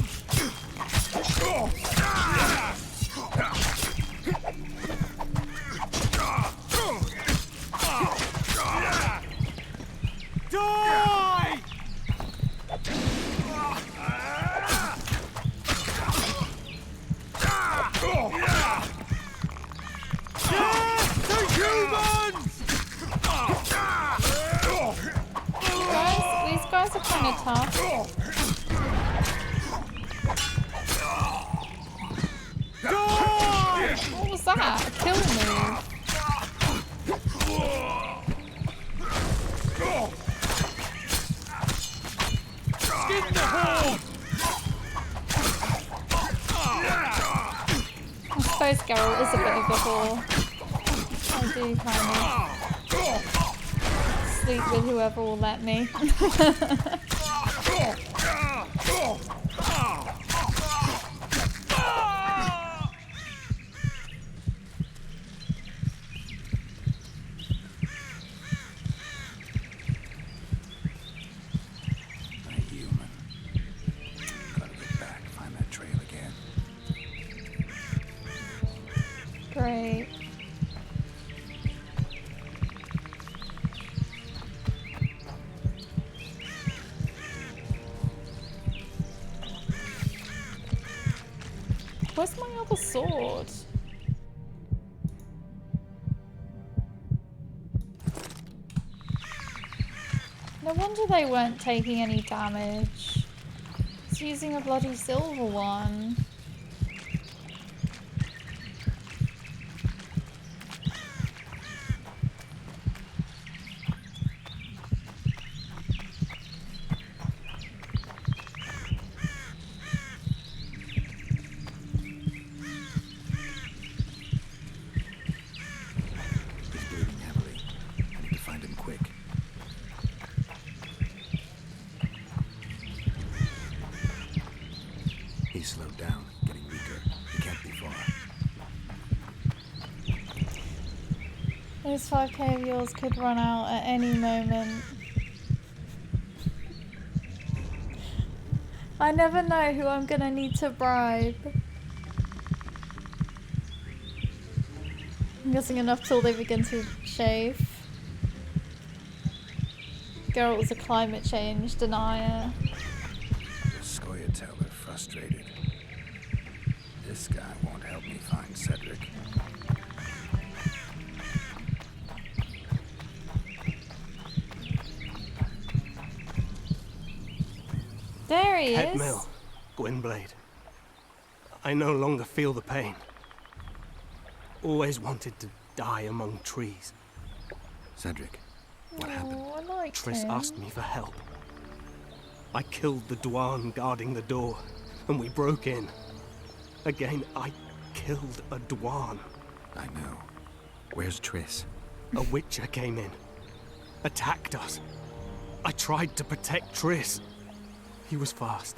B: Die! To humans!
A: These guys are kind of tough. What was that? A kill move.
B: Skin the horde!
A: I suppose Geralt is a bit of a whore. I do kind of sleep with whoever will let me. Great. Where's my other sword? No wonder they weren't taking any damage. It's using a bloody silver one.
D: Slowed down, getting weaker. He can't be far.
A: Those 5k of yours could run out at any moment. I never know who I'm gonna need to bribe. I'm guessing enough till they begin to shave. Geralt's a climate change denier.
D: The Scoia'tael are frustrated. This guy won't help me find Cedric.
A: There he
L: Head
A: is.
L: Mill, Gwynblade. I no longer feel the pain. Always wanted to die among trees.
D: Cedric, what happened?
A: I liked
L: Triss
A: him.
L: asked me for help. I killed the Dwarven guarding the door, and we broke in. Again, I killed a Dwarven.
D: I know. Where's Triss?
L: A Witcher came in. Attacked us. I tried to protect Triss. He was fast.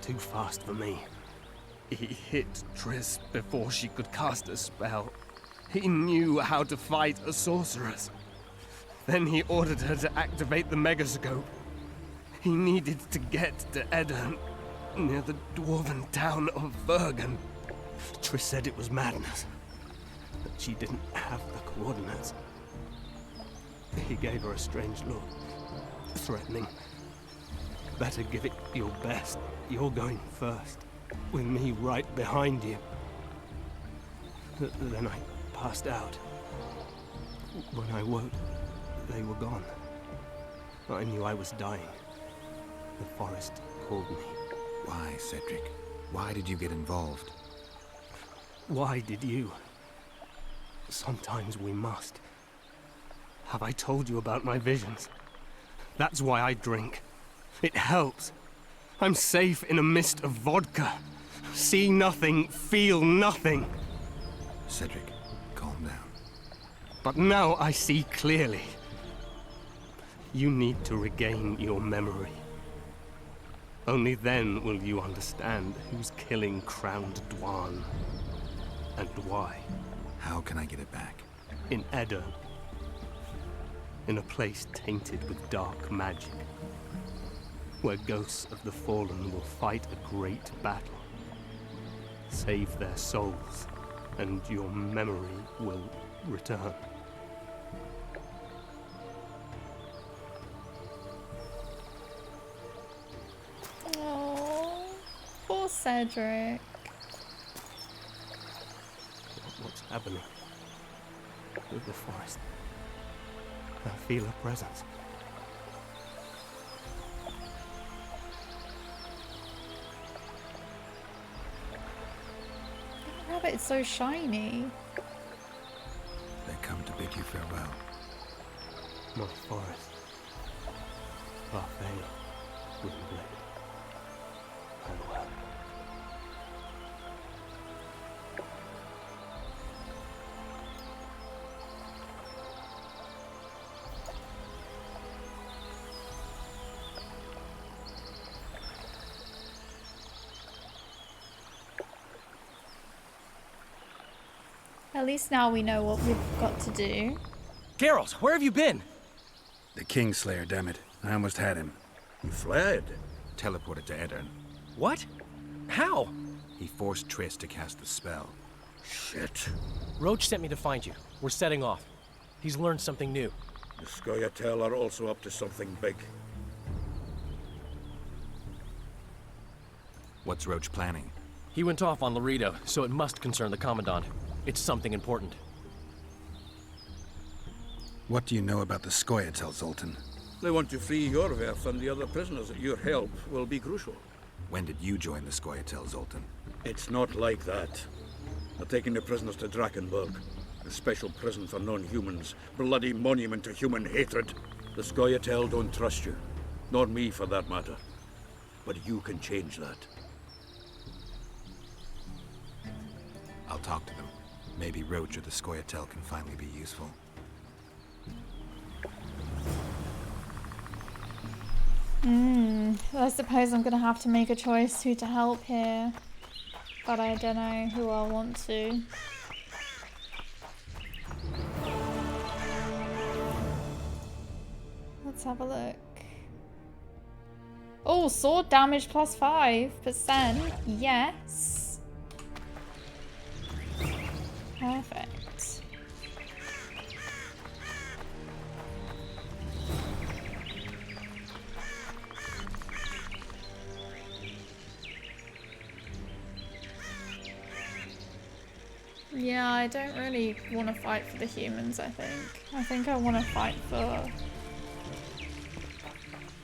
L: Too fast for me. He hit Triss before she could cast a spell. He knew how to fight a sorceress. Then he ordered her to activate the Megascope. He needed to get to Edirn, near the dwarven town of Bergen. Triss said it was madness, that she didn't have the coordinates. He gave her a strange look, threatening. Better give it your best. You're going first, with me right behind you. Then I passed out. When I woke, they were gone. I knew I was dying. The forest called me.
D: Why, Cedric? Why did you get involved?
L: Why did you? Sometimes we must. Have I told you about my visions? That's why I drink. It helps. I'm safe in a mist of vodka. See nothing, feel nothing.
D: Cedric, calm down.
L: But now I see clearly. You need to regain your memory. Only then will you understand who's killing Crowned Dwan. And why.
D: How can I get it back?
L: In Edirn. In a place tainted with dark magic. Where ghosts of the fallen will fight a great battle. Save their souls, and your memory will return.
A: Oh, poor Cedric.
L: What's happening with the forest? I feel a presence.
A: That rabbit's so shiny.
D: They come to bid you farewell.
L: My forest. Parfait. Windblade. Farewell.
A: At least now we know what we've got to do.
U: Geralt, where have you been?
D: The Kingslayer, damn it. I almost had him.
Q: He fled.
D: Teleported to Edirn.
U: What? How?
D: He forced Triss to cast the spell.
Q: Shit.
U: Roach sent me to find you. We're setting off. He's learned something new.
Q: The Scoia'tael are also up to something big.
D: What's Roach planning?
U: He went off on Laredo, so it must concern the Commandant. It's something important.
D: What do you know about the Scoia'tael, Zoltan?
Q: They want to free Yorveth and the other prisoners. Your help will be crucial.
D: When did you join the Scoia'tael, Zoltan?
Q: It's not like that. They're taking the prisoners to Drakenberg, a special prison for non-humans, bloody monument to human hatred. The Scoia'tael don't trust you, nor me for that matter. But you can change that.
D: I'll talk to them. Maybe Roach or the Scoia'tael can finally be useful.
A: I suppose I'm gonna have to make a choice who to help here. But I don't know who I want to. Let's have a look. Oh, sword damage plus 5%. Yes. Perfect. Yeah, I don't really want to fight for the humans, I think. I think I want to fight for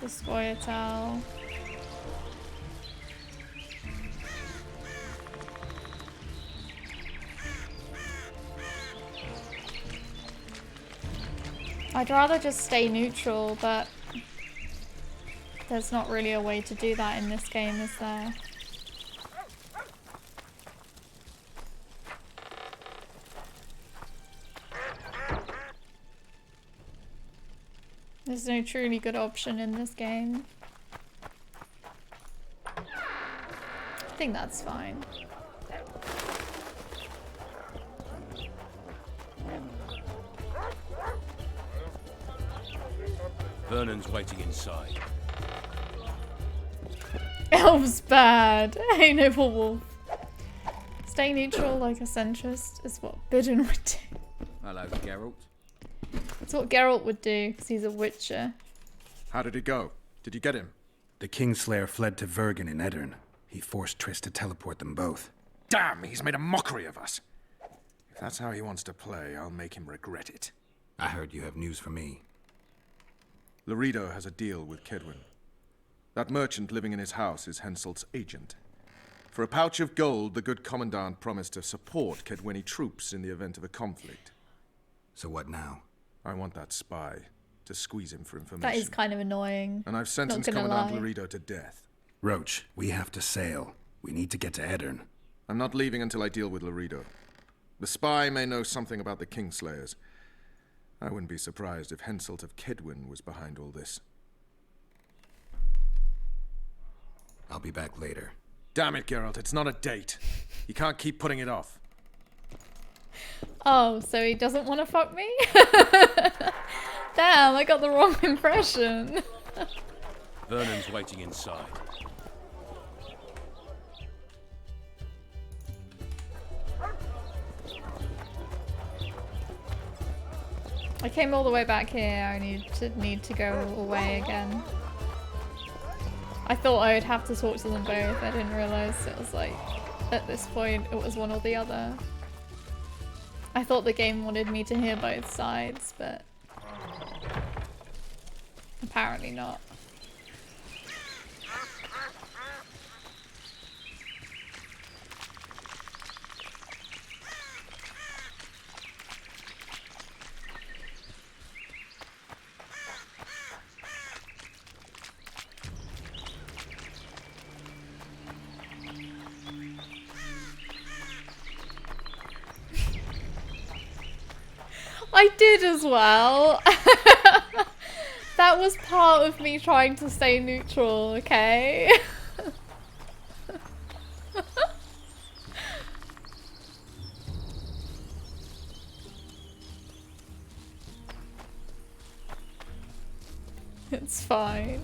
A: the Scoia'tael. I'd rather just stay neutral, but there's not really a way to do that in this game, is there? There's no truly good option in this game. I think that's fine.
T: Vernon's waiting inside.
A: Elf's bad. Hey, Noble Wolf. Stay neutral like a centrist is what Bidden would do.
Q: Hello, Geralt.
A: That's what Geralt would do, because he's a witcher.
M: How did it go? Did you get him?
D: The Kingslayer fled to Vergen in Edirn. He forced Triss to teleport them both.
M: Damn, he's made a mockery of us. If that's how he wants to play, I'll make him regret it.
D: I heard you have news for me.
M: Loredo has a deal with Kedwin. That merchant living in his house is Henselt's agent. For a pouch of gold, the good commandant promised to support Kedweni troops in the event of a conflict.
D: So what now?
M: I want that spy to squeeze him for information.
A: That is kind of annoying.
M: And I've sentenced
A: Not gonna
M: Commandant
A: lie.
M: Loredo to death.
D: Roach, we have to sail. We need to get to Edirn.
M: I'm not leaving until I deal with Loredo. The spy may know something about the Kingslayers. I wouldn't be surprised if Henselt of Kedwin was behind all this.
D: I'll be back later.
M: Damn it, Geralt, it's not a date. You can't keep putting it off.
A: Oh, so he doesn't want to fuck me? Damn, I got the wrong impression.
T: Vernon's waiting inside.
A: I came all the way back here, I need to go away again. I thought I would have to talk to them both, I didn't realise it was like, at this point, it was one or the other. I thought the game wanted me to hear both sides, but apparently not. I did as well. That was part of me trying to stay neutral, okay? It's fine.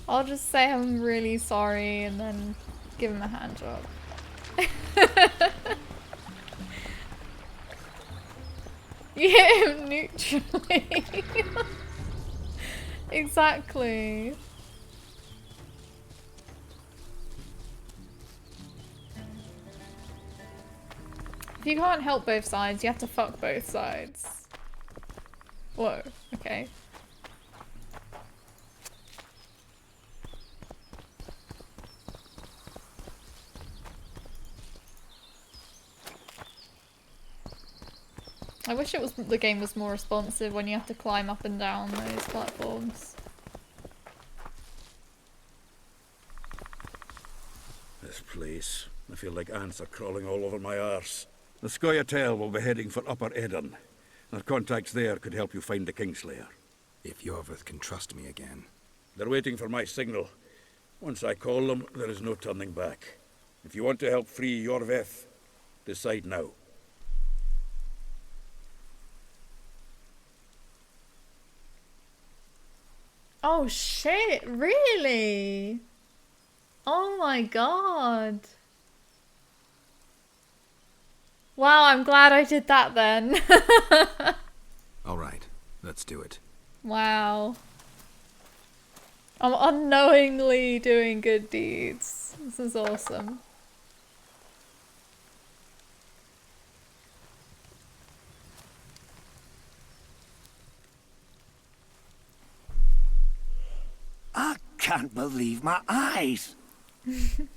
A: I'll just say I'm really sorry and then give him a hand job. You hit him neutrally. Exactly. If you can't help both sides, you have to fuck both sides. Whoa, okay. I wish the game was more responsive when you have to climb up and down those platforms.
Q: This place. I feel like ants are crawling all over my arse. The Scoia'tael will be heading for Upper Edirn. Our contacts there could help you find the Kingslayer.
D: If Yorvith can trust me again.
Q: They're waiting for my signal. Once I call them, there is no turning back. If you want to help free Yorvith, decide now.
A: Oh shit, really? Oh my god. Wow, I'm glad I did that then.
D: Alright, let's do it.
A: Wow. I'm unknowingly doing good deeds. This is awesome.
O: I can't believe my eyes.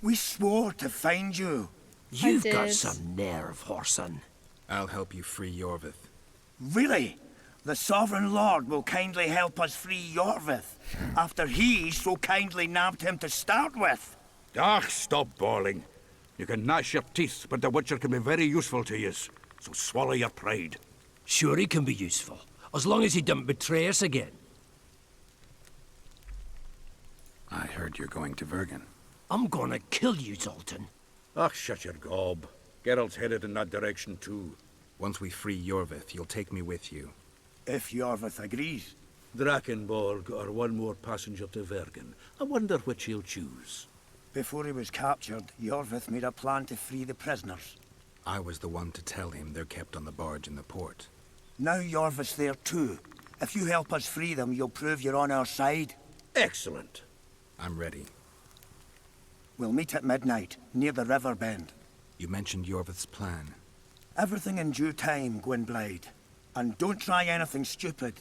O: We swore to find you.
P: You've got
A: did.
P: some nerve, Whoreson.
D: I'll help you free Yorvith.
O: Really? The Sovereign Lord will kindly help us free Yorvith, after he so kindly nabbed him to start with.
Q: Ah, stop bawling. You can gnash your teeth, but the Witcher can be very useful to you. So swallow your pride.
P: Sure he can be useful.
I: as long as he don't betray us again.
D: I heard you're going to Vergen.
I: I'm gonna kill you, Zoltan.
Q: Ach, shut your gob. Geralt's headed in that direction too.
D: Once we free Yorvith, you'll take me with you.
J: If Yorvith agrees.
Q: Drakenborg or one more passenger to Vergen. I wonder which he'll choose.
J: Before he was captured, Yorvith made a plan to free the prisoners.
D: I was the one to tell him they're kept on the barge in the port.
J: Now Yorvith's there too. If you help us free them, you'll prove you're on our side.
Q: Excellent.
D: I'm ready.
J: We'll meet at midnight, near the river bend.
D: You mentioned Yorvith's plan.
J: Everything in due time, Gwynbleidd. And don't try anything stupid.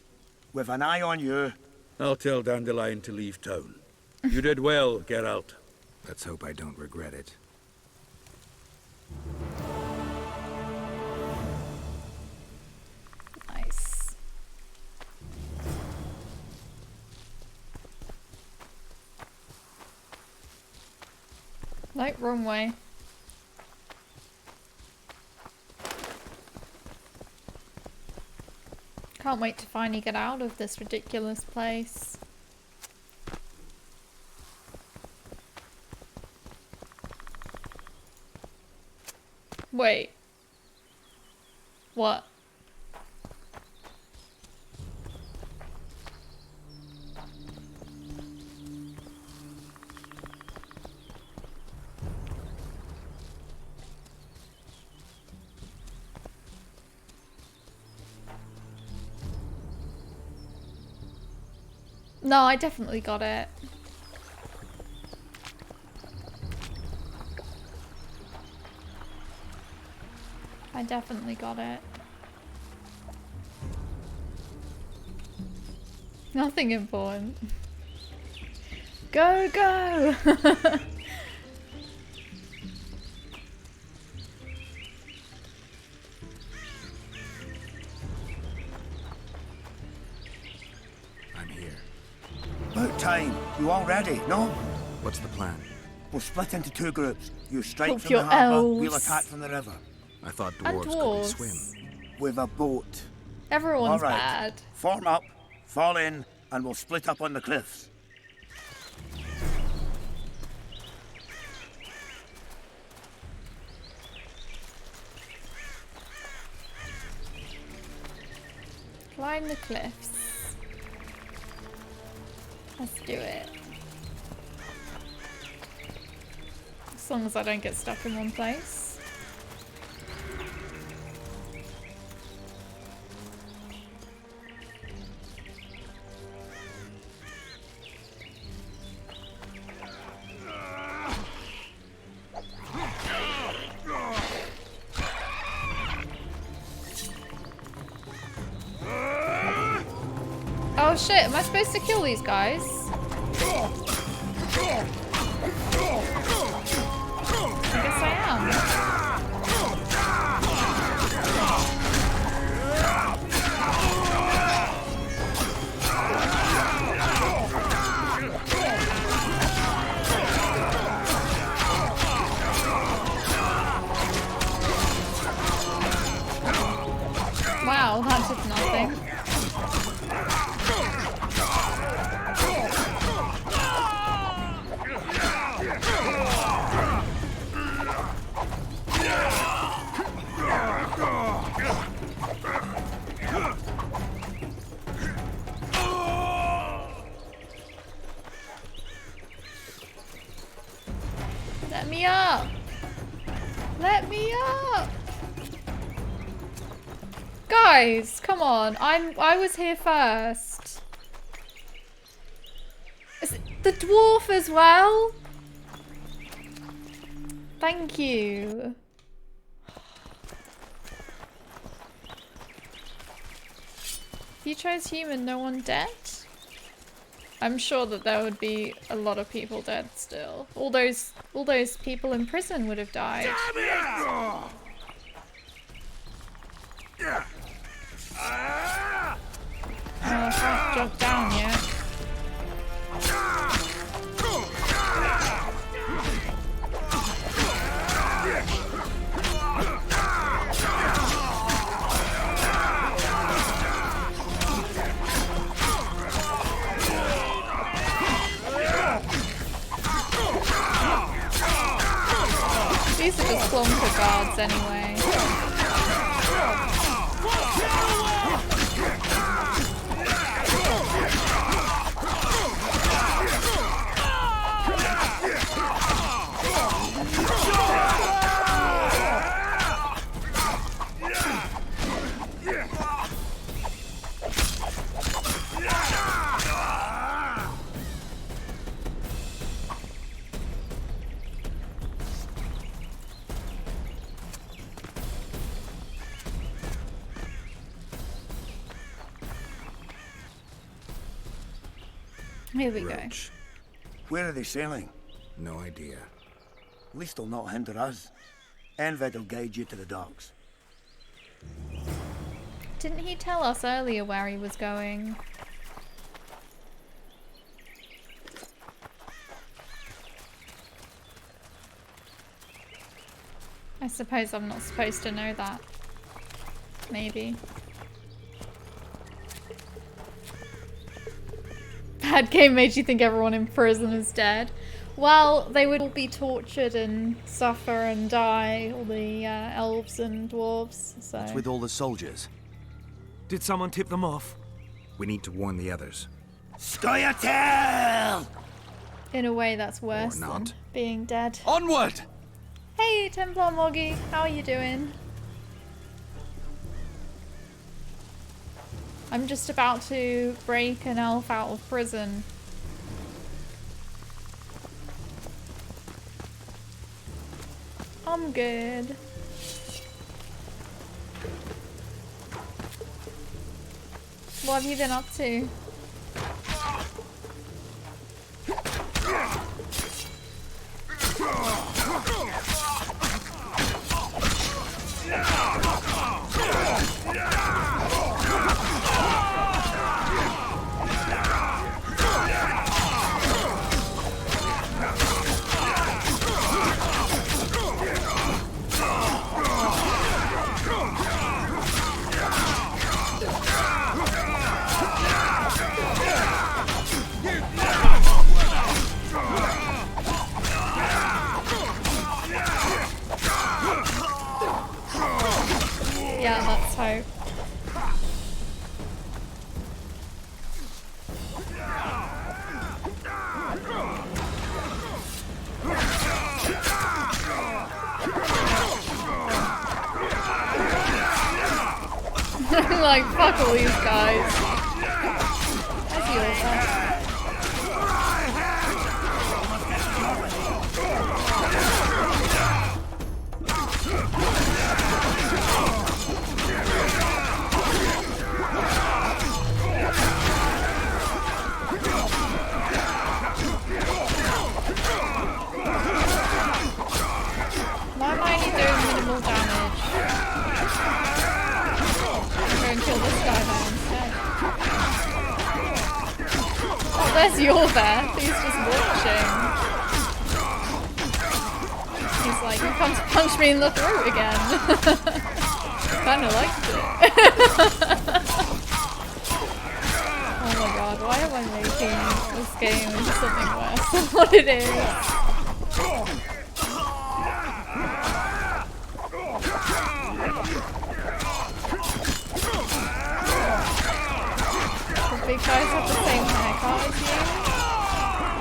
J: With an eye on you.
Q: I'll tell Dandelion to leave town. You did well, Geralt.
D: Let's hope I don't regret it.
A: Nice. Nope, wrong way. Can't wait to finally get out of this ridiculous place. Wait. What? No, I definitely got it. I definitely got it. Nothing important. Go, go!
D: I'm here.
J: About time. You all ready? No?
D: What's the plan?
J: We'll split into two groups. You strike
A: Hope
J: from
A: you're
J: the harbour,
A: elves.
J: we'll attack from the river.
D: I thought
A: And
D: dwarves could
A: dwarves.
D: swim.
J: With a boat.
A: Everyone's
J: all right.
A: bad.
J: Form up, fall in, and we'll split up on the cliffs.
A: Climb the cliffs. Let's do it. As long as I don't get stuck in one place. Oh shit, am I supposed to kill these guys? I guess I am. Wow, that did nothing. Let me up! Let me up! Guys, come on. I was here first. Is it the dwarf as well? Thank you. If you chose human, no one dead? I'm sure that there would be a lot of people dead still. All those people in prison would have died.
N: Damn it!
A: Oh, I can't jump down yet. these are just Plonker guards anyway. Here we go.
J: Where are they sailing?
D: No idea.
J: At least they'll not hinder us. Enved will guide you to the docks.
A: Didn't he tell us earlier where he was going? I suppose I'm not supposed to know that. Maybe. Bad game made you think everyone in prison is dead. Well, they would all be tortured and suffer and die, all the elves and dwarves, so...
G: What's with all the soldiers?
I: Did someone tip them off?
D: We need to warn the others.
J: Scoia'tael!
A: In a way, that's worse than being dead.
G: Onward!
A: Hey, Templar Moggy, how are you doing? I'm just about to break an elf out of prison. I'm good. What have you been up to? Yeah, let's hope. Like, fuck all these guys. That's yours, why am I only doing minimal damage? I'm going to kill this guy now instead. Oh, there's Yorveth. He's just watching. He's like, you come to punch me in the throat again. Kinda liked it. Oh my god, why am I making this game into something worse than what it is? The big guys have the same haircut as you.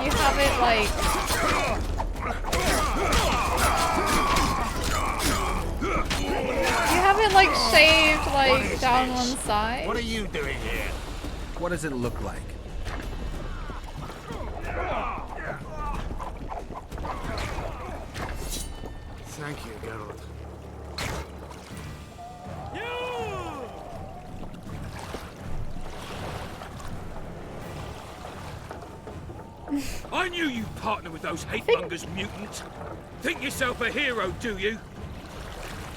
A: You have it like... You have it like shaved like down one side.
I: What are you doing here?
D: What does it look like?
I: Thank you, Geralt.
T: I knew you'd partner with those hate-mongers, mutant. Think yourself a hero, do you?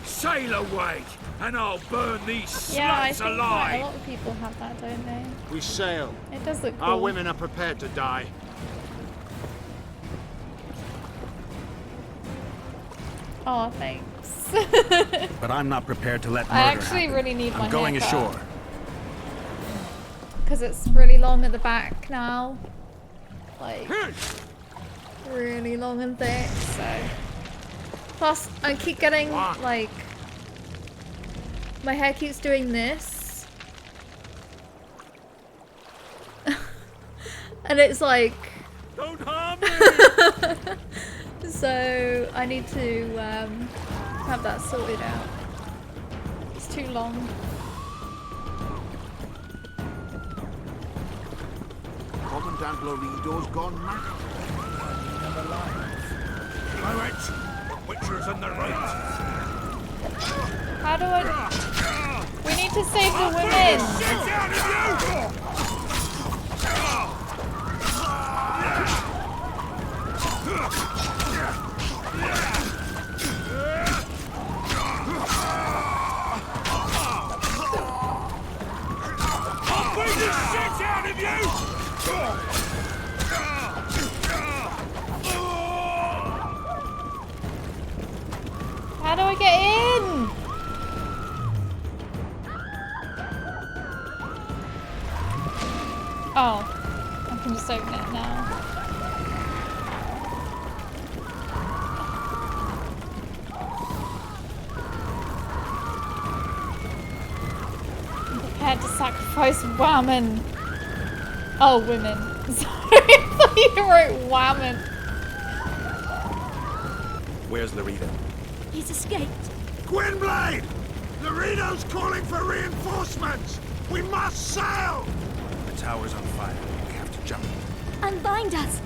T: Sail away, and I'll burn these
A: Yeah, I
T: sluts
A: think
T: alive.
A: a lot of people have that, don't they?
I: We sail.
A: It does look cool.
I: Our women are prepared to die.
A: Oh, thanks.
D: But I'm not prepared to let murder
A: I actually
D: happen.
A: really need my
D: I'm going
A: haircut.
D: ashore.
A: Because it's really long at the back now. Like, really long and thick, so... Plus, I keep getting, like... My hair keeps doing this. And it's like...
B: Don't harm me!
A: So, I need to have that sorted out. It's too long.
N: Commandant Laredo's gone mad. Never lies.
Q: Blow it! The Witcher's in the right.
A: How do I... We need to save the women!
B: I'll beat the shit out of you!
A: How do I get in? Oh, I can just open it now. I'm prepared to sacrifice women. Oh, women. Sorry, I thought you wrote women.
D: Where's Laredo?
K: He's escaped.
N: Gwynblade! Laredo's calling for reinforcements! We must sail!
D: The tower's on fire. We have to jump.
K: Unbind us!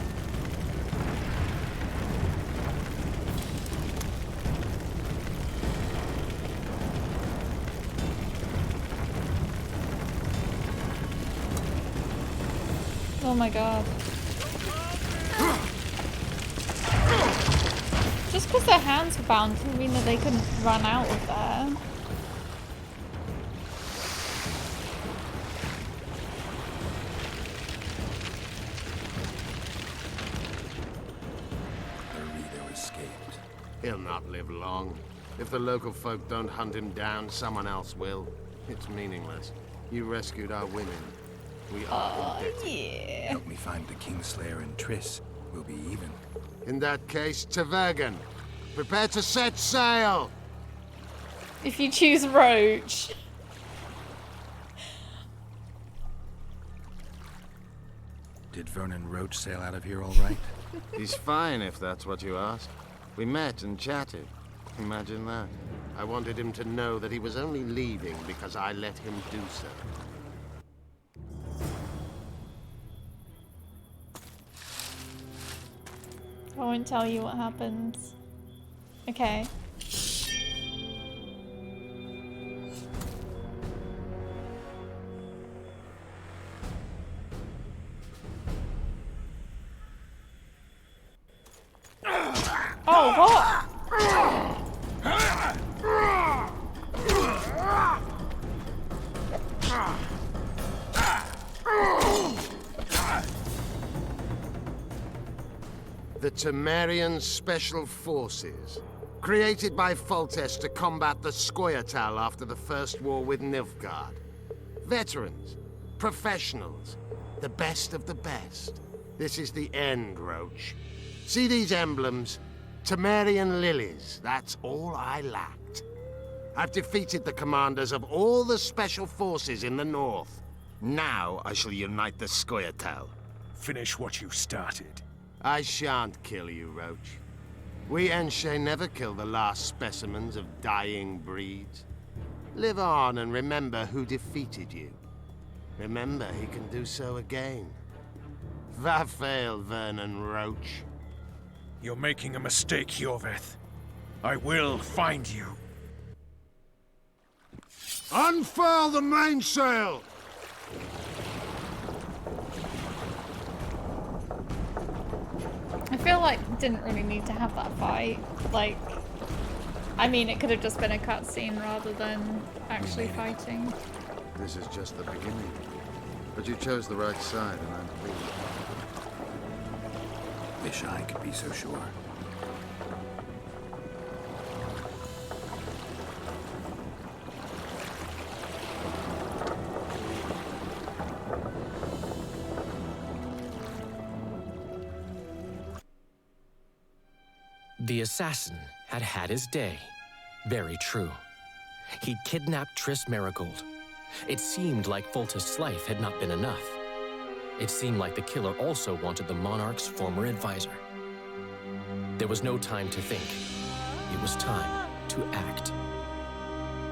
A: Oh my god. Just because their hands were bound didn't mean that they couldn't run out of there.
D: Laredo escaped.
I: He'll not live long. If the local folk don't hunt him down, someone else will. It's meaningless. You rescued our women. We are indebted.
A: Yeah.
D: Help me find the Kingslayer and Triss. We'll be even.
I: In that case, Tavergan, prepare to set sail!
A: If you choose Roach.
D: Did Vernon Roach sail out of here all right?
I: He's fine, if that's what you ask. We met and chatted. Imagine that. I wanted him to know that he was only leaving because I let him do so.
A: I won't tell you what happens. Okay. Oh, what?
I: The Temerian Special Forces, created by Foltest to combat the Scoia'tael after the First War with Nilfgaard. Veterans, professionals, the best of the best. This is the end, Roach. See these emblems? Temerian lilies, that's all I lacked. I've defeated the commanders of all the special forces in the north. Now I shall unite the Scoia'tael.
Q: Finish what you started.
I: I shan't kill you, Roach. We Enshe never kill the last specimens of dying breeds. Live on and remember who defeated you. Remember he can do so again. Vafail, Vernon Roach.
Q: You're making a mistake, Iorveth. I will find you.
N: Unfurl the mainsail!
A: I feel like didn't really need to have that fight. Like, I mean, it could have just been a cutscene rather than actually fighting.
I: This is just the beginning. But you chose the right side, and I'm pleased.
D: Wish I could be so sure.
L: The assassin
G: had had his day. Very true. He'd kidnapped Triss Merigold. It seemed like Foltest's life had not been enough. It seemed like the killer also wanted the Monarch's former advisor. There was no time to think. It was time to act.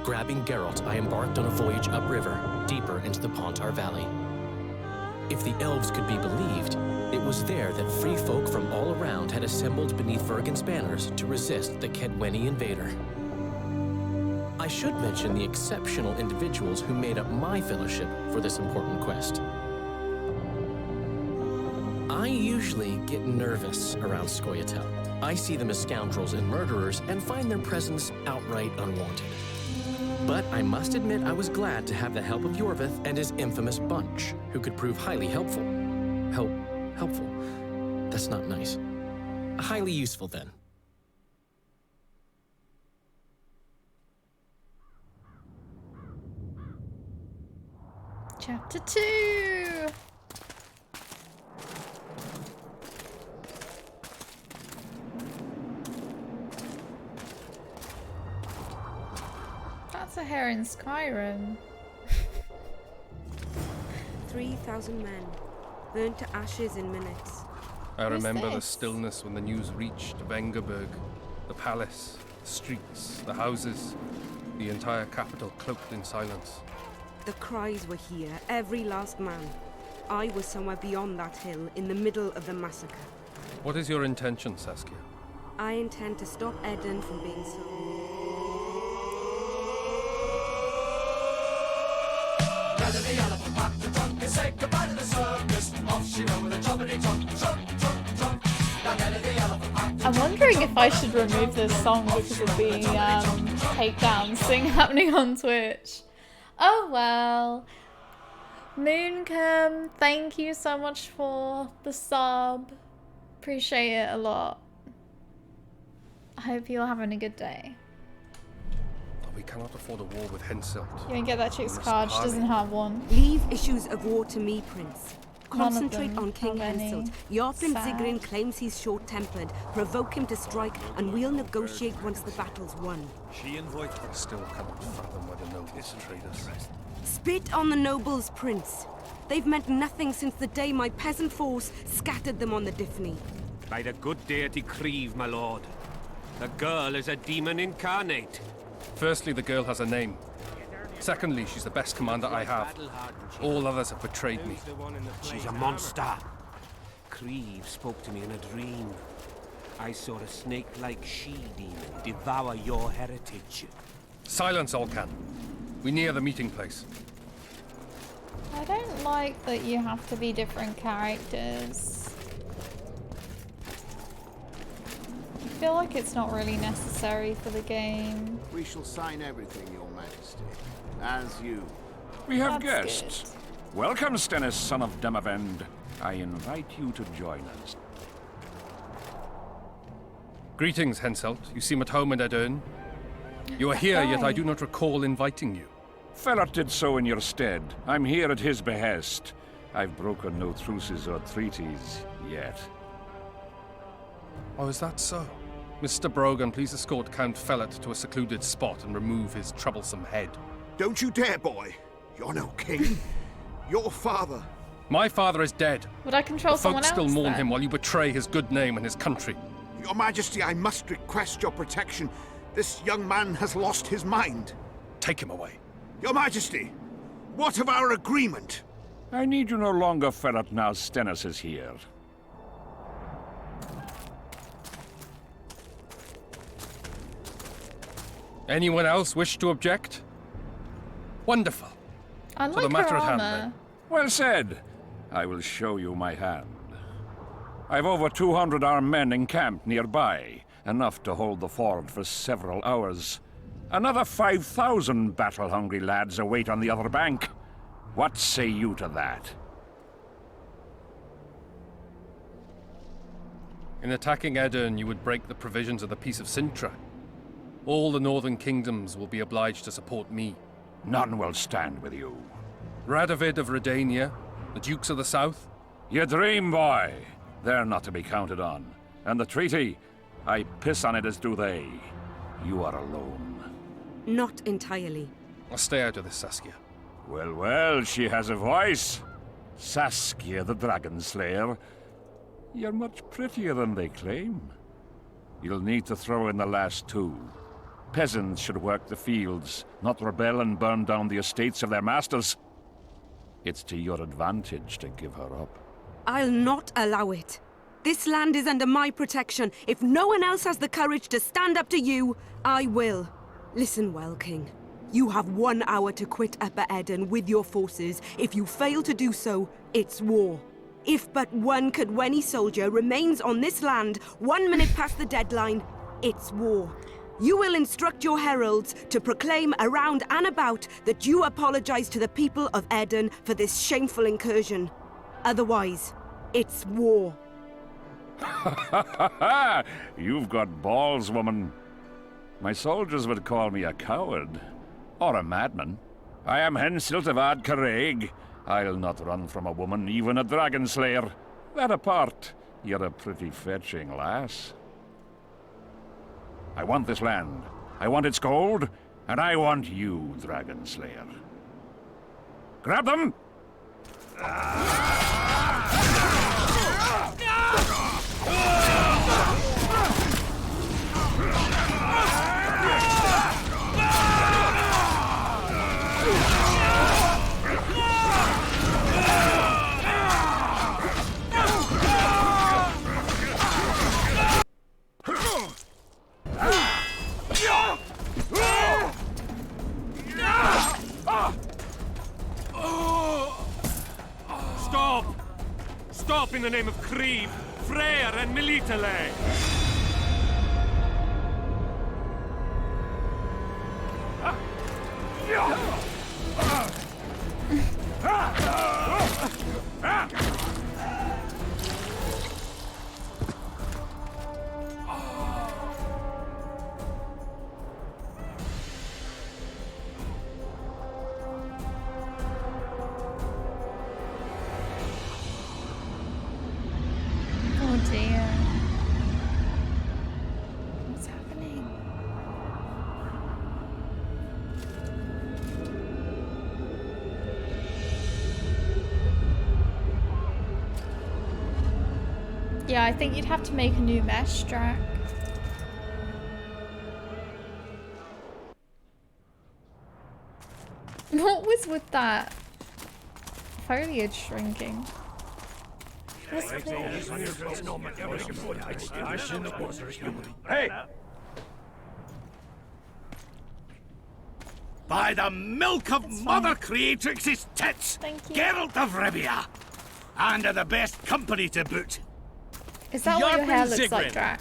G: Grabbing Geralt, I embarked on a voyage upriver, deeper into the Pontar Valley. If the elves could be believed, it was there that free folk from all around had assembled beneath Vergen's banners to resist the Kaedweni invader. I should mention the exceptional individuals who made up my fellowship for this important quest. I usually get nervous around Scoia'tael. I see them as scoundrels and murderers and find their presence outright unwanted. But I must admit I was glad to have the help of Yorvith and his infamous bunch, who could prove highly helpful. Helpful. That's not nice. Highly useful, then.
A: Chapter 2! That's a hair in Skyrim.
R: 3,000 men, burnt to ashes in minutes.
W: I remember the
R: this?
W: stillness when the news reached Vengerberg, the palace, the streets, the houses, the entire capital cloaked in silence.
R: The cries were here, every last man. I was somewhere beyond that hill, in the middle of the massacre.
W: What is your intention, Saskia?
R: I intend to stop Eden from being so.
X: Gather the elephant, pack the trunk, and say goodbye to the circus. Off she went with a trumpety trunk, trunk, trunk, trunk. Now gather the elephant, pack the
A: I'm wondering if I should remove this song because of the takedown thing happening on Twitch. Oh well. Mooncom, thank you so much for the sub. Appreciate it a lot. I hope you're having a good day.
W: We cannot afford a war with Henselt.
A: You can get that chick's card, she doesn't have one.
R: Leave issues of war to me, Prince.
A: None of
R: Concentrate
A: them
R: on King
A: have any.
R: Henselt. Jarpin
A: Sad.
R: Zigrin claims he's short-tempered. Provoke him to strike, and we'll negotiate once the battle's won.
W: She invited. I still cannot fathom why the nobles betrayed us.
R: Spit on the nobles, Prince. They've meant nothing since the day my peasant force scattered them on the Dyfni.
C: By the good deity Creve, my lord. The girl is a demon incarnate.
W: Firstly, the girl has a name. Secondly, she's the best commander I have. All others have betrayed me.
C: She's a monster. Creve spoke to me in a dream. I saw a snake-like she-demon devour your heritage.
W: Silence, Olcan. We near the meeting place.
A: I don't like that you have to be different characters. I feel like it's not really necessary for the game.
N: We shall sign everything, Your Majesty. As you.
T: We have
A: That's
T: guests. Welcome, Stennis, son of Demavend. I invite you to join us.
W: Greetings, Henselt. You seem at home in Edern. You are here, yet I do not recall inviting you.
T: Felot did so in your stead. I'm here at his behest. I've broken no truces or treaties yet.
W: Oh, is that so? Mr. Brogan, please escort Count Felot to a secluded spot and remove his troublesome head.
I: Don't you dare, boy. You're no king. Your father.
W: My father is dead.
A: Would I control
W: The
A: someone
W: folk still
A: else
W: mourn
A: then?
W: him while you betray his good name and his country.
I: Your Majesty, I must request your protection. This young man has lost his mind.
W: Take him away.
I: Your Majesty, what of our agreement?
T: I need you no longer, Felot, now Stennis is here.
W: Anyone else wish to object? Wonderful.
A: I
W: So
A: like
W: the matter
A: her
W: at hand,
A: armor.
W: then.
T: Well said. I will show you my hand. I've over 200 armed men encamped nearby, enough to hold the ford for several hours. Another 5,000 battle-hungry lads await on the other bank. What say you to that?
W: In attacking Edern, you would break the provisions of the Peace of Sintra. All the northern kingdoms will be obliged to support me.
T: None will stand with you.
W: Radovid of Redania, the Dukes of the South.
T: You dream, boy. They're not to be counted on. And the treaty? I piss on it as do they. You are alone.
R: Not entirely.
W: I'll stay out of this, Saskia.
T: Well, well, she has a voice. Saskia the Dragon Slayer. You're much prettier than they claim. You'll need to throw in the last two. Peasants should work the fields, not rebel and burn down the estates of their masters. It's to your advantage to give her up.
R: I'll not allow it. This land is under my protection. If no one else has the courage to stand up to you, I will. Listen well, King. You have 1 hour to quit Upper Eden with your forces. If you fail to do so, it's war. If but one Kaedweni soldier remains on this land 1 minute past the deadline, it's war. You will instruct your heralds to proclaim around and about that you apologize to the people of Eden for this shameful incursion. Otherwise, it's war.
T: You've got balls, woman. My soldiers would call me a coward. Or a madman. I am Henselt of Ad Caraig. I'll not run from a woman, even a dragon slayer. That apart, you're a pretty fetching lass. I want this land. I want its gold. And I want you, Dragon Slayer. Grab them!
F: Stop! Stop in the name of Krieg, Freyr and Melitele!
A: Oh dear. What's happening? Yeah, I think you'd have to make a new mesh track. What was with that? Foliage shrinking.
T: Hey!
H: By the milk of Mother Creatrix's tits, Geralt of Rivia! And of the best company to boot.
A: Is that what your hair looks like, Drac?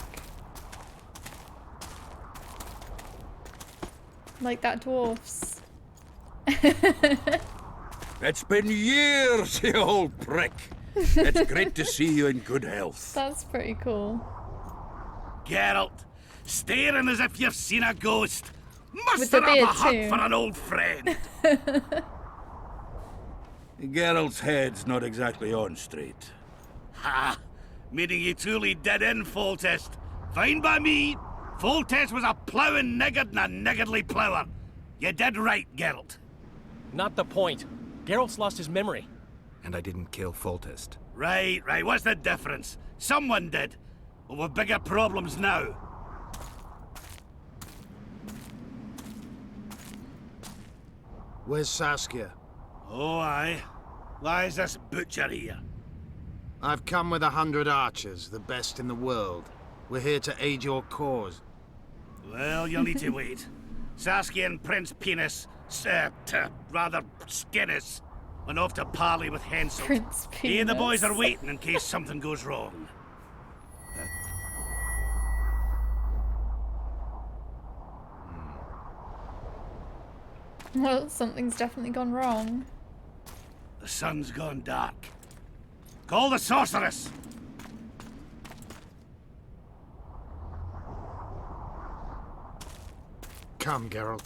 A: Like that dwarf's.
H: It's been years, you old prick. It's great to see you in good health.
A: That's pretty cool.
H: Geralt, staring as if you've seen a ghost.
A: With the
H: Muster up a
A: beard
H: hut
A: too.
H: for an old friend. Geralt's head's not exactly on straight. Ha! Meaning you truly did in Foltest. Fine by me. Foltest was a ploughing niggard and a niggardly plougher. You did right, Geralt.
U: Not the point. Geralt's lost his memory.
D: And I didn't kill Foltest.
H: Right, right. What's the difference? Someone did. But we've bigger problems now.
I: Where's Saskia?
H: Oh, aye. Why is this butcher here?
I: I've come with 100 archers, the best in the world. We're here to aid your cause.
H: Well, you'll need to wait. Saskia and Prince Penis, rather Skinnis, went off to parley with Henselt.
A: Prince
H: He and the boys
A: Penis.
H: are waiting in case something goes wrong.
A: Well, something's definitely gone wrong.
H: The sun's gone dark. Call the sorceress!
I: Come, Geralt.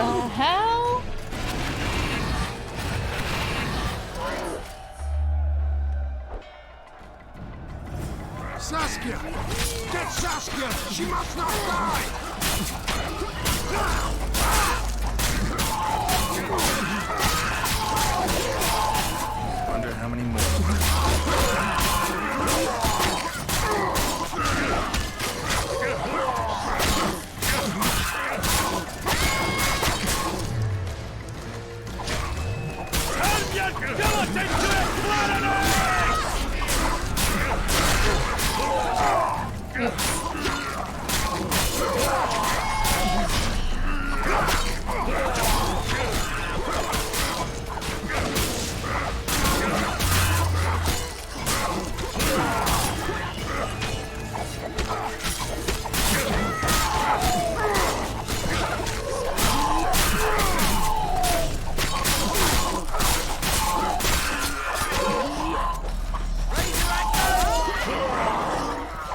A: the hell?
I: Saskia! Get Saskia! She must not die!
D: Wonder how many more.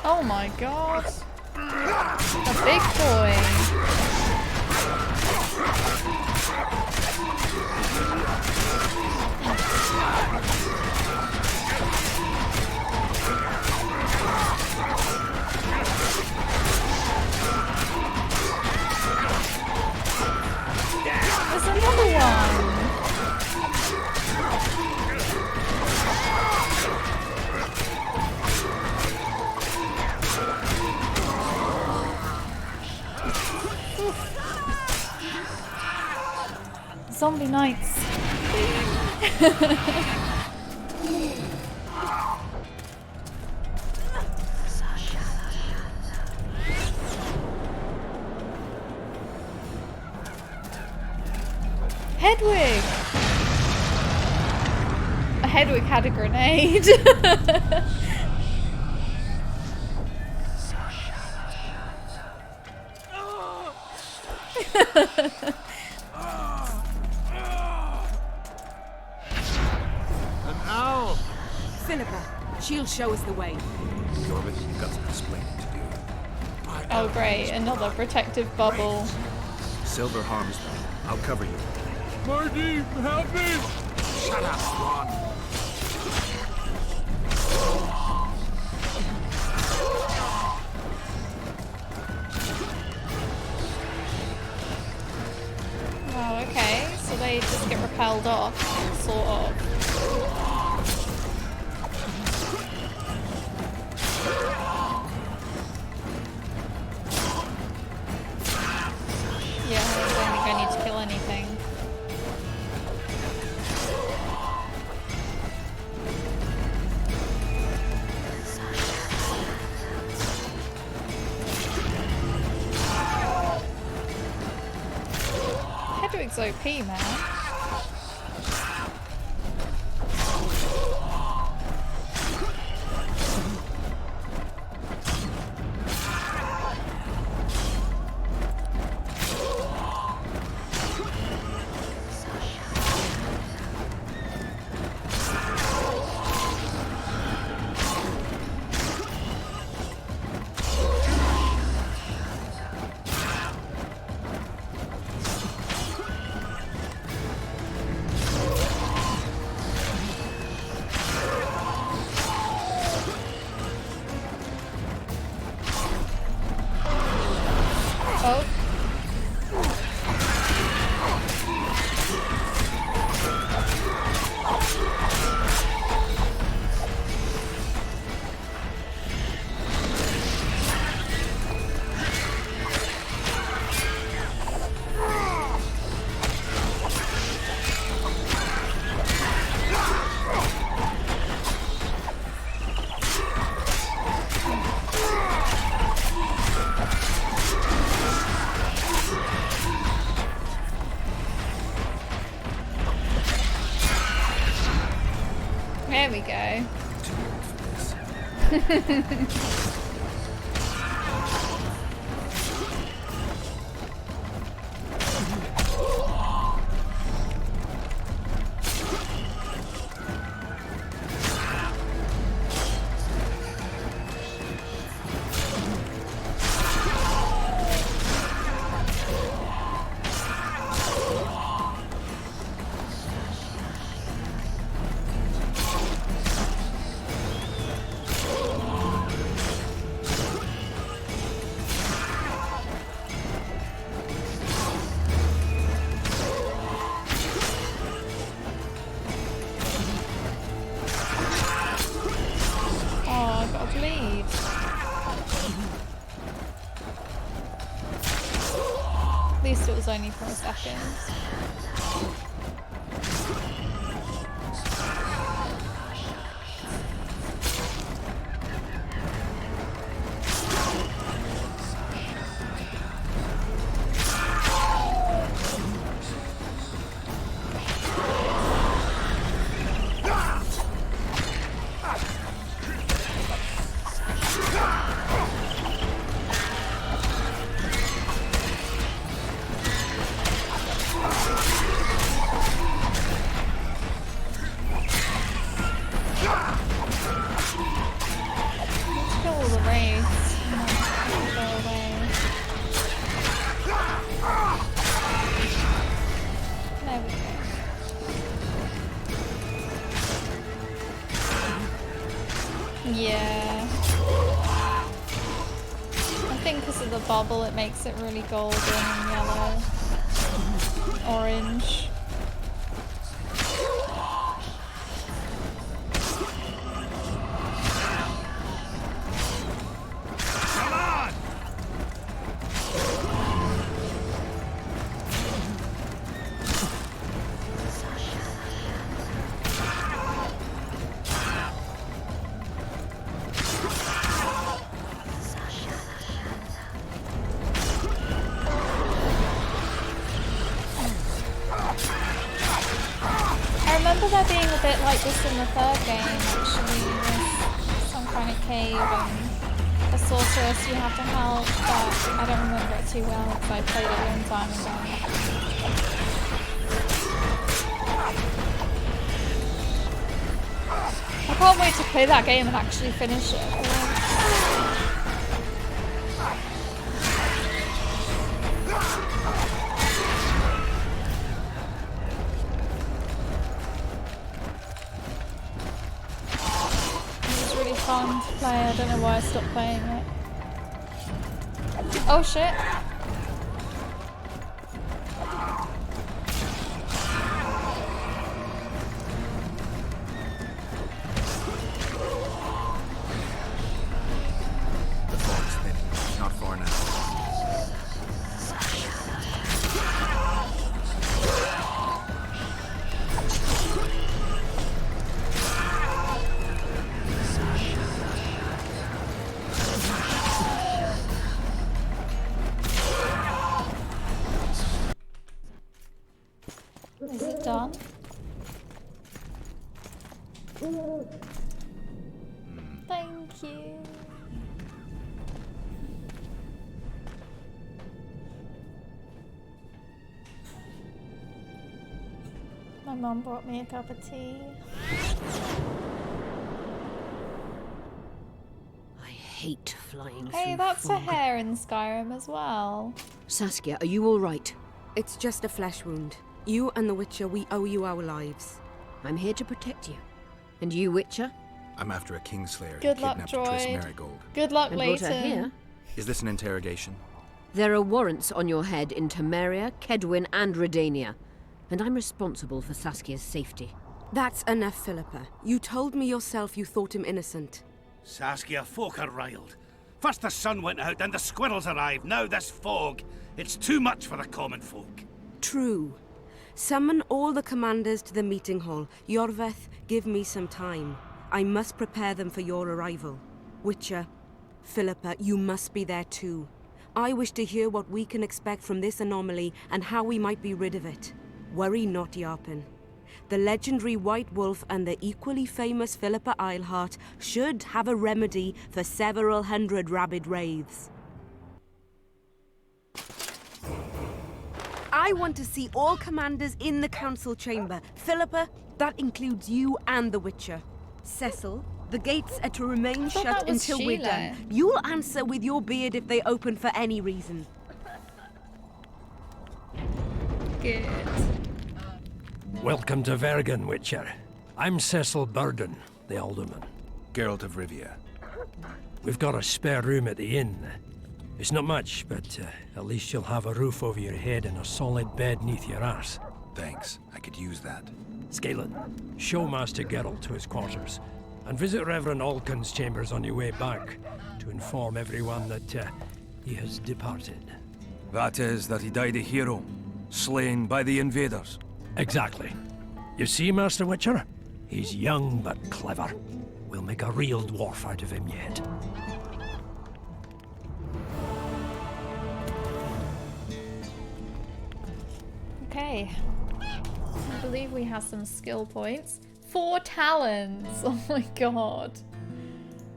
A: Oh my god. A big boy. There's another one. Zombie Knights. Hedwig! Hedwig had a grenade.
I: An owl!
R: Philippa, she'll show us the way.
D: Corbett, you've got some explaining to do.
A: Oh great, another protective bubble.
D: Silver harms them. I'll cover you.
F: Marty, help me!
I: Shut up, Swan!
A: Oh, okay, so they just get repelled off, sort of. Yeah, I don't think I need to kill anything. Hedwig's OP, man. There we go. least it was only for a second. Yeah. I think because of the bubble it makes it really golden and yellow. Orange. Like this in the third game, actually, with some kind of cave and a sorceress you have to help, but I don't remember it too well because I played it a long time ago. I can't wait to play that game and actually finish it. Fun to play. I don't know why I stopped playing it. Oh shit.
D: The fog's thin. Not far now.
A: Is it done? Thank you. My mum brought me a cup of tea.
E: I hate flying
A: Hey,
E: through
A: that's a
E: fog.
A: hair in Skyrim as well.
E: Saskia, are you all right?
R: It's just a flesh wound. You and the Witcher, we owe you our lives.
E: I'm here to protect you. And you, Witcher?
D: I'm after a Kingslayer
A: Good
D: who
A: luck,
D: kidnapped Triss
A: droid.
D: Merigold.
A: Good luck,
E: And brought her
A: Leighton.
E: here?
D: Is this an interrogation?
E: There are warrants on your head in Temeria, Kedwin, and Redania. And I'm responsible for Saskia's safety.
R: That's enough, Philippa. You told me yourself you thought him innocent.
H: Saskia, folk are riled. First the sun went out, then the squirrels arrived, now this fog. It's too much for the common folk.
R: True. Summon all the commanders to the meeting hall. Yorveth, give me some time. I must prepare them for your arrival. Witcher, Philippa, you must be there too. I wish to hear what we can expect from this anomaly and how we might be rid of it. Worry not, Yarpen. The legendary White Wolf and the equally famous Philippa Eilhart should have a remedy for several hundred rabid wraiths. I want to see all commanders in the council chamber. Philippa, that includes you and the Witcher. Cecil, the gates are to remain
A: thought
R: shut
A: that was
R: until we're
A: Sheila.
R: done. You'll answer with your beard if they open for any reason.
A: Good.
L: Welcome to Vergen, Witcher. I'm Cecil Burden, the alderman.
D: Geralt of Rivia.
L: We've got a spare room at the inn. It's not much, but at least you'll have a roof over your head and a solid bed neath your arse.
D: Thanks. I could use that.
L: Scalen, show Master Geralt to his quarters, and visit Reverend Alcon's chambers on your way back to inform everyone that he has departed.
M: That is, that he died a hero, slain by the invaders.
L: Exactly. You see, Master Witcher? He's young but clever. We'll make a real dwarf out of him yet.
A: Okay. I believe we have some skill points. 4 talents! Oh my god.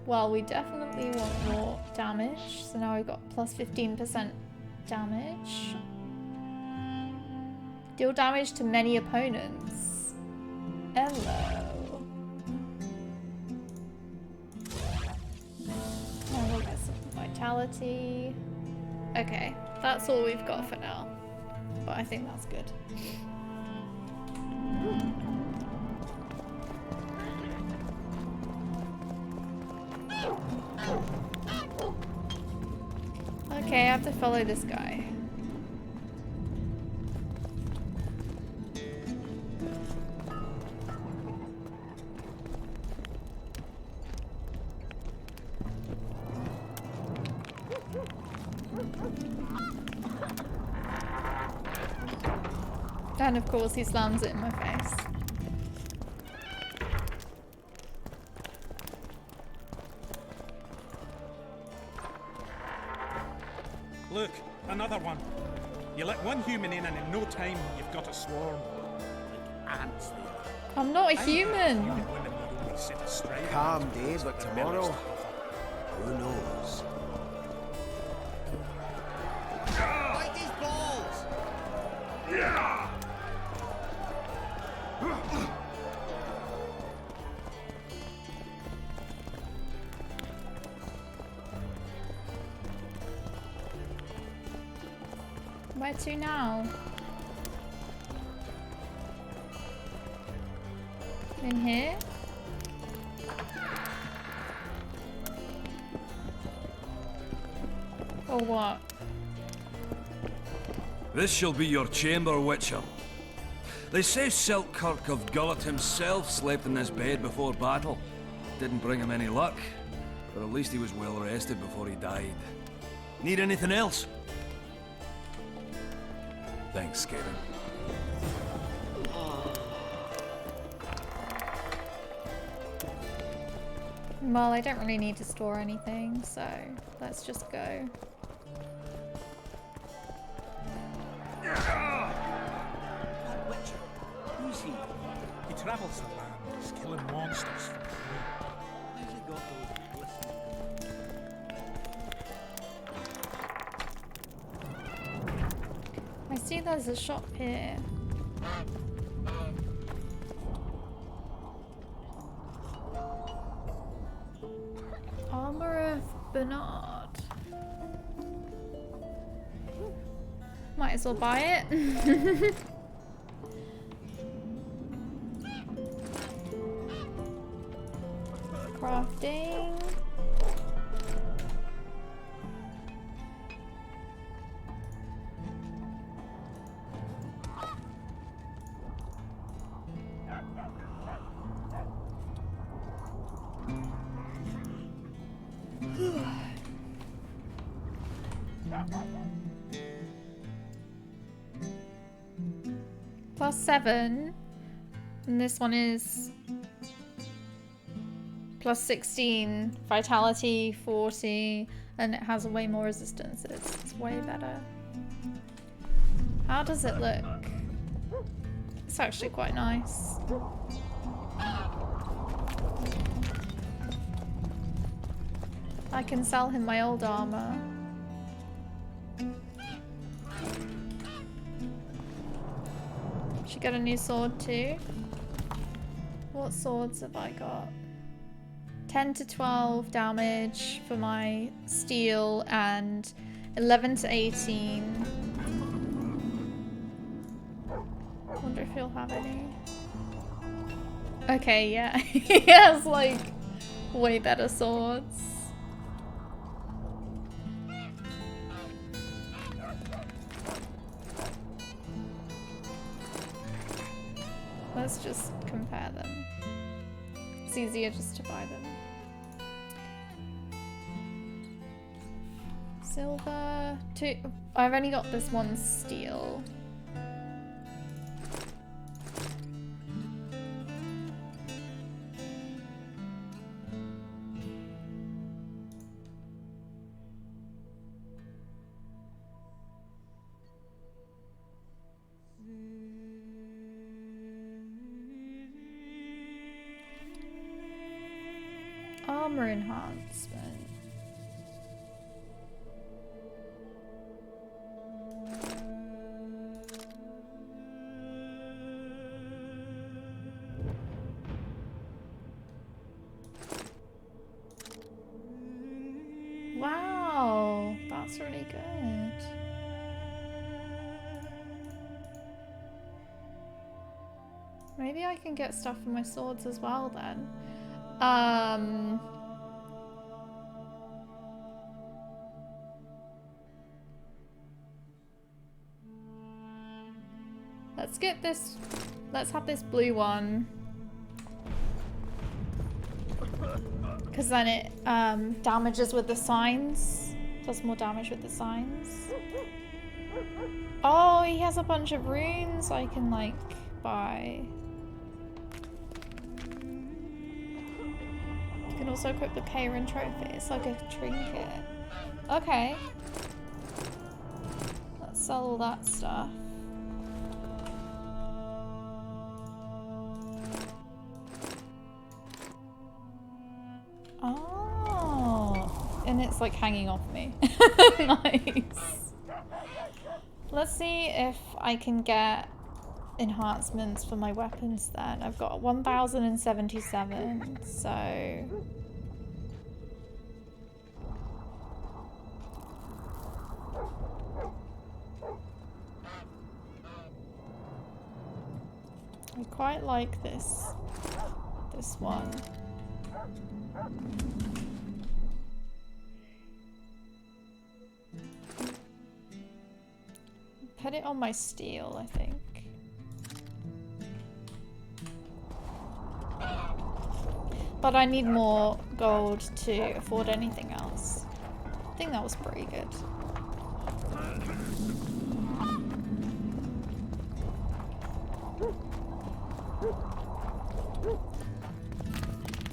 A: Well, we definitely want more damage. So now we've got plus 15% damage. Deal damage to many opponents. Hello. Now we'll get some vitality. Okay, that's all we've got for now. But I think that's good. Okay, I have to follow this guy. And of course he slams it in my face.
B: Look, another one. You let one human in and in no time you've got a swarm. Like ants there.
A: I'm not a human.
P: Calm day, but tomorrow, who knows?
N: Bite these balls!
P: Yeah!
A: Where to now? In here? Or what?
M: This shall be your chamber, Witcher. They say Selkirk of Gullet himself slept in this bed before battle. Didn't bring him any luck, but at least he was well rested before he died. Need anything else? Thanks, Skaven.
A: Well, I don't really need to store anything, so let's just go.
B: That Witcher, who's he? He travels the land, he's killing monsters for free. How's he got those glistening?
A: I see there's a shop here. Armor of Bernard. Might as well buy it. Crafting. +7, and this one is +16, vitality 40, and it has way more resistance. It's way better. How does it look? It's actually quite nice. I can sell him my old armor. Should get a new sword too. What swords have I got? 10 to 12 damage for my steel and 11 to 18. Wonder if he'll have any. Okay, yeah. He has like way better swords. Let's just compare them. It's easier just to buy them. silver. 2. I've only got this 1 steel. Armor enhancement. Wow, that's really good. Maybe I can get stuff for my swords as well then. Let's get this. Let's have this blue one. Because then it damages with the signs. Does more damage with the signs. Oh, he has a bunch of runes I can like buy. You can also equip the Kayrin trophy. It's like a trinket. Okay. Let's sell all that stuff. Oh, and it's like hanging off me. Nice. Let's see if I can get enhancements for my weapons then. I've got 1077, so I quite like this one. Put it on my steel, I think. But I need more gold to afford anything else. I think that was pretty good.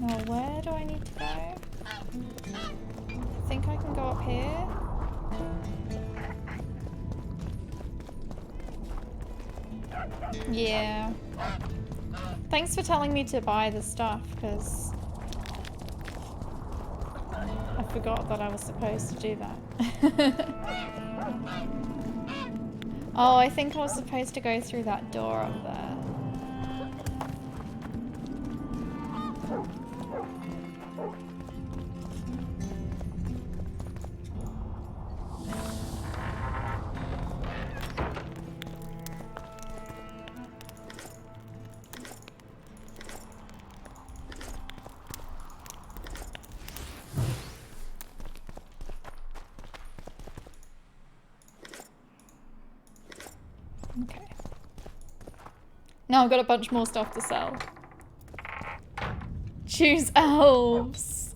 A: Now, where do I need to go? I think I can go up here. Yeah. Thanks for telling me to buy the stuff, because I forgot that I was supposed to do that. Oh, I think I was supposed to go through that door up there. Okay. Now I've got a bunch more stuff to sell. Choose elves.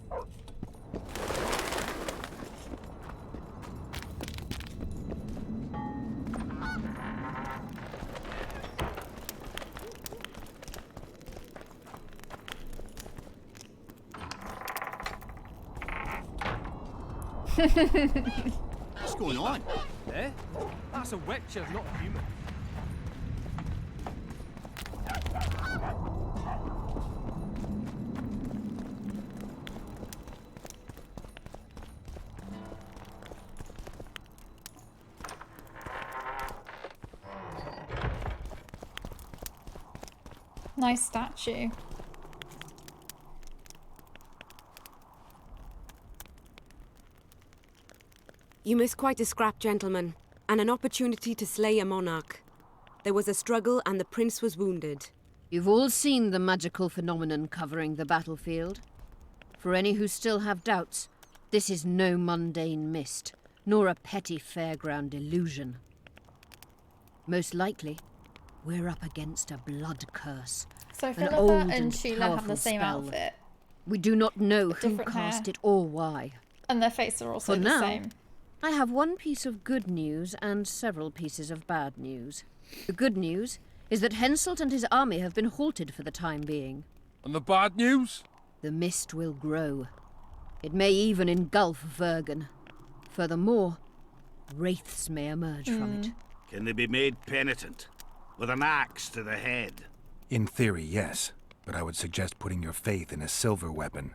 B: What's going on?
U: Eh? That's a witcher, not a human.
A: Nice statue.
R: You missed quite a scrap, gentlemen, and an opportunity to slay a monarch. There was a struggle and the prince was wounded.
E: You've all seen the magical phenomenon covering the battlefield. For any who still have doubts, this is no mundane mist, nor a petty fairground illusion. Most likely, we're up against a blood curse.
A: So
E: an
A: Philippa
E: old
A: and Sheila have the
E: powerful
A: same
E: spell.
A: outfit.
E: We do not know who
A: Different
E: cast
A: hair.
E: it or why.
A: And their faces are also
E: For
A: the
E: now,
A: same.
E: I have one piece of good news and several pieces of bad news. The good news is that Henselt and his army have been halted for the time being.
W: And the bad news?
E: The mist will grow. It may even engulf Vergen. Furthermore, wraiths may emerge from it.
H: Can they be made penitent? With an axe to the head?
D: In theory, yes. But I would suggest putting your faith in a silver weapon.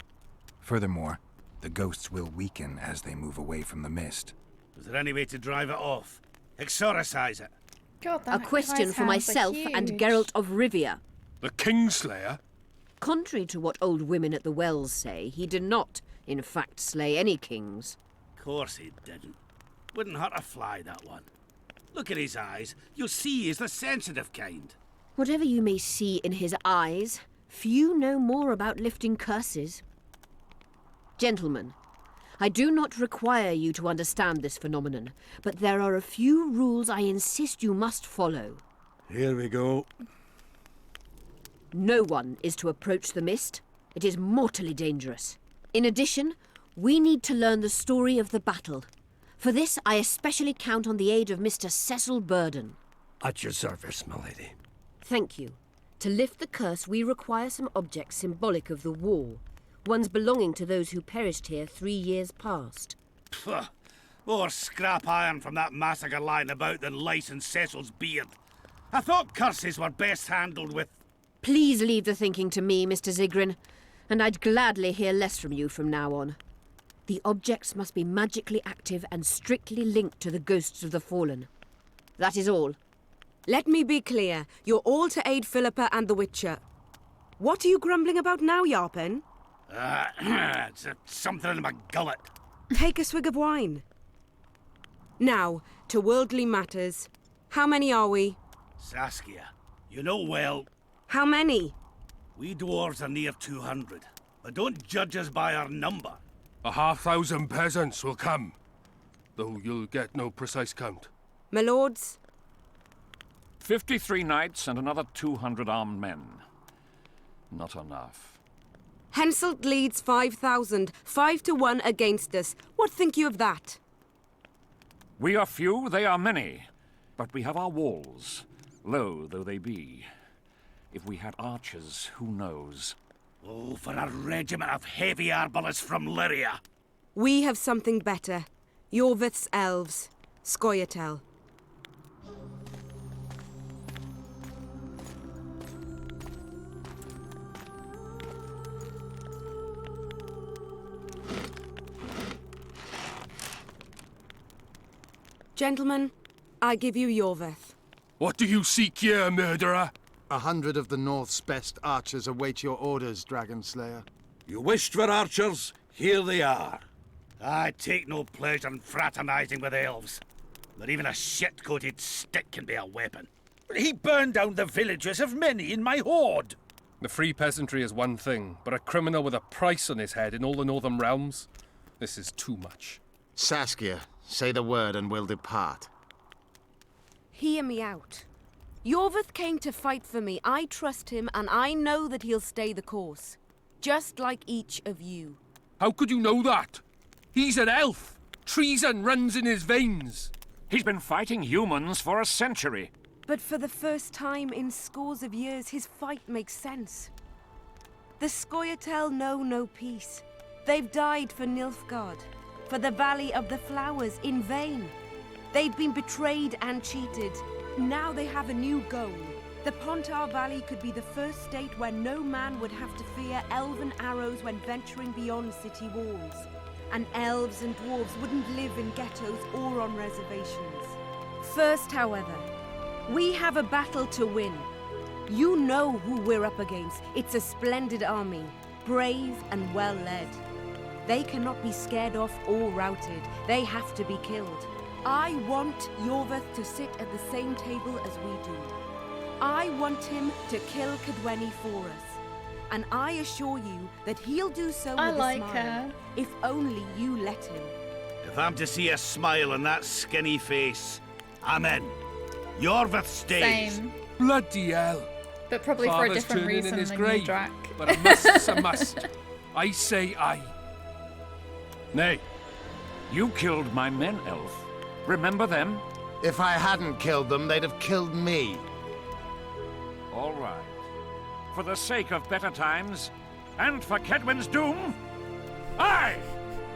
D: Furthermore, the ghosts will weaken as they move away from the mist.
H: Is there any way to drive it off? Exorcise it?
A: God,
E: A question for myself and Geralt of Rivia.
W: The Kingslayer?
E: Contrary to what old women at the wells say, he did not, in fact, slay any kings.
H: Course he didn't. Wouldn't hurt a fly, that one. Look at his eyes. You'll see he's the sensitive kind.
E: Whatever you may see in his eyes, few know more about lifting curses. Gentlemen, I do not require you to understand this phenomenon, but there are a few rules I insist you must follow.
H: Here we go.
E: No one is to approach the mist. It is mortally dangerous. In addition, we need to learn the story of the battle. For this, I especially count on the aid of Mr. Cecil Burden.
L: At your service, my lady.
E: Thank you. To lift the curse, we require some objects symbolic of the war. Ones belonging to those who perished here 3 years past.
H: Pfft. More scrap iron from that massacre lying about than lice in Cecil's beard. I thought curses were best handled with...
E: Please leave the thinking to me, Mr. Zigrin, and I'd gladly hear less from you from now on. The objects must be magically active and strictly linked to the ghosts of the fallen. That is all.
R: Let me be clear. You're all to aid Philippa and the Witcher. What are you grumbling about now, Yarpen?
H: It's something in my gullet.
R: Take a swig of wine. Now, to worldly matters. How many are we?
H: Saskia, you know well...
R: How many?
H: We dwarves are near 200, but don't judge us by our number.
W: 1,000 peasants will come, though you'll get no precise count.
R: My lords?
J: 53 knights and another 200 armed men. Not enough.
R: Henselt leads 5,000, 5-1 against us. What think you of that?
J: We are few, they are many, but we have our walls, low though they be. If we had archers, who knows?
H: Oh, for a regiment of heavy arbalists from Lyria.
R: We have something better. Yorvith's elves. Scoia'tael. Gentlemen, I give you Yorvith.
M: What do you seek here, murderer?
I: 100 of the North's best archers await your orders, Dragon Slayer.
H: You wished for archers, here they are. I take no pleasure in fraternizing with elves, but even a shit-coated stick can be a weapon.
T: He burned down the villages of many in my horde.
W: The free peasantry is one thing, but a criminal with a price on his head in all the Northern realms? This is too much.
I: Saskia, say the word and we'll depart.
R: Hear me out. Yorvith came to fight for me. I trust him, and I know that he'll stay the course. Just like each of you.
W: How could you know that? He's an elf. Treason runs in his veins.
J: He's been fighting humans for a century.
R: But for the first time in scores of years, his fight makes sense. The Scoia'tael know no peace. They've died for Nilfgaard, for the Valley of the Flowers, in vain. They'd been betrayed and cheated. Now they have a new goal. The Pontar Valley could be the first state where no man would have to fear elven arrows when venturing beyond city walls. And elves and dwarves wouldn't live in ghettos or on reservations. First, however, we have a battle to win. You know who we're up against. It's a splendid army, brave and well-led. They cannot be scared off or routed. They have to be killed. I want Yorvith to sit at the same table as we do. I want him to kill Cadweni for us. And I assure you that he'll do so with a smile, if only you let him.
H: If I'm to see a smile on that skinny face, I'm in. Yorvith stays.
A: Same.
W: Bloody hell.
A: But probably for a
W: Father's
A: different
W: turning
A: reason
W: in his
A: than
W: grave,
A: you, Drac.
W: But a must's a must. I say aye. Nay,
J: You killed my men, Elf. Remember them?
I: If I hadn't killed them, they'd have killed me.
J: All right. For the sake of better times, and for Kedwen's doom, aye!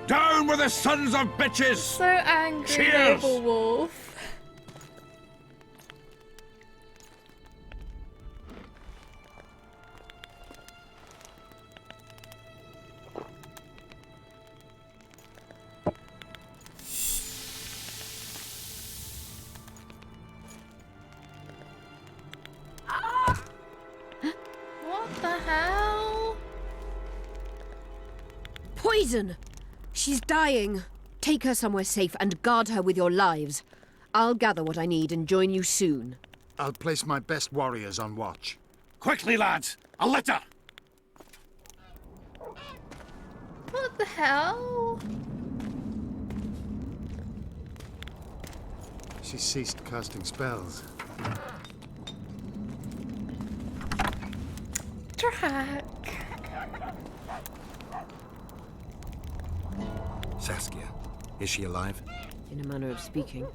Q: Down with the sons of bitches!
A: So angry,
Q: Cheers!
A: Noble Wolf. What the hell?
E: Poison! She's dying. Take her somewhere safe and guard her with your lives. I'll gather what I need and join you soon.
I: I'll place my best warriors on watch.
H: Quickly, lads! A litter!
A: What the hell?
I: She ceased casting spells.
A: Drac.
D: Saskia, is she alive?
E: In a manner of speaking,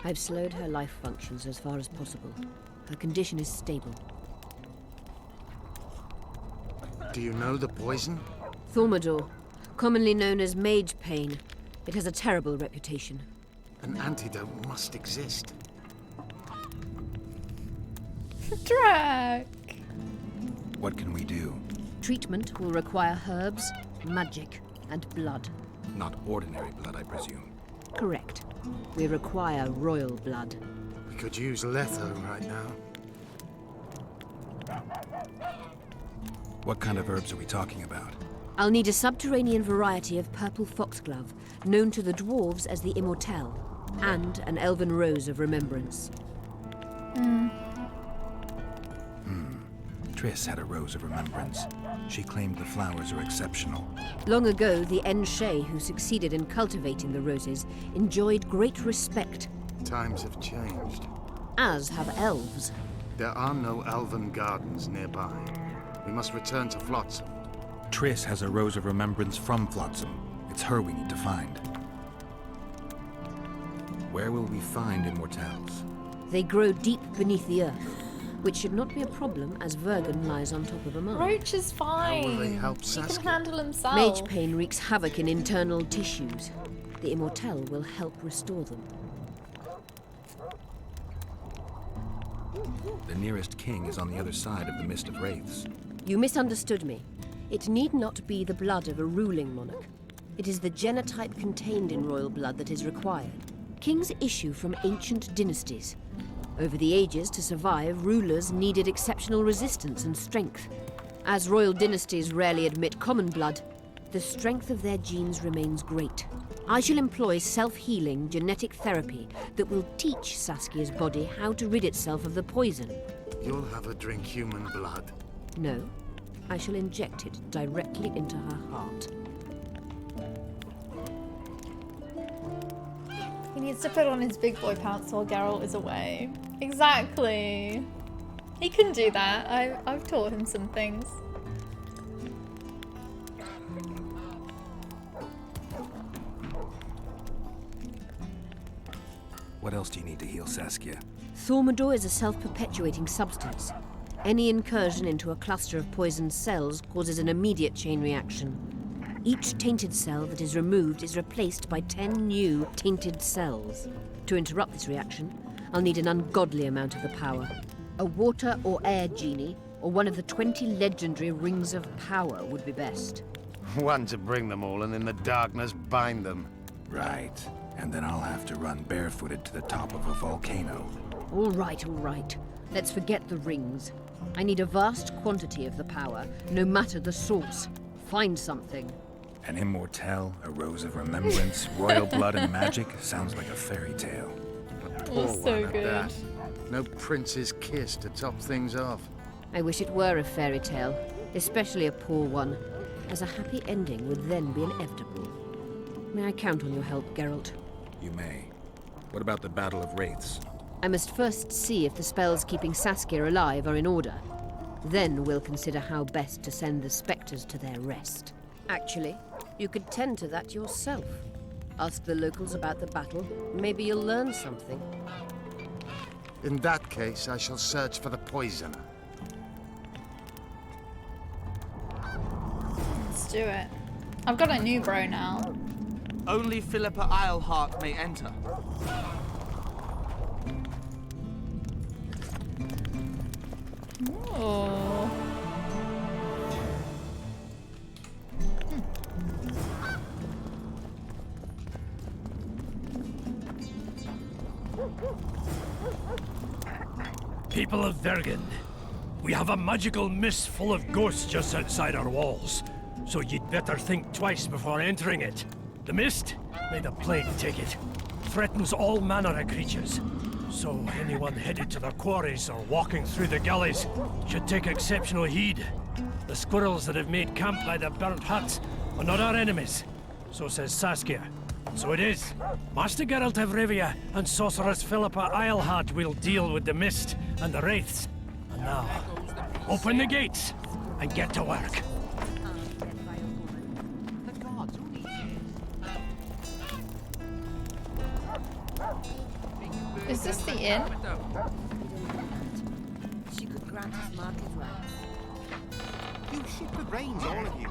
E: I've slowed her life functions as far as possible. Her condition is stable.
I: Do you know the poison?
E: Thaumadour, commonly known as mage pain. It has a terrible reputation.
I: An antidote must exist.
A: Drac.
D: What can we do?
E: Treatment will require herbs, magic, and blood.
D: Not ordinary blood, I presume.
E: Correct. We require royal blood.
I: We could use Letho right now.
D: What kind of herbs are we talking about?
E: I'll need a subterranean variety of purple foxglove, known to the dwarves as the Immortelle, and an elven rose of remembrance.
D: Triss had a rose of remembrance. She claimed the flowers are exceptional.
E: Long ago, the Enshe who succeeded in cultivating the roses enjoyed great respect.
I: Times have changed.
E: As have elves.
I: There are no elven gardens nearby. We must return to Flotsam.
D: Triss has a rose of remembrance from Flotsam. It's her we need to find. Where will we find Immortelles?
E: They grow deep beneath the earth, which should not be a problem as Vergen lies on top of a mound.
A: Roach is fine.
I: How will they help
A: He
I: Saskia?
A: can handle himself.
E: Mage pain wreaks havoc in internal tissues. The Immortelle will help restore them.
D: The nearest king is on the other side of the Mist of Wraiths.
E: You misunderstood me. It need not be the blood of a ruling monarch. It is the genotype contained in royal blood that is required. Kings issue from ancient dynasties. Over the ages, to survive, rulers needed exceptional resistance and strength. As royal dynasties rarely admit common blood, the strength of their genes remains great. I shall employ self-healing genetic therapy that will teach Saskia's body how to rid itself of the poison.
I: You'll have her drink human blood.
E: No, I shall inject it directly into her heart.
A: He needs to put on his big boy pants while Geralt is away. Exactly. He can do that. I've taught him some things.
D: What else do you need to heal Saskia?
E: Thaumadour is a self-perpetuating substance. Any incursion into a cluster of poisoned cells causes an immediate chain reaction. Each tainted cell that is removed is replaced by 10 new tainted cells. To interrupt this reaction, I'll need an ungodly amount of the power. A water or air genie, or one of the 20 legendary rings of power would be best.
I: One to bring them all and in the darkness bind them.
D: Right. And then I'll have to run barefooted to the top of a volcano.
E: All right, all right. Let's forget the rings. I need a vast quantity of the power, no matter the source. Find something.
D: An Immortelle, a rose of remembrance, royal blood and magic. Sounds like a fairy tale.
I: A poor
A: That's so
I: one at
A: good.
I: that. No prince's kiss to top things off.
E: I wish it were a fairy tale, especially a poor one, as a happy ending would then be inevitable. May I count on your help, Geralt?
D: You may. What about the Battle of Wraiths?
E: I must first see if the spells keeping Saskia alive are in order. Then we'll consider how best to send the spectres to their rest. Actually, you could tend to that yourself. Ask the locals about the battle. Maybe you'll learn something.
I: In that case, I shall search for the poisoner.
A: Let's do it. I've got a new bro now.
K: Only Philippa Eilhart may enter.
A: Oh.
L: People of Vergen, we have a magical mist full of ghosts just outside our walls, so you'd better think twice before entering it. The mist, may the plague take it, threatens all manner of creatures. So anyone headed to the quarries or walking through the gullies should take exceptional heed. The squirrels that have made camp by the burnt huts are not our enemies, so says Saskia. So it is. Master Geralt of Rivia and Sorceress Philippa Eilhart will deal with the mist and the wraiths. And now, open the gates and get to work.
A: Is this the inn?
O: She could grant us market rights.
N: You ship the brains, all of you.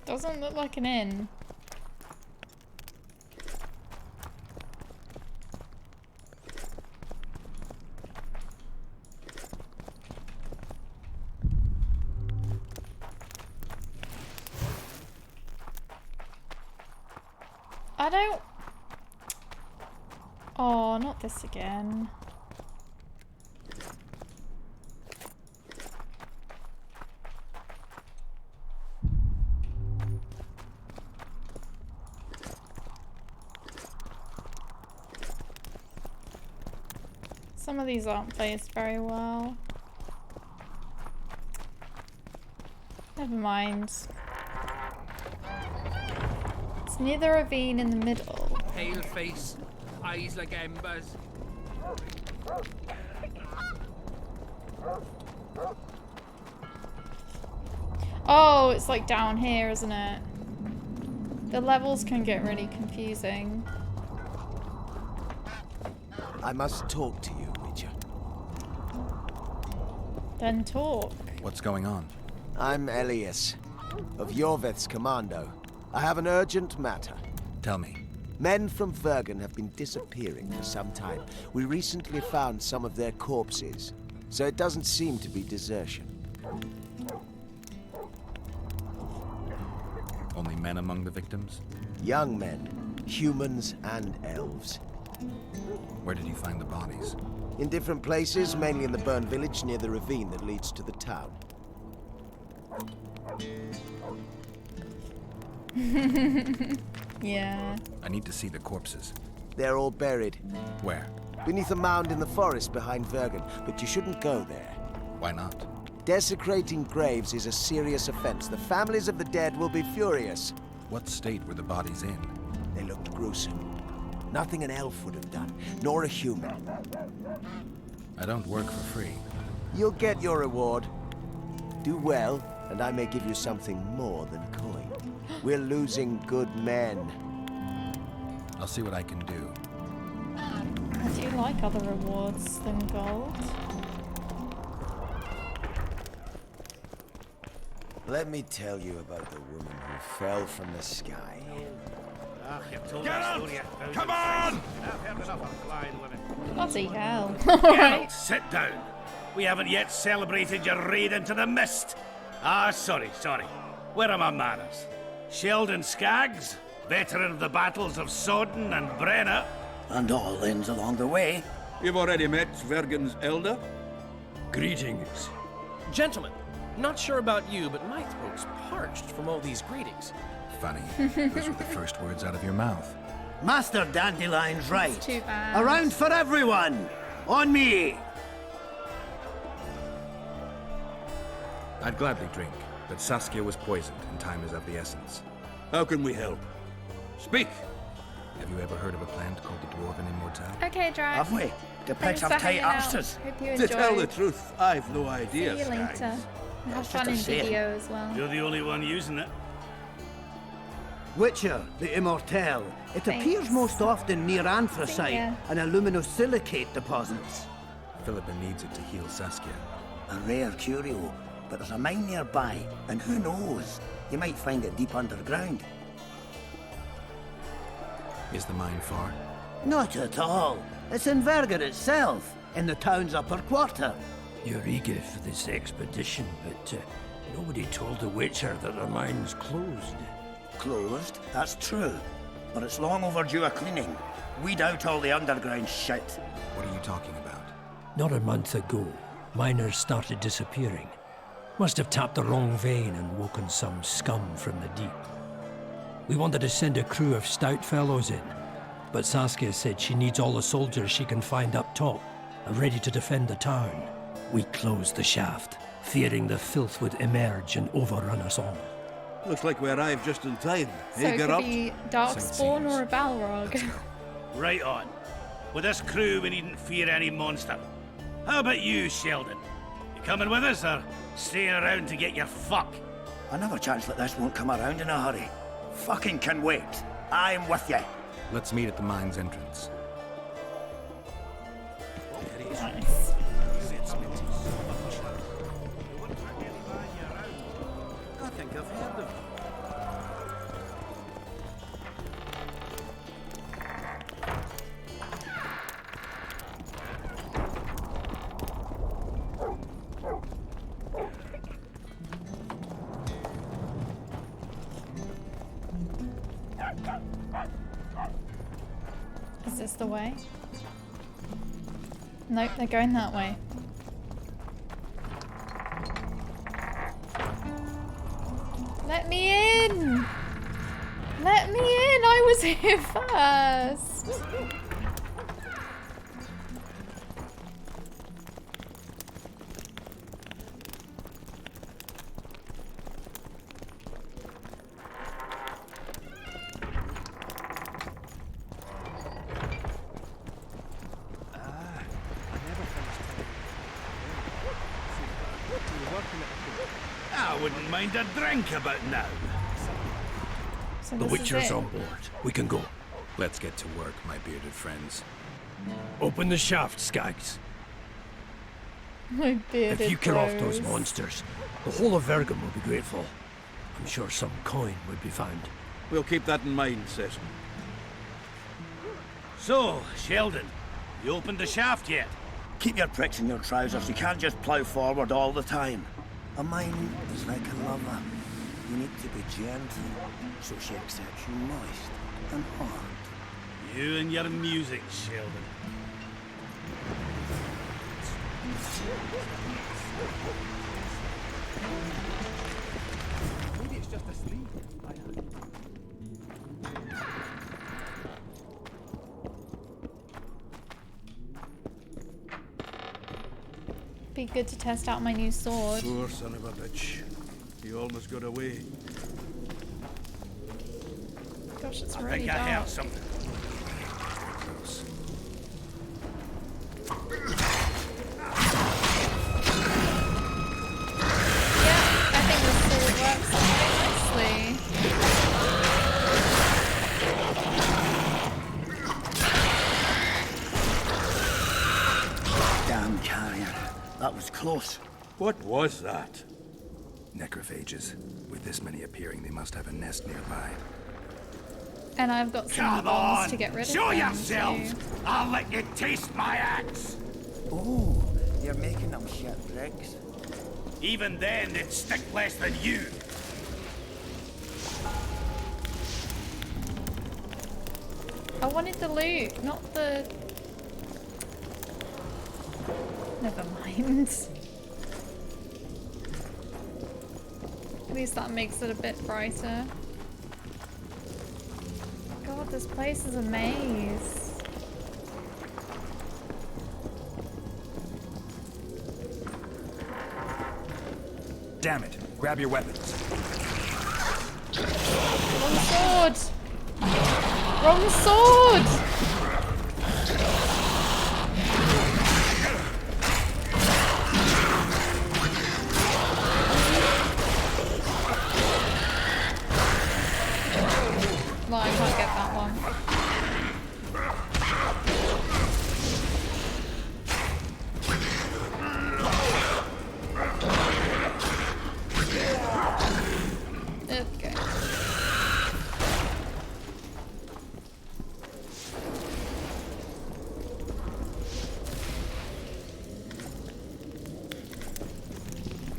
A: Doesn't look like an inn. I don't... Oh, not this again. Some of these aren't placed very well. Never mind. It's near the ravine in the middle.
T: Pale face, eyes like embers.
A: Oh, it's like down here, isn't it? The levels can get really confusing.
P: I must talk to you, Witcher.
A: Then talk.
D: What's going on?
P: I'm Elias, of Yorveth's commando. I have an urgent matter.
D: Tell me.
P: Men from Vergen have been disappearing for some time. We recently found some of their corpses, so it doesn't seem to be desertion.
D: Only men among the victims?
P: Young men, humans and elves.
D: Where did you find the bodies?
P: In different places, mainly in the burned village near the ravine that leads to the town.
A: Yeah.
D: I need to see the corpses.
P: They're all buried.
D: Where?
P: Beneath a mound in the forest behind Vergen, but you shouldn't go there.
D: Why not?
P: Desecrating graves is a serious offense. The families of the dead will be furious.
D: What state were the bodies in?
P: They looked gruesome. Nothing an elf would have done, nor a human.
D: I don't work for free.
P: You'll get your reward. Do well, and I may give you something more than coin. We're losing good men.
D: I'll see what I can do.
A: I do like other rewards than gold.
P: Let me tell you about the woman who fell from the sky.
H: Geralt! Come on!
A: Bloody hell.
H: Geralt, sit down. We haven't yet celebrated your raid into the mist. Ah, sorry. Where are my manners? Sheldon Skaggs, veteran of the battles of Sodden and Brenna.
B: And all ends along the way.
Q: You've already met Vergen's elder?
L: Greetings.
U: Gentlemen, not sure about you, but my throat's parched from all these greetings.
D: Funny. Those were the first words out of your mouth.
B: Master Dandelion's right.
A: Too bad.
B: Around for everyone. On me.
D: I'd gladly drink, but Saskia was poisoned and time is of the essence.
Q: How can we help? Speak!
D: Have you ever heard of a plant called the Dwarven Immortal?
A: Okay, Drac.
B: Have we? The
A: Thanks
B: pets have
A: for
B: tight
A: hanging out.
B: hamsters.
A: Hope you
Q: To tell the
A: enjoyed.
Q: truth, I've no idea,
A: See you later.
Q: Skaggs.
A: Have fun in video as well.
H: You're the only one using it.
G: Witcher, the Immortelle. It appears most often near anthracite and aluminosilicate deposits.
D: Philippa needs it to heal Saskia.
S: A rare curio, but there's a mine nearby, and who knows? You might find it deep underground.
D: Is the mine far?
G: Not at all. It's in Verger itself, in the town's upper quarter.
L: You're eager for this expedition, but nobody told the Witcher that the mine's closed.
S: Closed? That's true. But it's long overdue a cleaning. Weed out all the underground shit.
D: What are you talking about?
L: Not a month ago, miners started disappearing. Must have tapped the wrong vein and woken some scum from the deep. We wanted to send a crew of stout fellows in, but Saskia said she needs all the soldiers she can find up top and ready to defend the town. We closed the shaft, fearing the filth would emerge and overrun us all.
V: Looks like we arrived just in time.
A: So it could be Darkspawn or a Balrog.
H: Right on. With this crew, we needn't fear any monster. How about you, Sheldon? You coming with us, or staying around to get your fuck?
S: Another chance like this won't come around in a hurry. Fucking can wait. I'm with you.
D: Let's meet at the mine's entrance.
A: Nice.
V: I think I've heard of it.
A: Is this the way? Nope, they're going that way. Let me in! Let me in! I was here first!
H: I wouldn't mind a drink about now.
A: So
L: The
A: this is
L: Witcher's
A: it.
L: on board. We can go.
D: Let's get to work, my bearded friends.
L: Open the shaft, Skags.
A: My bearded
L: If you kill off those
A: bros.
L: monsters, the whole of Vergum will be grateful. I'm sure some coin would be found.
V: We'll keep that in mind, Session.
H: So, Sheldon, you opened the shaft yet?
S: Keep your pricks in your trousers. You can't just plough forward all the time. A mine is like a lover. You need to be gentle, so she accepts you moist and hard.
H: You and your music, Sheldon.
B: Maybe it's just asleep.
A: Be good to test out my new sword.
V: Poor son of a bitch. He almost got away.
A: Gosh, it's
H: I
A: really
H: think I
A: dark.
H: heard something.
A: I think the sword works quite nicely.
S: Damn carrier. That was close.
V: What was that?
D: Necrophages. With this many appearing, they must have a nest nearby.
A: And I've got some
H: Come
A: bombs
H: on!
A: to get rid of
H: Show
A: them,
H: yourselves!
A: too.
H: I'll let you taste my axe!
S: Oh, you're making them shit bricks.
H: Even then, they'd stick less than you.
A: I wanted the loot, not the... Never mind. At least that makes it a bit brighter. God, this place is a maze.
D: Damn it! Grab your weapons.
A: Wrong sword! Wrong sword!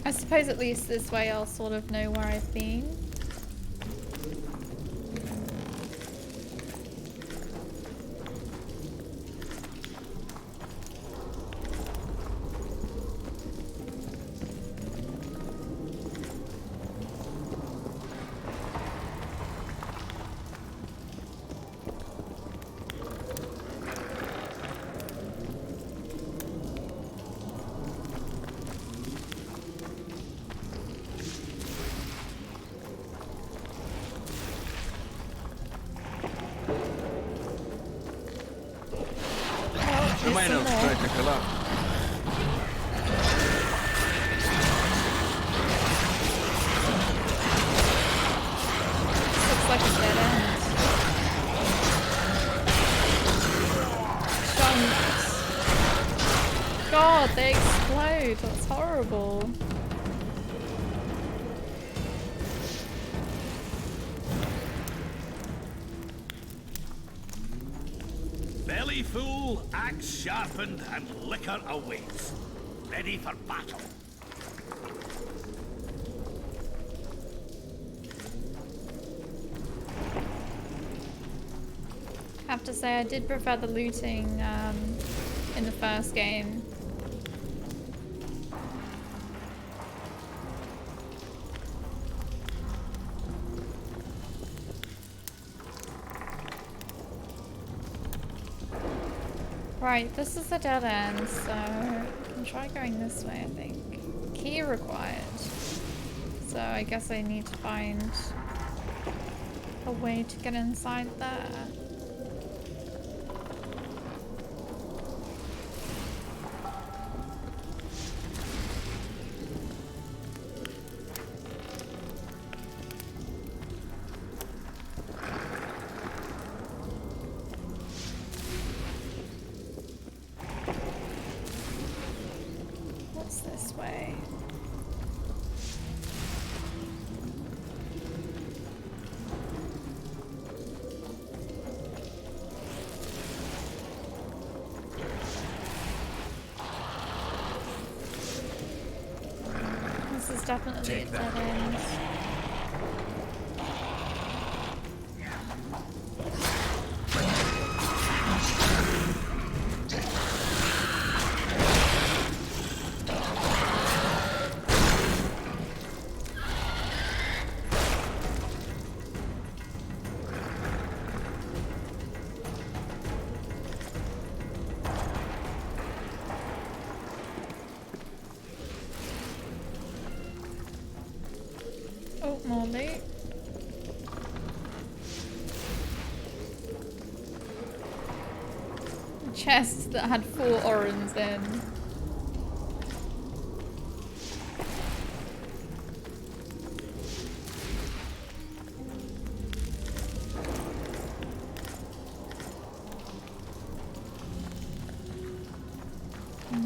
A: I suppose at least this way I'll sort of know where I've been. God, they explode. That's horrible.
H: Belly full, axe sharpened, and liquor awaits. Ready for battle.
A: I have to say, I did prefer the looting in the first game. Right, this is a dead end, so I can try going this way, I think. Key required. So I guess I need to find a way to get inside there. Definitely a dead end. Oh, more loot. A chest that had 4 orans in.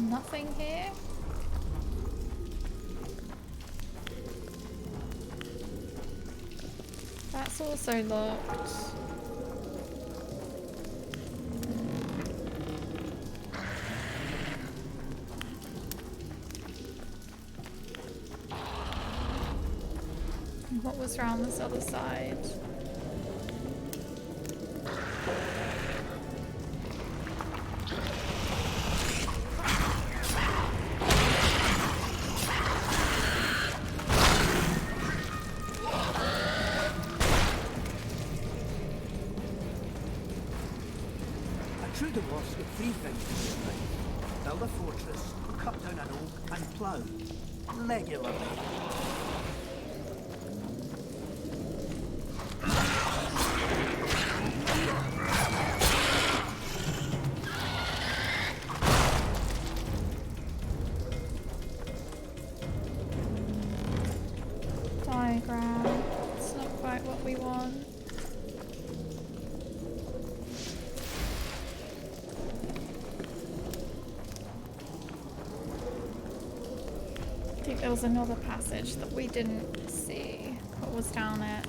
A: Nothing here. That's also locked. What was around this other side?
G: Trudeau was with 3 things to do in life. Build a fortress, cut down an oak, and plough. Regularly.
A: Diagram. It's not quite what we want. I think there was another passage that we didn't see. What was down it?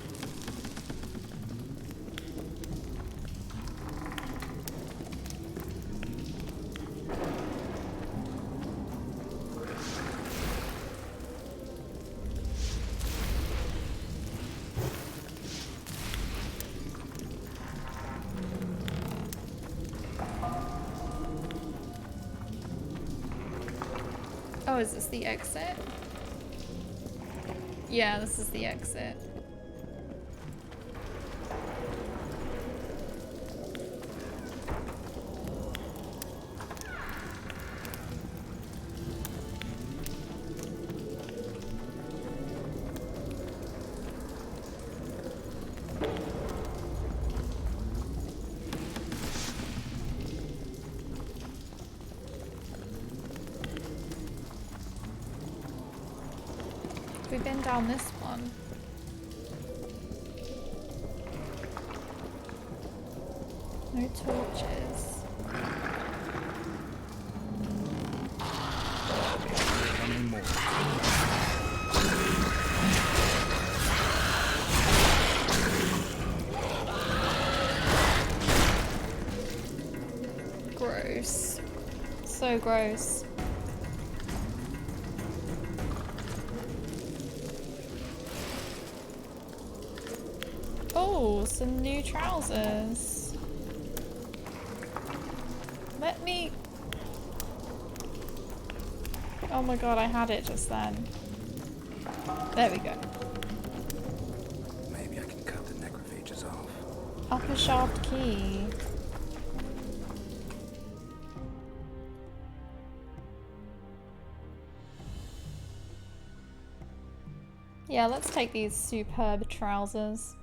A: is this the exit? Yeah, this is the exit. We've been down this one. No torches. Gross. So gross. Oh, some new trousers. Let me... Oh my god, I had it just then. There we go.
D: Maybe I can cut the necrophages off.
A: Upper shaft key. Yeah, let's take these superb trousers.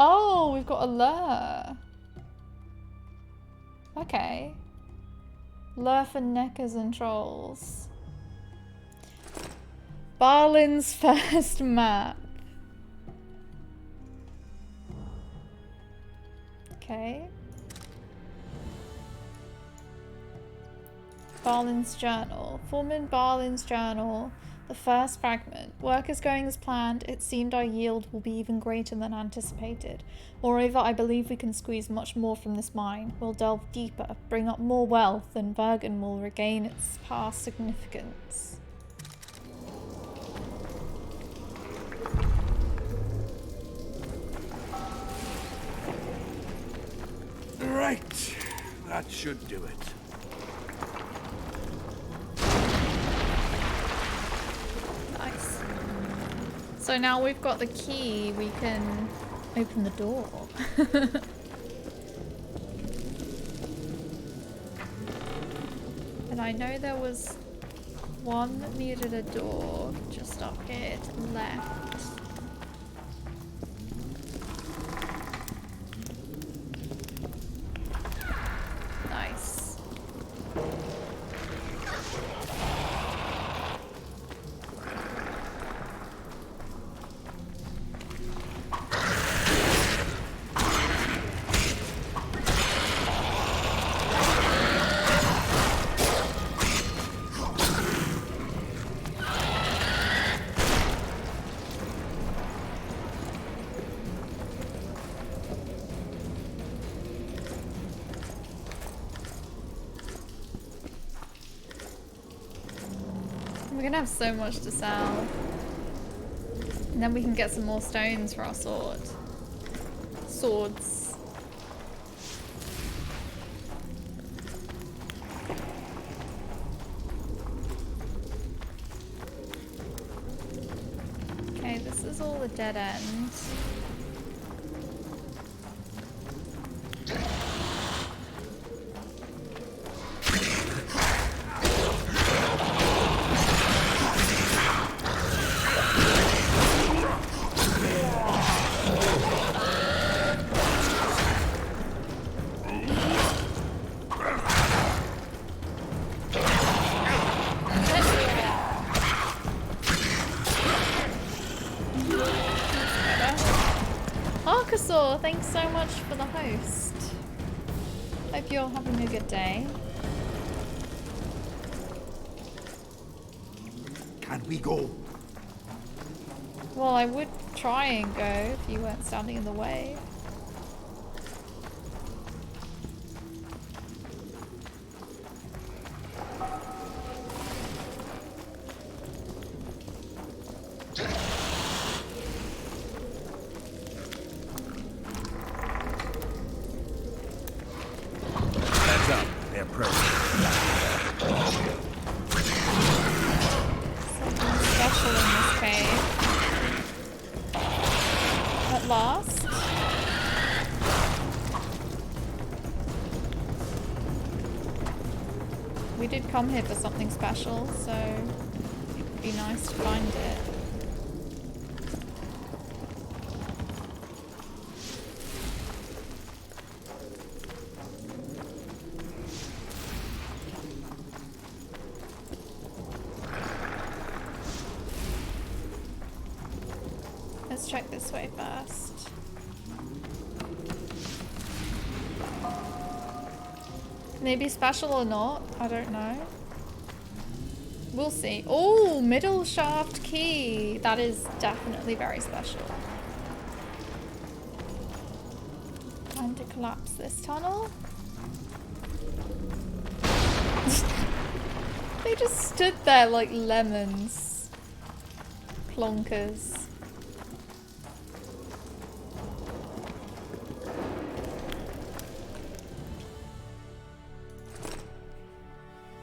A: Oh, we've got a lure. Okay. Lure for neckers and trolls. Barlin's first map. Okay. Barlin's journal. Foreman Barlin's journal. The first fragment. Work is going as planned. It seemed our yield will be even greater than anticipated. Moreover, I believe we can squeeze much more from this mine. We'll delve deeper, bring up more wealth, and Bergen will regain its past significance.
Q: Right. That should do it.
A: Nice. So now we've got the key, we can open the door. And I know there was one that needed a door just up here to the left. Nice. We're gonna have so much to sell. And then we can get some more stones for our sword. Swords. Okay, this is all the dead ends. Arkasaur, thanks so much for the host. Hope you're having a good day.
B: Can we go?
A: Well, I would try and go if you weren't standing in the way.
D: Heads up, they're approaching.
A: We did come here for something special, so it'd be nice to find it. Let's check this way first. Maybe special or not, I don't know. We'll see. Oh, middle shaft key. That is definitely very special. Time to collapse this tunnel. They just stood there like lemons. Plonkers.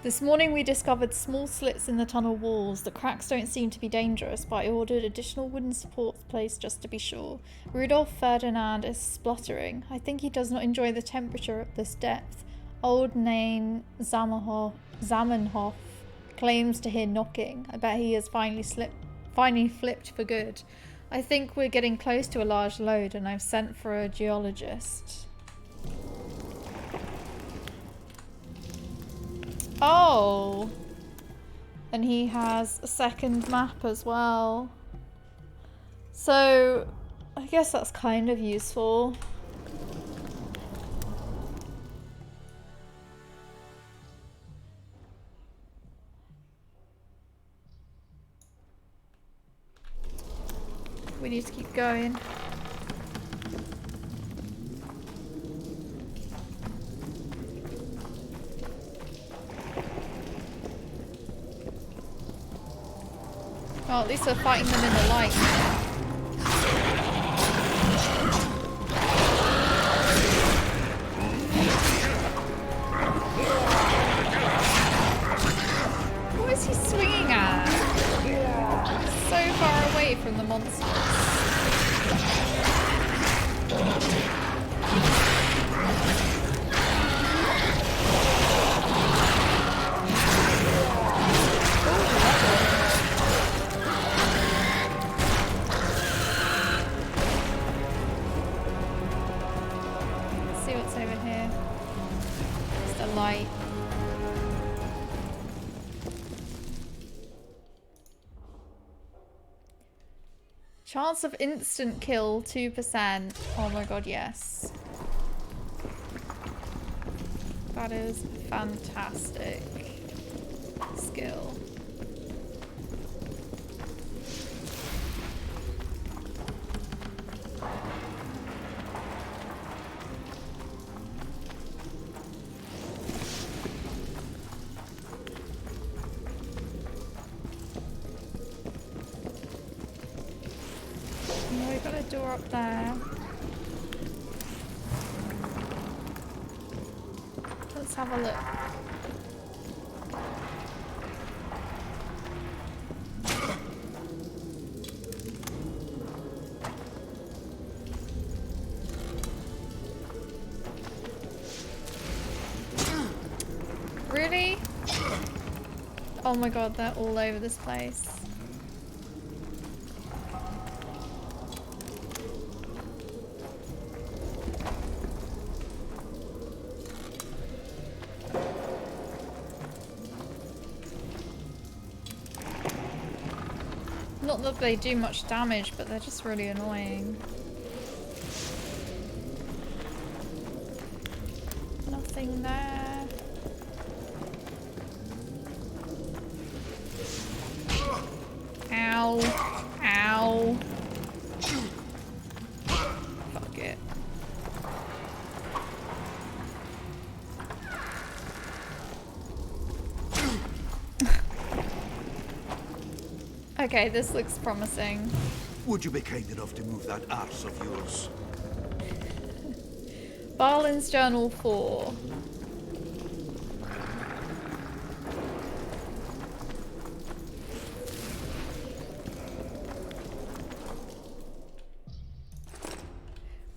A: This morning we discovered small slits in the tunnel walls. The cracks don't seem to be dangerous, but I ordered additional wooden supports placed just to be sure. Rudolf Ferdinand is spluttering. I think he does not enjoy the temperature at this depth. Old Nain Zamenhof claims to hear knocking. I bet he has finally flipped for good. I think we're getting close to a large load and I've sent for a geologist. Oh! And he has a second map as well. So, I guess that's kind of useful. We need to keep going. Well, at least we're fighting them in the light. What is he swinging at? So far away from the monsters. Light. Chance of instant kill 2%. Oh my god, yes. That is fantastic skill. Door up there. Let's have a look. Really? Oh my god, they're all over this place. Not that they do much damage, but they're just really annoying. Nothing there. Ow. Ow. Fuck it. Okay, this looks promising.
B: Would you be kind enough to move that arse of yours?
A: Barlin's Journal 4.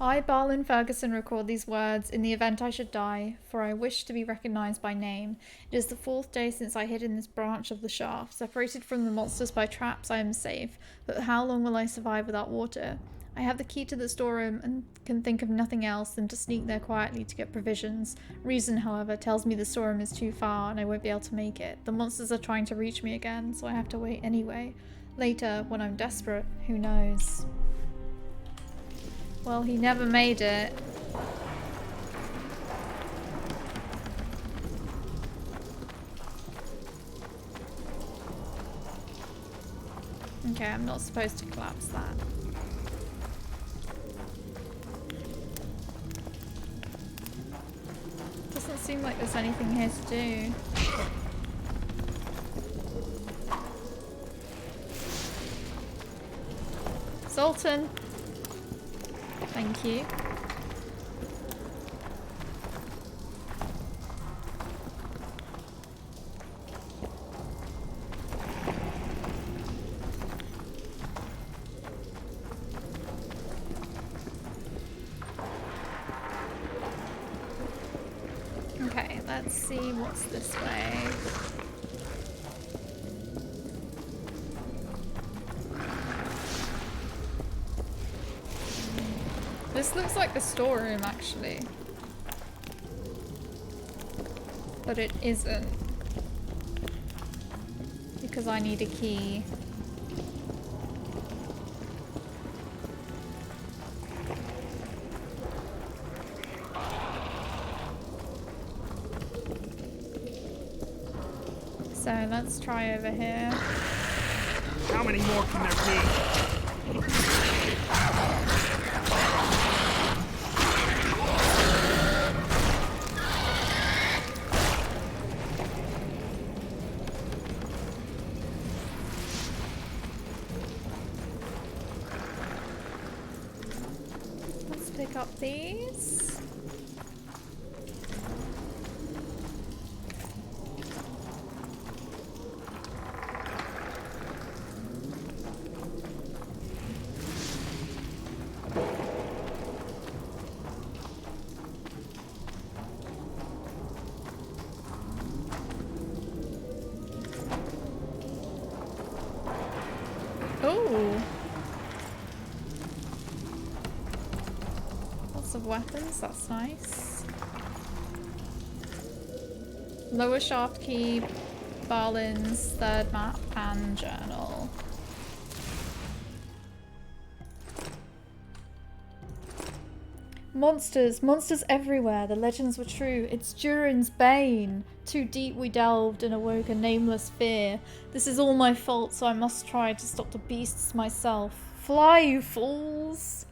A: I, Balin Ferguson, record these words in the event I should die, for I wish to be recognized by name. It is the 4th day since I hid in this branch of the shaft. Separated from the monsters by traps, I am safe. But how long will I survive without water? I have the key to the storeroom and can think of nothing else than to sneak there quietly to get provisions. Reason, however, tells me the storeroom is too far and I won't be able to make it. The monsters are trying to reach me again, so I have to wait anyway. Later, when I'm desperate, who knows? Well, he never made it. Okay, I'm not supposed to collapse that. Doesn't seem like there's anything here to do. Zoltan! Thank you. Okay, let's see what's this way. This looks like the storeroom, actually. But it isn't. Because I need a key. So let's try over here.
B: How many more can there be?
A: Let's pick up these. Oh. Lots of weapons, that's nice. Lower shaft key, Balin's third map, and journal. Monsters! Monsters everywhere! The legends were true. It's Durin's bane! Too deep we delved and awoke a nameless fear. This is all my fault, so I must try to stop the beasts myself. Fly, you fools!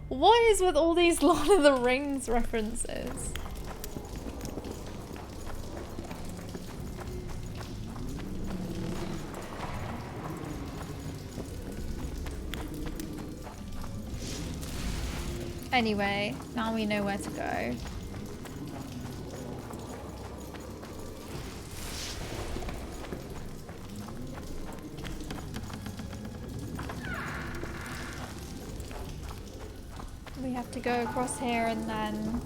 A: What is with all these Lord of the Rings references? Anyway, now we know where to go. We have to go across here and then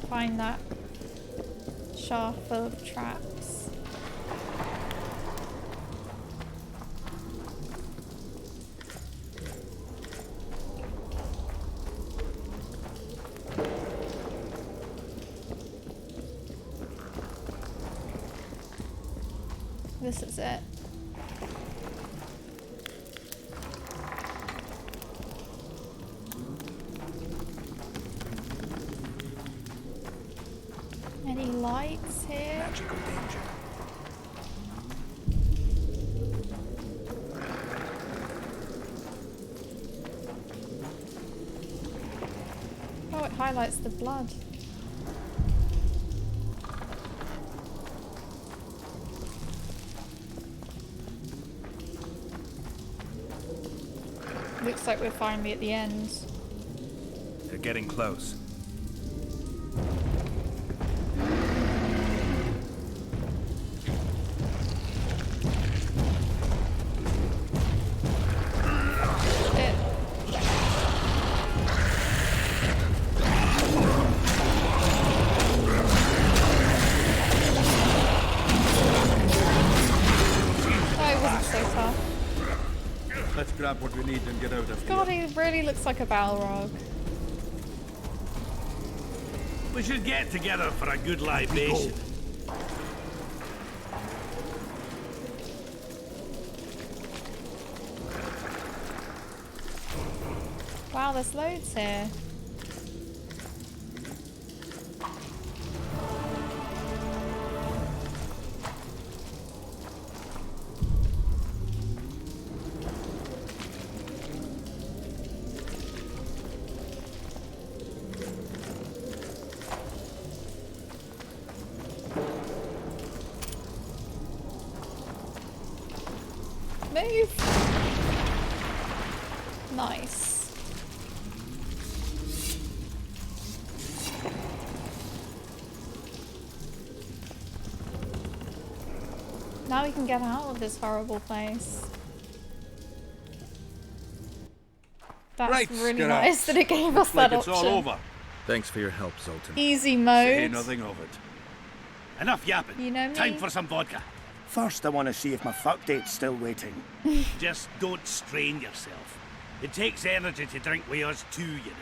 A: find that shaft full of traps. This is it. Any lights here?
N: Magical danger.
A: Oh, it highlights the blood. Looks like we're finally at the end.
D: They're getting close.
V: grab what we need and get out of here.
A: God, he really looks like a Balrog.
H: We should get together for a good libation.
A: Wow, there's loads here. Move! Nice. Now we can get out of this horrible place. That's
V: Right,
A: really
V: Geralt.
A: nice that it gave us
V: Looks
A: that
V: like it's
A: option.
V: all over.
D: Thanks for your help, Zoltan.
A: Easy
V: Say
A: mode.
V: nothing of it.
H: Enough yapping.
A: You know me.
H: Time for some vodka.
S: First, I want to see if my fuck date's still waiting.
H: Just don't strain yourself. It takes energy to drink with us too, you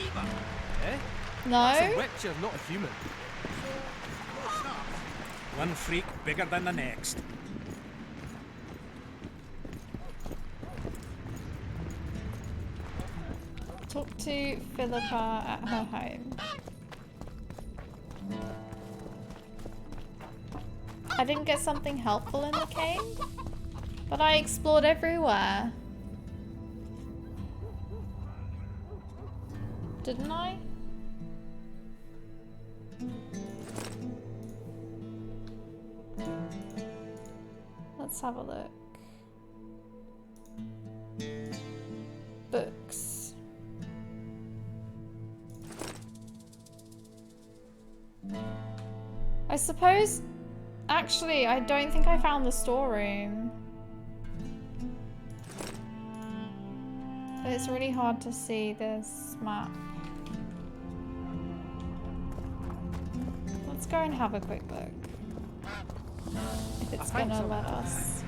H: know.
U: Eh?
A: No.
U: That's a witcher, not a human.
B: One freak bigger than the next.
A: Talk to Philippa at her home. I didn't get something helpful in the cave, but I explored everywhere. Didn't I? Let's have a look. Books. I suppose... Actually, I don't think I found the storeroom. But it's really hard to see this map. Let's go and have a quick look. If it's gonna let us.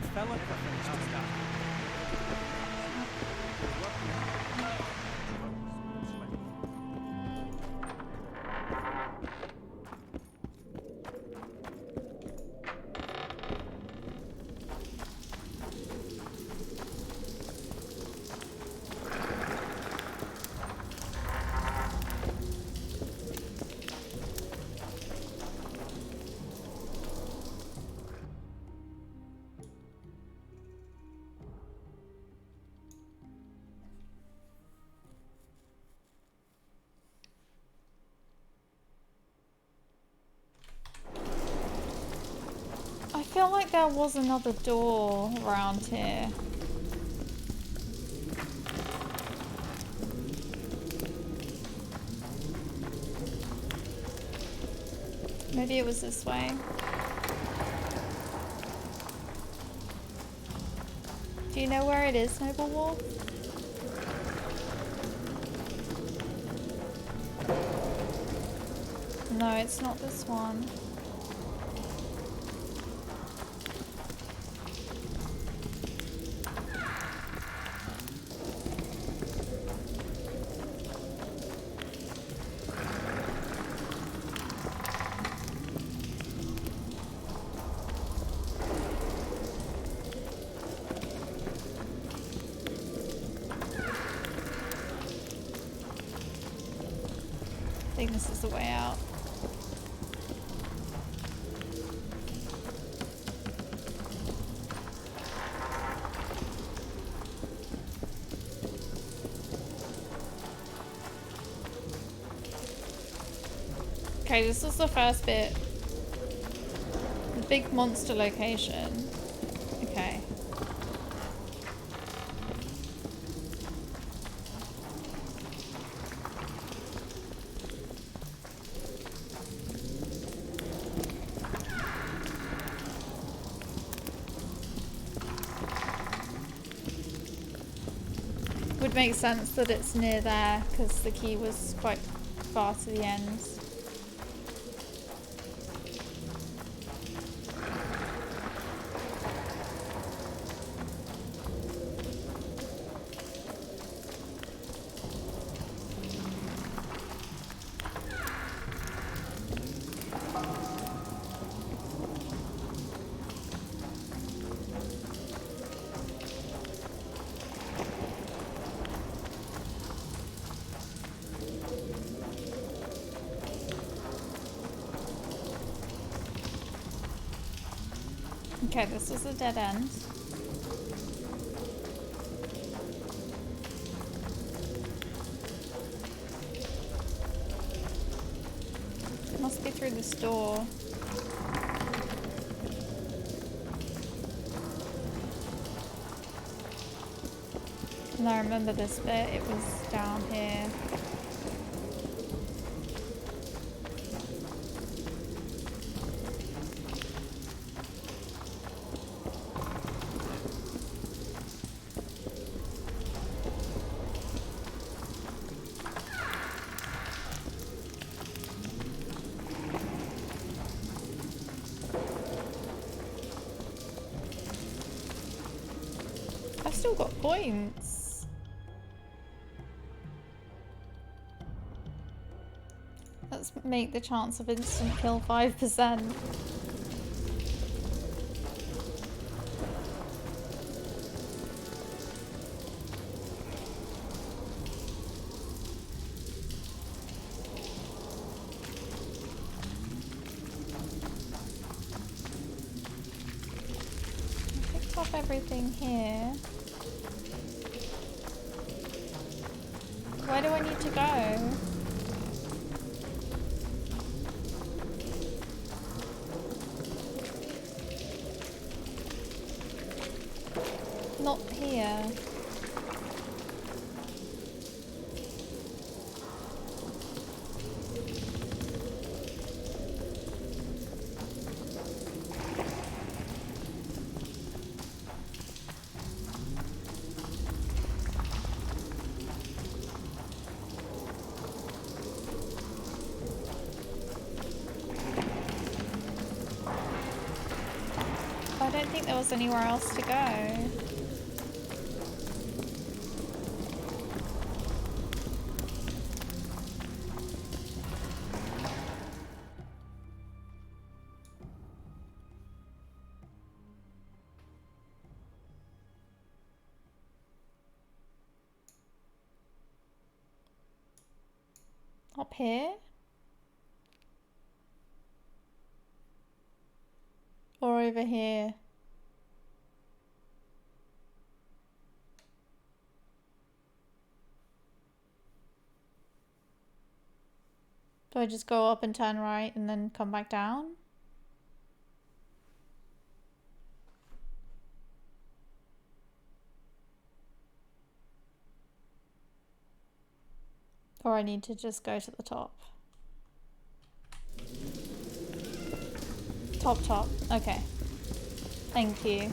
A: I feel like there was another door around here. Maybe it was this way. Do you know where it is, Noble Wolf? No, it's not this one. I think this is the way out. Okay, this is the first bit. The big monster location. Okay. Would make sense that it's near there because the key was quite far to the end. Okay, this was a dead end. Must be through this door. And I remember this bit, it was down here. I've still got points. Let's make the chance of instant kill 5%. Picked up everything here. Where do I need to go? Not here. I don't think there was anywhere else to go. Up here? Or over here? Do I just go up and turn right and then come back down? Or I need to just go to the top? Top. Okay. Thank you.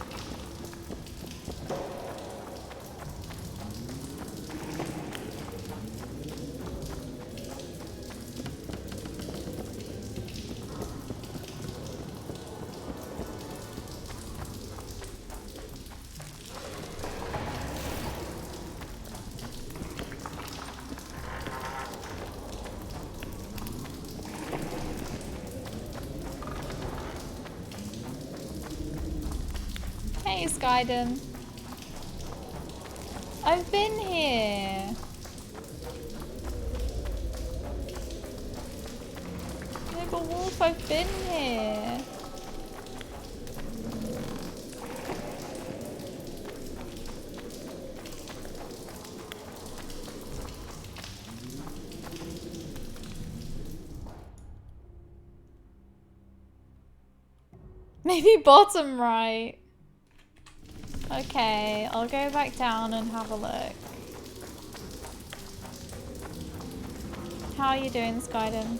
A: Hey, Skyden. I've been here. Nigga Wolf, I've been here. Maybe bottom right. Okay, I'll go back down and have a look. How are you doing, Skyden?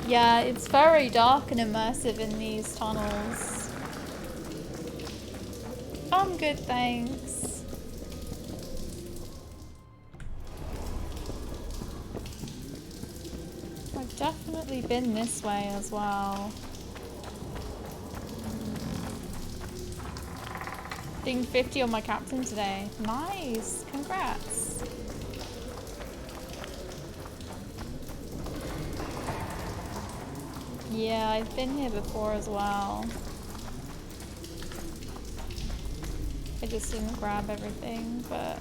A: Yeah, it's very dark and immersive in these tunnels. I'm good, thanks. I've definitely been this way as well. Dinged 50 on my captain today. Nice, congrats. Yeah, I've been here before as well. I just didn't grab everything, but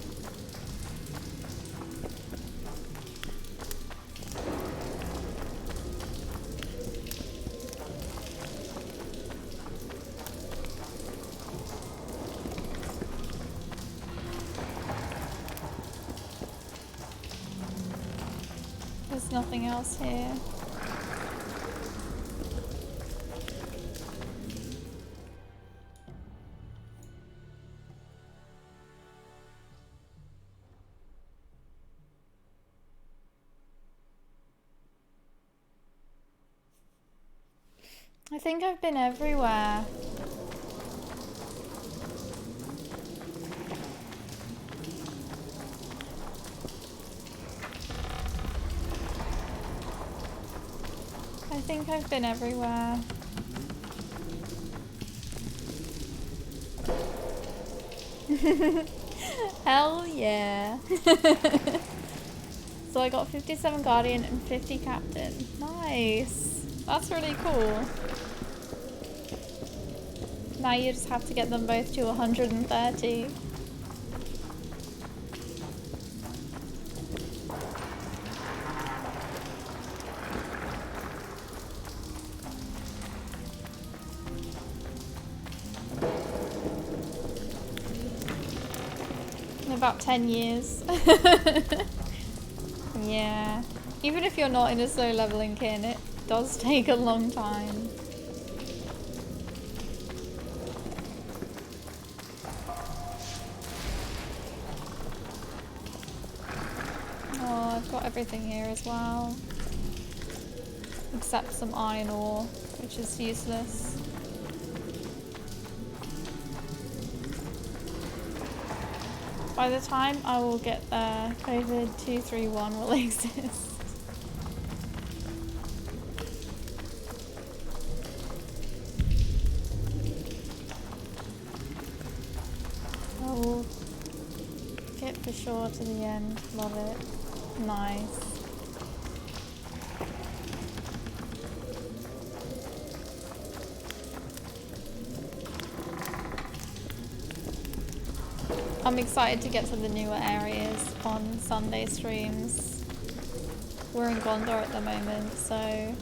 A: There's nothing else here. I think I've been everywhere. I think I've been everywhere. Hell yeah. So I got 57 Guardian and 50 Captain. Nice. That's really cool. Now you just have to get them both to 130. In about 10 years. Yeah. Even if you're not in a slow leveling kin, it does take a long time. Oh, I've got everything here as well. Except some iron ore, which is useless. By the time I will get there, COVID-231 will exist. I will get for sure to the end. Love it. Nice. I'm excited to get to the newer areas on Sunday streams. We're in Gondor at the moment, so...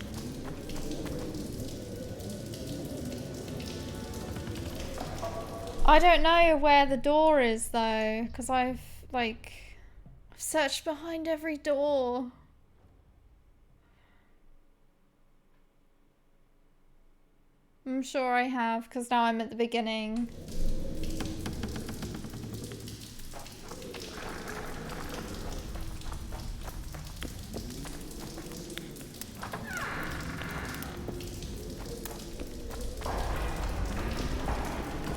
A: I don't know where the door is though, because I've searched behind every door. I'm sure I have, because now I'm at the beginning.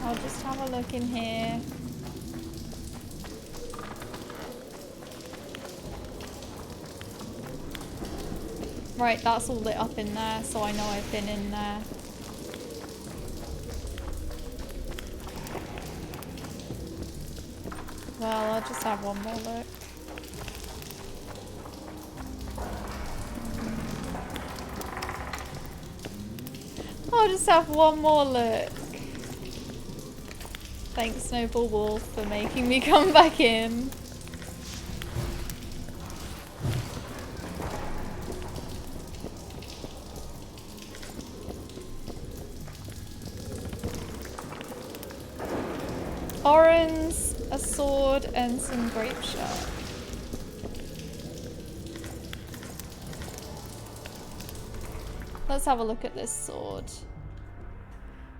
A: I'll just have a look in here. Right, that's all lit up in there, so I know I've been in there. Well, I'll just have one more look. I'll just have one more look. Thanks, Noble Wolf, for making me come back in. Orange, a sword, and some grape shot. Let's have a look at this sword.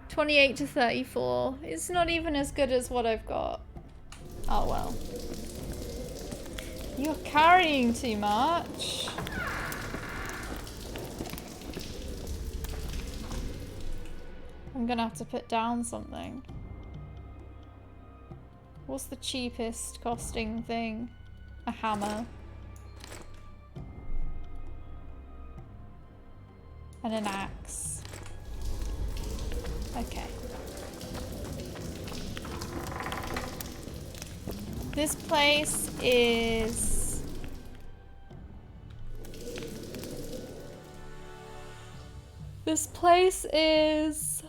A: 28 to 34. It's not even as good as what I've got. Oh well. You're carrying too much. I'm gonna have to put down something. What's the cheapest costing thing? A hammer. And an axe. Okay. This place is... This place is...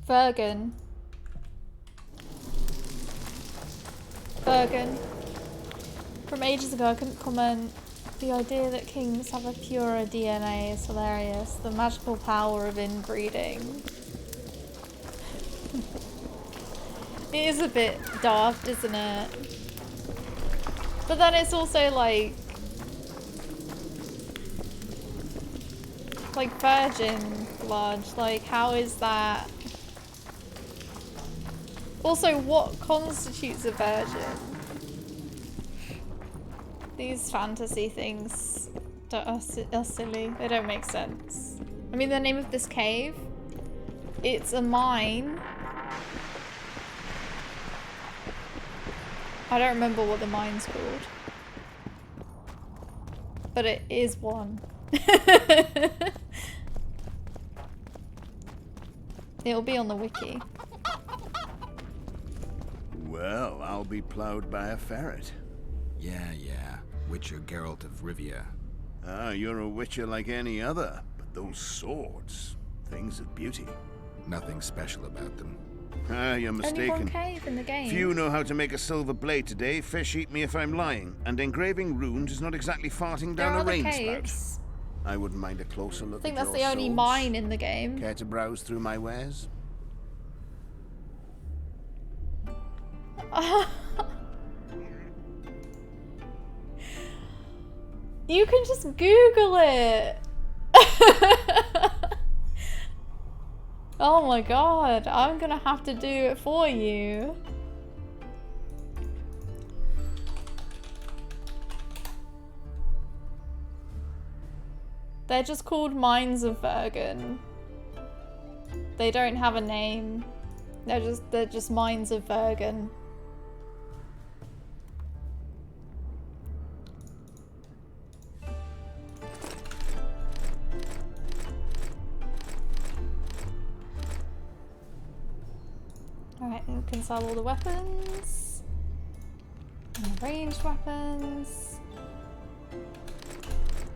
A: Vergen. Vergen. From ages ago I couldn't comment. The idea that kings have a purer DNA is hilarious. The magical power of inbreeding. It is a bit daft, isn't it? But then it's also like virgin blood. Like, how is that? Also, what constitutes a virgin? These fantasy things are silly. They don't make sense. I mean, the name of this cave, it's a mine. I don't remember what the mine's called. But it is one. It'll be on the wiki.
N: Well, I'll be plowed by a ferret.
D: Yeah. Witcher Geralt of Rivia.
N: Ah, you're a witcher like any other. But those swords, things of beauty.
D: Nothing special about them.
N: Ah, you're mistaken.
A: Only one cave in the game.
N: Few know how to make a silver blade today. Fish eat me if I'm lying. And engraving runes is not exactly farting down a rain spout. I wouldn't mind a closer look at
A: I think that's
N: your
A: the only
N: swords.
A: mine in the game.
N: Care to browse through my wares?
A: You can just Google it. Oh my god, I'm gonna have to do it for you. They're just called Mines of Vergen. They don't have a name. They're just Mines of Vergen. Alright, we can sell all the weapons. And the ranged weapons.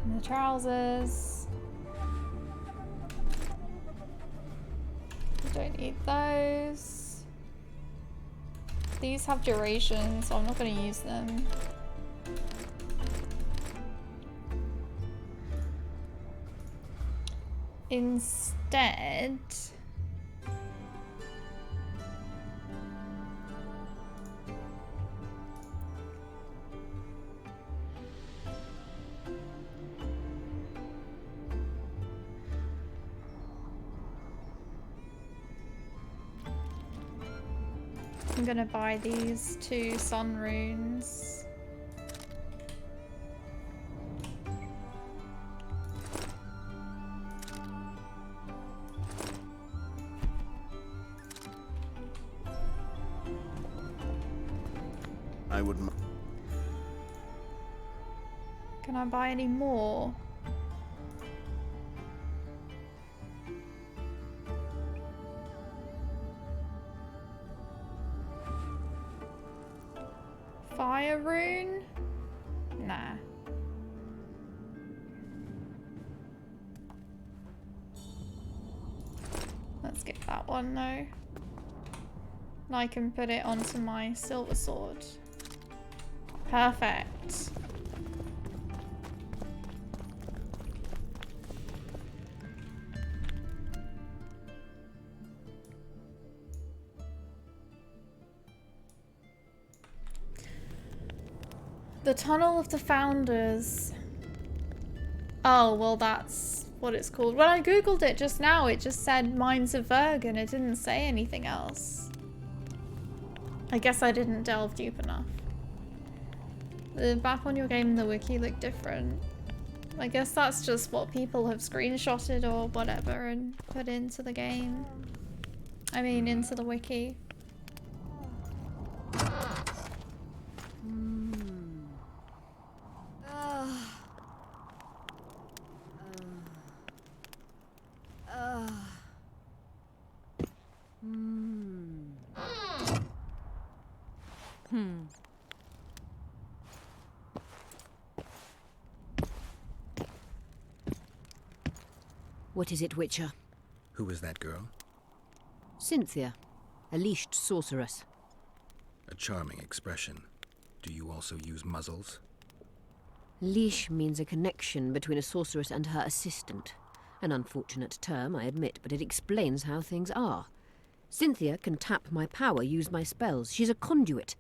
A: And the trousers. We don't need those. These have duration, so I'm not going to use them. Instead... I'm gonna buy these 2 sun runes.
N: I wouldn't.
A: Can I buy any more? Fire rune? Nah. Let's get that one though. And I can put it onto my silver sword. Perfect. The Tunnel of the Founders. Oh, well that's what it's called. When I googled it just now, it just said Mines of Vergen. It didn't say anything else. I guess I didn't delve deep enough. The map on your game and the wiki look different. I guess that's just what people have screenshotted or whatever and put into the game. I mean, into the wiki.
E: What is it, Witcher?
D: Who is that girl?
E: Cynthia, a leashed sorceress.
D: A charming expression. Do you also use muzzles?
E: Leash means a connection between a sorceress and her assistant. An unfortunate term, I admit, but it explains how things are. Cynthia can tap my power, use my spells. She's a conduit.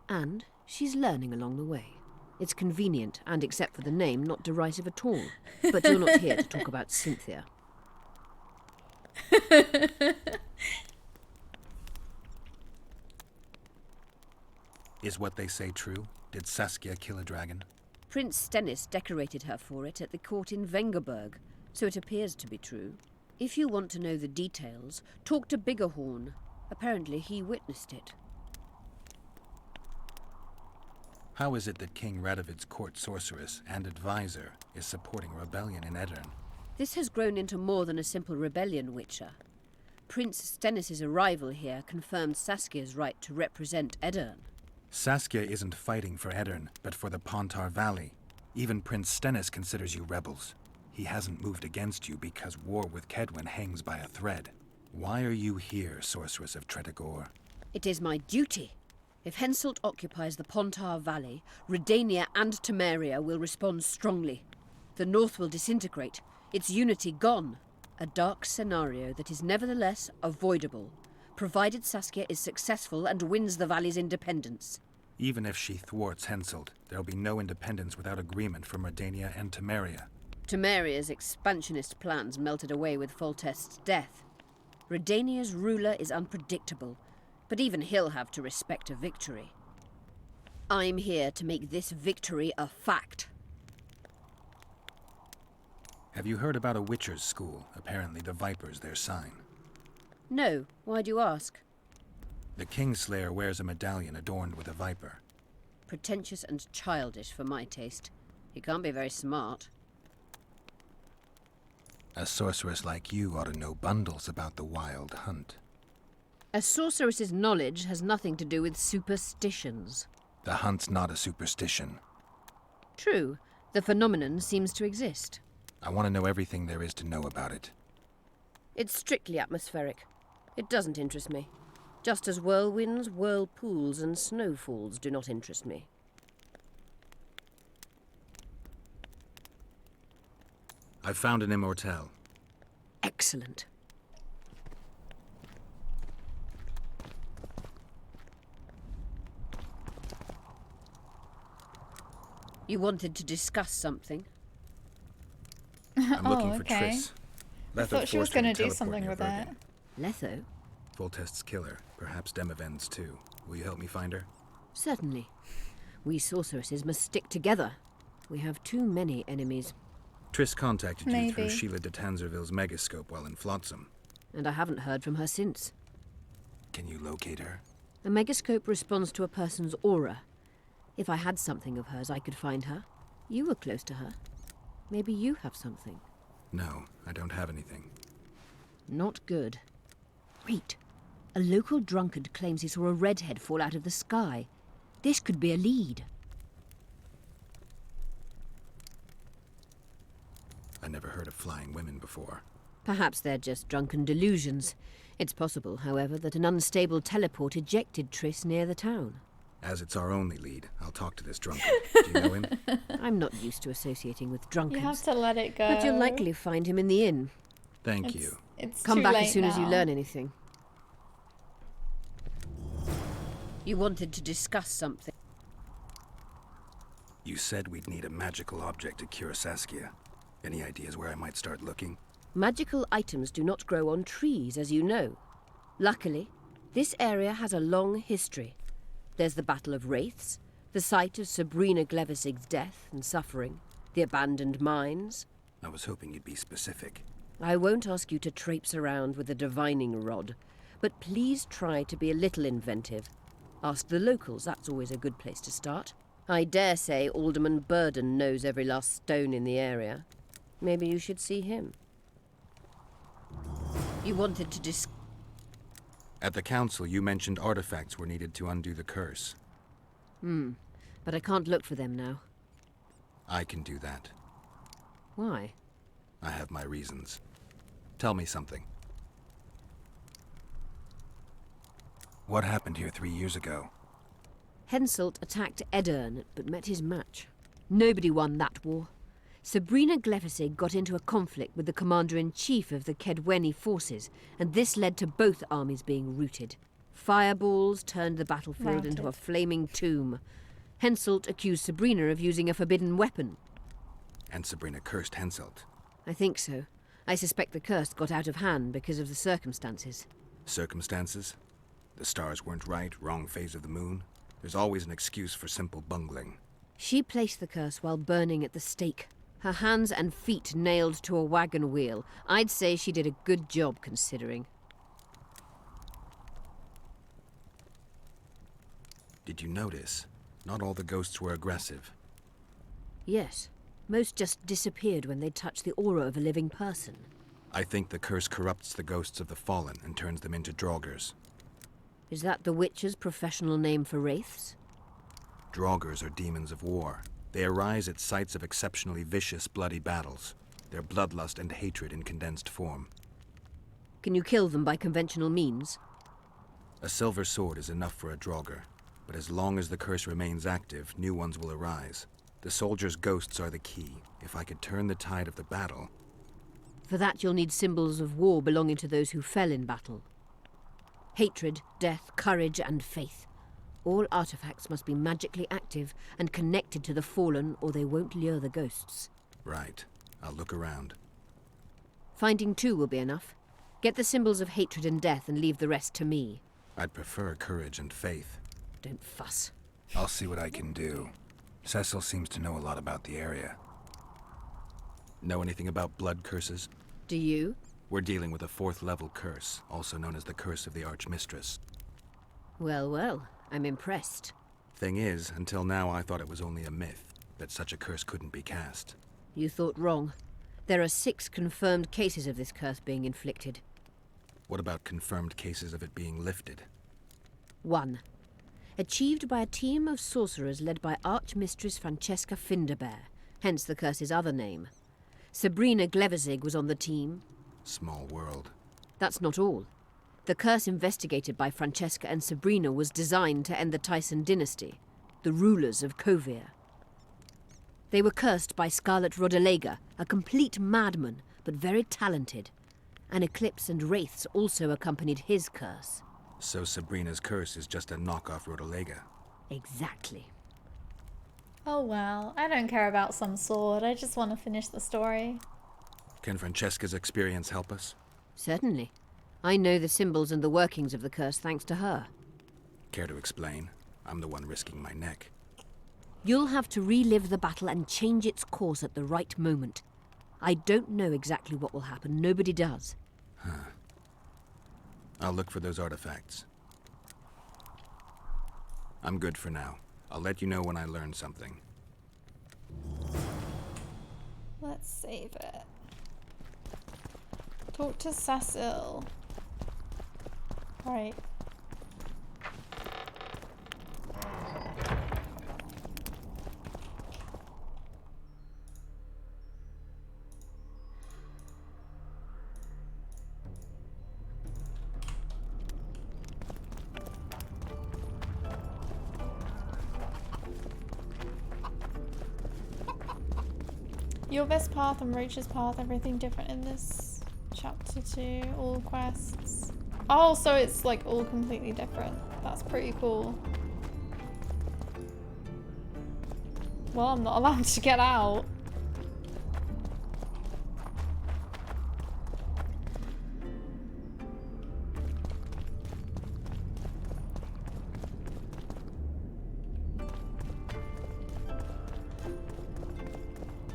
E: And she's learning along the way. It's convenient, and except for the name, not derisive at all. But you're not here to talk about Cynthia.
D: Is what they say true? Did Saskia kill a dragon?
E: Prince Stennis decorated her for it at the court in Vengerberg, so it appears to be true. If you want to know the details, talk to Biggerhorn. Apparently he witnessed it.
D: How is it that King Radovid's court sorceress and advisor is supporting rebellion in Aedirn?
E: This has grown into more than a simple rebellion, Witcher. Prince Stennis' arrival here confirmed Saskia's right to represent Aedirn.
D: Saskia isn't fighting for Aedirn, but for the Pontar Valley. Even Prince Stennis considers you rebels. He hasn't moved against you because war with Kedwen hangs by a thread. Why are you here, Sorceress of Tretogor?
E: It is my duty. If Henselt occupies the Pontar Valley, Redania and Temeria will respond strongly. The North will disintegrate, its unity gone. A dark scenario that is nevertheless avoidable, provided Saskia is successful and wins the Valley's independence.
D: Even if she thwarts Henselt, there'll be no independence without agreement from Redania and Temeria.
E: Temeria's expansionist plans melted away with Foltest's death. Redania's ruler is unpredictable, but even he'll have to respect a victory. I'm here to make this victory a fact.
D: Have you heard about a Witcher's school? Apparently the Viper's their sign.
E: No, why do you ask?
D: The Kingslayer wears a medallion adorned with a viper.
E: Pretentious and childish for my taste. He can't be very smart.
D: A sorceress like you ought to know bundles about the Wild Hunt.
E: A sorceress's knowledge has nothing to do with superstitions.
D: The hunt's not a superstition.
E: True, the phenomenon seems to exist.
D: I want to know everything there is to know about it.
E: It's strictly atmospheric. It doesn't interest me. Just as whirlwinds, whirlpools, and snowfalls do not interest me.
D: I've found an immortelle.
E: Excellent. You wanted to discuss something?
D: I'm looking for
A: okay.
D: Triss.
A: I thought she was going to do something with it.
E: Letho?
D: Foltest's killer. Perhaps Demavend's too. Will you help me find her?
E: Certainly. We sorceresses must stick together. We have too many enemies.
D: Triss contacted you
A: Maybe.
D: through Sheila de Tanzerville's megascope while in Flotsam.
E: And I haven't heard from her since.
D: Can you locate her?
E: A megascope responds to a person's aura. If I had something of hers, I could find her. You were close to her. Maybe you have something.
D: No, I don't have anything.
E: Not good. Wait. A local drunkard claims he saw a redhead fall out of the sky. This could be a lead.
D: I never heard of flying women before.
E: Perhaps they're just drunken delusions. It's possible, however, that an unstable teleport ejected Triss near the town.
D: As it's our only lead, I'll talk to this drunkard. Do you know him?
E: I'm not used to associating with drunkards.
A: You have to let it go.
E: But you'll likely find him in the inn.
D: Thank you.
A: It's
E: Come
A: too
E: back
A: late
E: as soon as you
A: now.
E: learn anything. You wanted to discuss something.
D: You said we'd need a magical object to cure Saskia. Any ideas where I might start looking?
E: Magical items do not grow on trees, as you know. Luckily, this area has a long history. There's the Battle of Wraiths, the site of Sabrina Glevisig's death and suffering, the abandoned mines.
D: I was hoping you'd be specific.
E: I won't ask you to traipse around with a divining rod, but please try to be a little inventive. Ask the locals, that's always a good place to start. I dare say Alderman Burden knows every last stone in the area. Maybe you should see him. You wanted to
D: At the council, you mentioned artifacts were needed to undo the curse.
E: But I can't look for them now.
D: I can do that.
E: Why?
D: I have my reasons. Tell me something. What happened here 3 years ago?
E: Henselt attacked Aedirn, but met his match. Nobody won that war. Sabrina Glefisig got into a conflict with the commander-in-chief of the Kedweni forces, and this led to both armies being routed. Fireballs turned the battlefield into a flaming tomb. Henselt accused Sabrina of using a forbidden weapon.
D: And Sabrina cursed Henselt.
E: I think so. I suspect the curse got out of hand because of the circumstances.
D: Circumstances? The stars weren't right, wrong phase of the moon. There's always an excuse for simple bungling.
E: She placed the curse while burning at the stake. Her hands and feet nailed to a wagon wheel. I'd say she did a good job, considering.
D: Did you notice? Not all the ghosts were aggressive.
E: Yes. Most just disappeared when they touched the aura of a living person.
D: I think the curse corrupts the ghosts of the fallen and turns them into Draugrs.
E: Is that the Witcher's professional name for wraiths?
D: Draugrs are demons of war. They arise at sites of exceptionally vicious, bloody battles. Their bloodlust and hatred in condensed form.
E: Can you kill them by conventional means?
D: A silver sword is enough for a Draugr, but as long as the curse remains active, new ones will arise. The soldiers' ghosts are the key. If I could turn the tide of the battle...
E: For that you'll need symbols of war belonging to those who fell in battle. Hatred, death, courage, and faith. All artifacts must be magically active and connected to the fallen, or they won't lure the ghosts.
D: Right. I'll look around.
E: Finding 2 will be enough. Get the symbols of hatred and death and leave the rest to me.
D: I'd prefer courage and faith.
E: Don't fuss.
D: I'll see what I can do. Cecil seems to know a lot about the area. Know anything about blood curses?
E: Do you?
D: We're dealing with a 4th level curse, also known as the Curse of the Archmistress.
E: Well, well, I'm impressed.
D: Thing is, until now I thought it was only a myth, that such a curse couldn't be cast.
E: You thought wrong. There are 6 confirmed cases of this curse being inflicted.
D: What about confirmed cases of it being lifted?
E: 1. Achieved by a team of sorcerers led by Archmistress Francesca Finderbear, hence the curse's other name. Sabrina Glefisig was on the team.
D: Small world.
E: That's not all. The curse investigated by Francesca and Sabrina was designed to end the Tyson dynasty, the rulers of Kovir. They were cursed by Scarlet Rodalega, a complete madman, but very talented. An eclipse and wraiths also accompanied his curse.
D: So Sabrina's curse is just a knockoff Rodalega.
E: Exactly.
A: Oh well, I don't care about some sword. I just want to finish the story.
D: Can Francesca's experience help us?
E: Certainly. I know the symbols and the workings of the curse thanks to her.
D: Care to explain? I'm the one risking my neck.
E: You'll have to relive the battle and change its course at the right moment. I don't know exactly what will happen. Nobody does.
D: Huh. I'll look for those artifacts. I'm good for now. I'll let you know when I learn something.
A: Let's save it. Talk to Cecil. Right. Your best path and Roach's path, everything different in this chapter 2, all quests. Oh, so it's like all completely different. That's pretty cool. Well, I'm not allowed to get out.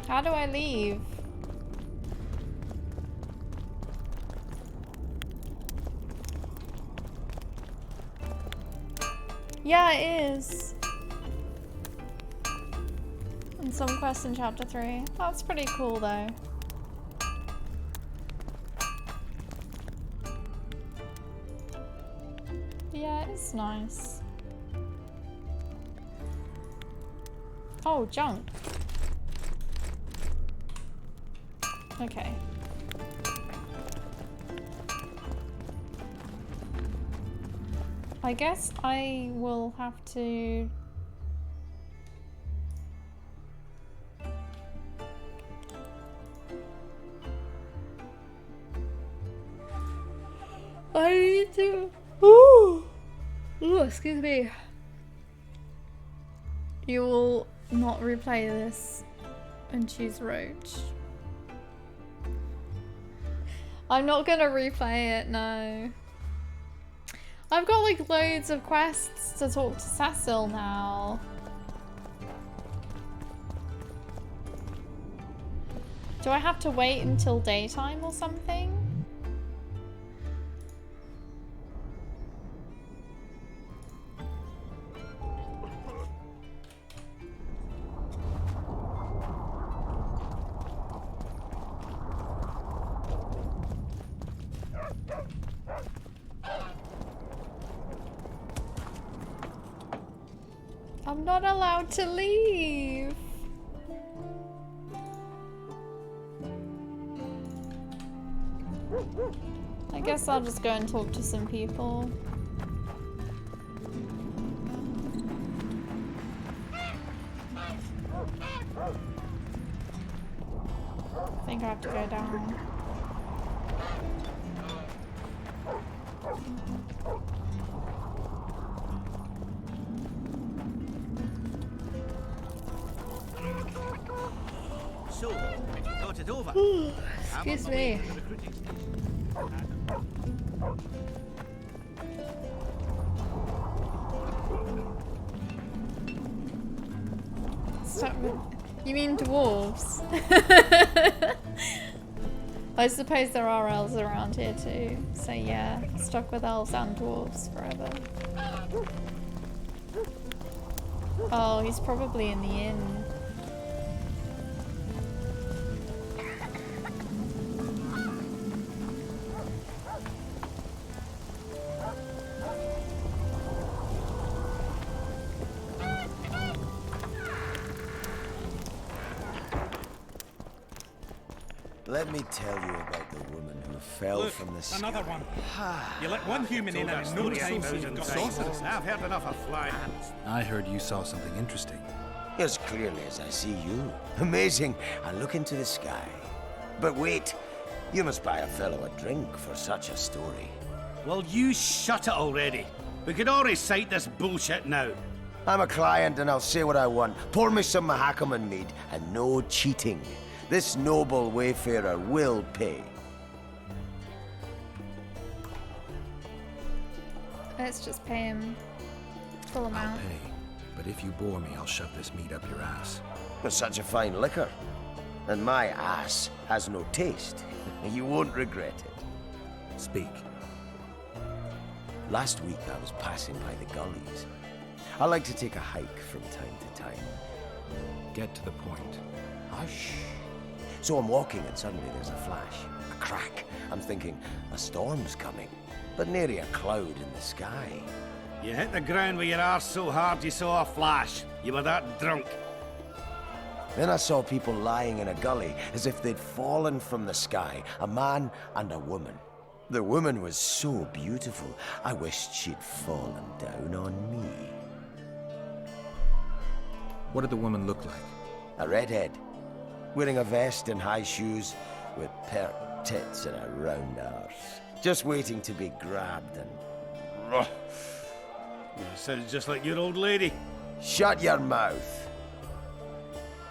A: How do I leave? Yeah, it is. And some quests in chapter 3. That's pretty cool though. Yeah, it's nice. Oh, junk. Okay. I guess I will have to I need to. Ooh, excuse me. You will not replay this and choose Roach. I'm not gonna replay it, no. I've got like loads of quests to talk to Cecil now. Do I have to wait until daytime or something? I'm not allowed to leave. I guess I'll just go and talk to some people. I think I have to go down.
B: So, got it over.
A: Excuse me. Stuck with... You mean dwarves? I suppose there are elves around here too. So yeah, stuck with elves and dwarves forever. Oh, he's probably in the inn.
P: Let me tell you about the woman who fell
B: Look,
P: from the sky.
B: another one. You let one human in and no time you've got sorcerers. I've heard enough of flying.
D: I heard you saw something interesting.
P: As clearly as I see you. Amazing. I look into the sky. But wait, you must buy a fellow a drink for such a story.
H: Well, you shut it already. We could all recite this bullshit now.
P: I'm a client and I'll say what I want. Pour me some Mahakaman mead and no cheating. This noble wayfarer will pay.
A: Let's just pay him full
D: I'll
A: amount.
D: pay, but if you bore me, I'll shove this meat up your ass.
P: It's such a fine liquor. And my ass has no taste. You won't regret it.
D: Speak.
P: Last week I was passing by the gullies. I like to take a hike from time to time.
D: Get to the point.
P: Hush. So I'm walking and suddenly there's a flash, a crack. I'm thinking, a storm's coming, but nary a cloud in the sky.
H: You hit the ground with your arse so hard you saw a flash. You were that drunk.
P: Then I saw people lying in a gully as if they'd fallen from the sky, a man and a woman. The woman was so beautiful, I wished she'd fallen down on me.
D: What did the woman look like?
P: A redhead, wearing a vest and high shoes, with pert tits and a round arse. Just waiting to be grabbed and...
H: You sounded just like your old lady.
P: Shut your mouth!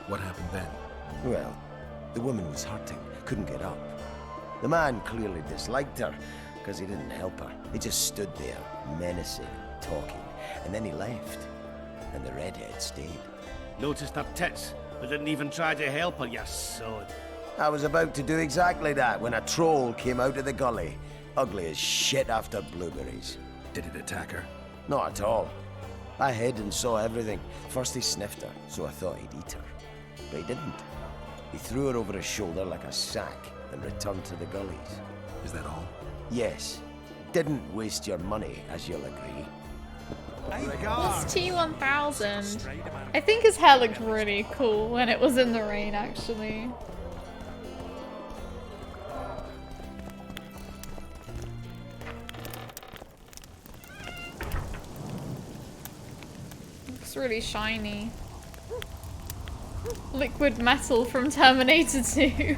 D: What happened then?
P: Well, the woman was hurting, couldn't get up. The man clearly disliked her, because he didn't help her. He just stood there, menacing, talking, and then he left. And the redhead stayed.
H: Noticed her tits, but didn't even try to help her, you sod.
P: I was about to do exactly that when a troll came out of the gully. Ugly as shit after blueberries.
D: Did it attack her?
P: Not at all. I hid and saw everything. First he sniffed her, so I thought he'd eat her. But he didn't. He threw her over his shoulder like a sack and returned to the gullies.
D: Is that all?
P: Yes. Didn't waste your money, as you'll agree.
A: What's T1000? I think his hair looked really cool when it was in the rain, actually. Looks really shiny. Liquid metal from Terminator 2.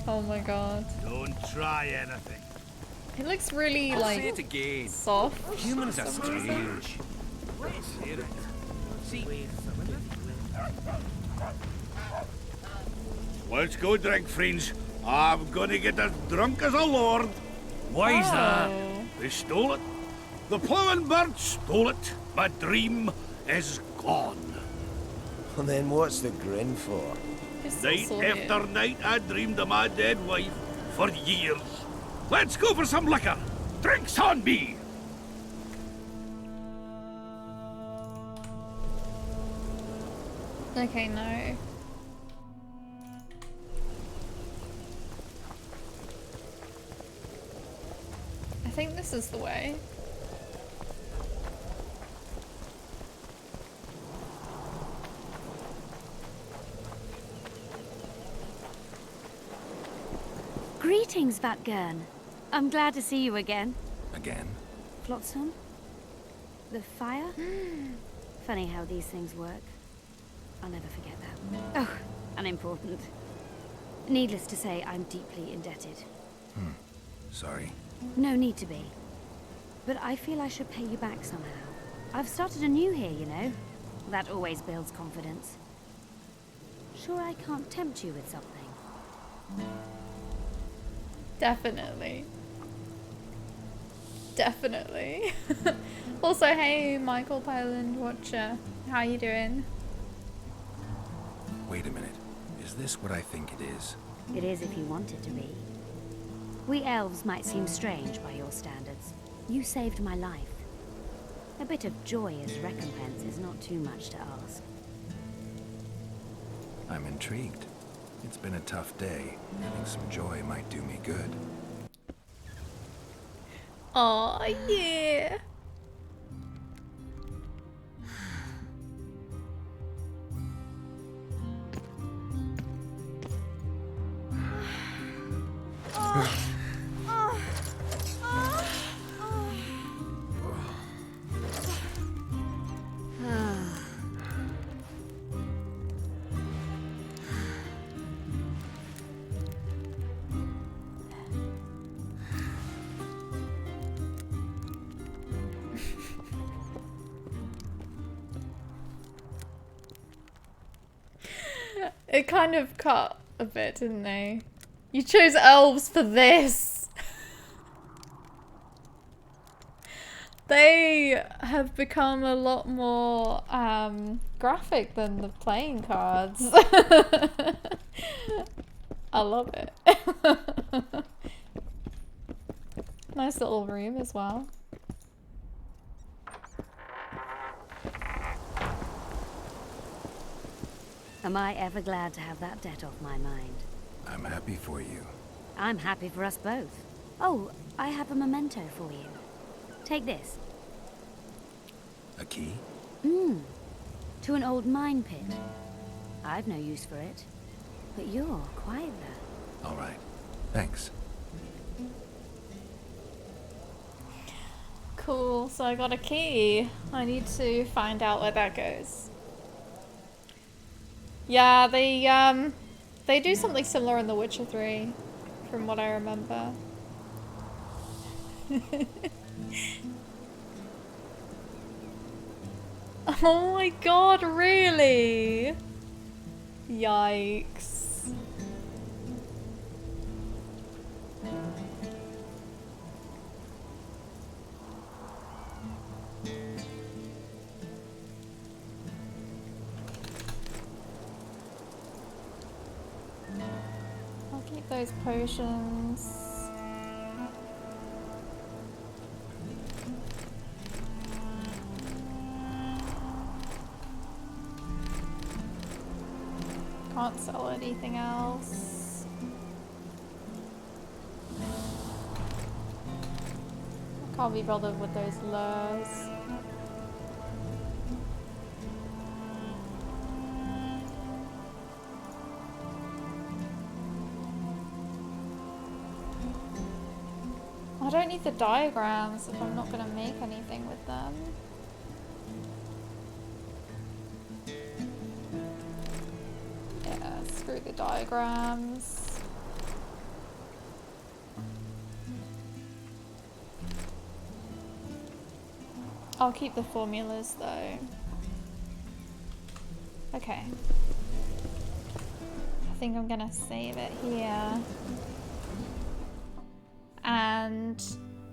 A: Oh my god.
H: Don't try anything.
A: It looks really
T: I'll
A: like
T: say it again.
A: soft.
T: Humans are
A: for some reason.
T: strange. Let's hear it. See,
H: Let's go drink, friends. I'm gonna get as drunk as a lord.
T: Why's that?
H: They stole it. The plowing bird stole it. My dream is gone.
P: Well, then what's the grin for?
H: Night after night, I dreamed of my dead wife for years. Let's go for some liquor. Drinks on me.
A: Okay, no. I think this is the way.
C: Greetings, Vatgern. I'm glad to see you again.
D: Again?
C: Flotsam? The fire? Funny how these things work. I'll never forget that. Oh, unimportant. Needless to say, I'm deeply indebted.
D: Sorry.
C: No need to be. But I feel I should pay you back somehow. I've started anew here, you know. That always builds confidence. Sure I can't tempt you with something?
A: Definitely. Definitely. Also, hey, Michael Pyland Watcher. How you doing?
D: Wait a minute. Is this what I think it is?
C: It is if you want it to be. We elves might seem strange by your standards. You saved my life. A bit of joy as recompense is not too much to ask.
D: I'm intrigued. It's been a tough day. Having some joy might do me good.
A: Aw, yeah. It kind of cut a bit, didn't they? You chose elves for this. They have become a lot more graphic than the playing cards. I love it. Nice little room as well.
C: Am I ever glad to have that debt off my mind?
D: I'm happy for you.
C: I'm happy for us both. Oh, I have a memento for you. Take this.
D: A key?
C: To an old mine pit. I've no use for it. But you're quite the...
D: All right. Thanks.
A: Cool, so I got a key. I need to find out where that goes. Yeah, they do something similar in The Witcher 3, from what I remember. Oh my god, really? Yikes. I'll keep those potions. Can't sell anything else. I can't be bothered with those lures. I don't need the diagrams if I'm not going to make anything with them. Yeah, screw the diagrams. I'll keep the formulas though. Okay. I think I'm gonna save it here. And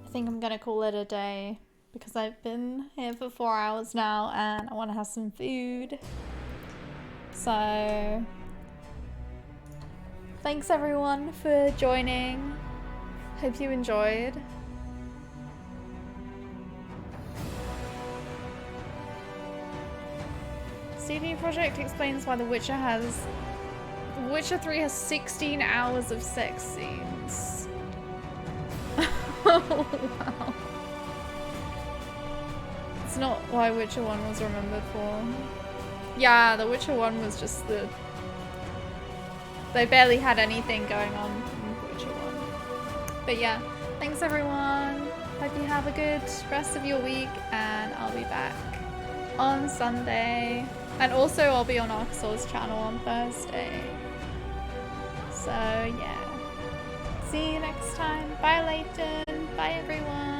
A: I think I'm gonna call it a day because I've been here for 4 hours now and I want to have some food. So thanks everyone for joining. Hope you enjoyed. CD Projekt explains why The Witcher 3 has 16 hours of sex scenes. Oh, wow. It's not why Witcher 1 was remembered for. Yeah, The Witcher 1 was just the... They barely had anything going on in Witcher 1. But yeah, thanks everyone. Hope you have a good rest of your week and I'll be back on Sunday. And also I'll be on Arkasaur's channel on Thursday. So yeah. See you next time. Bye Leighton. Bye everyone.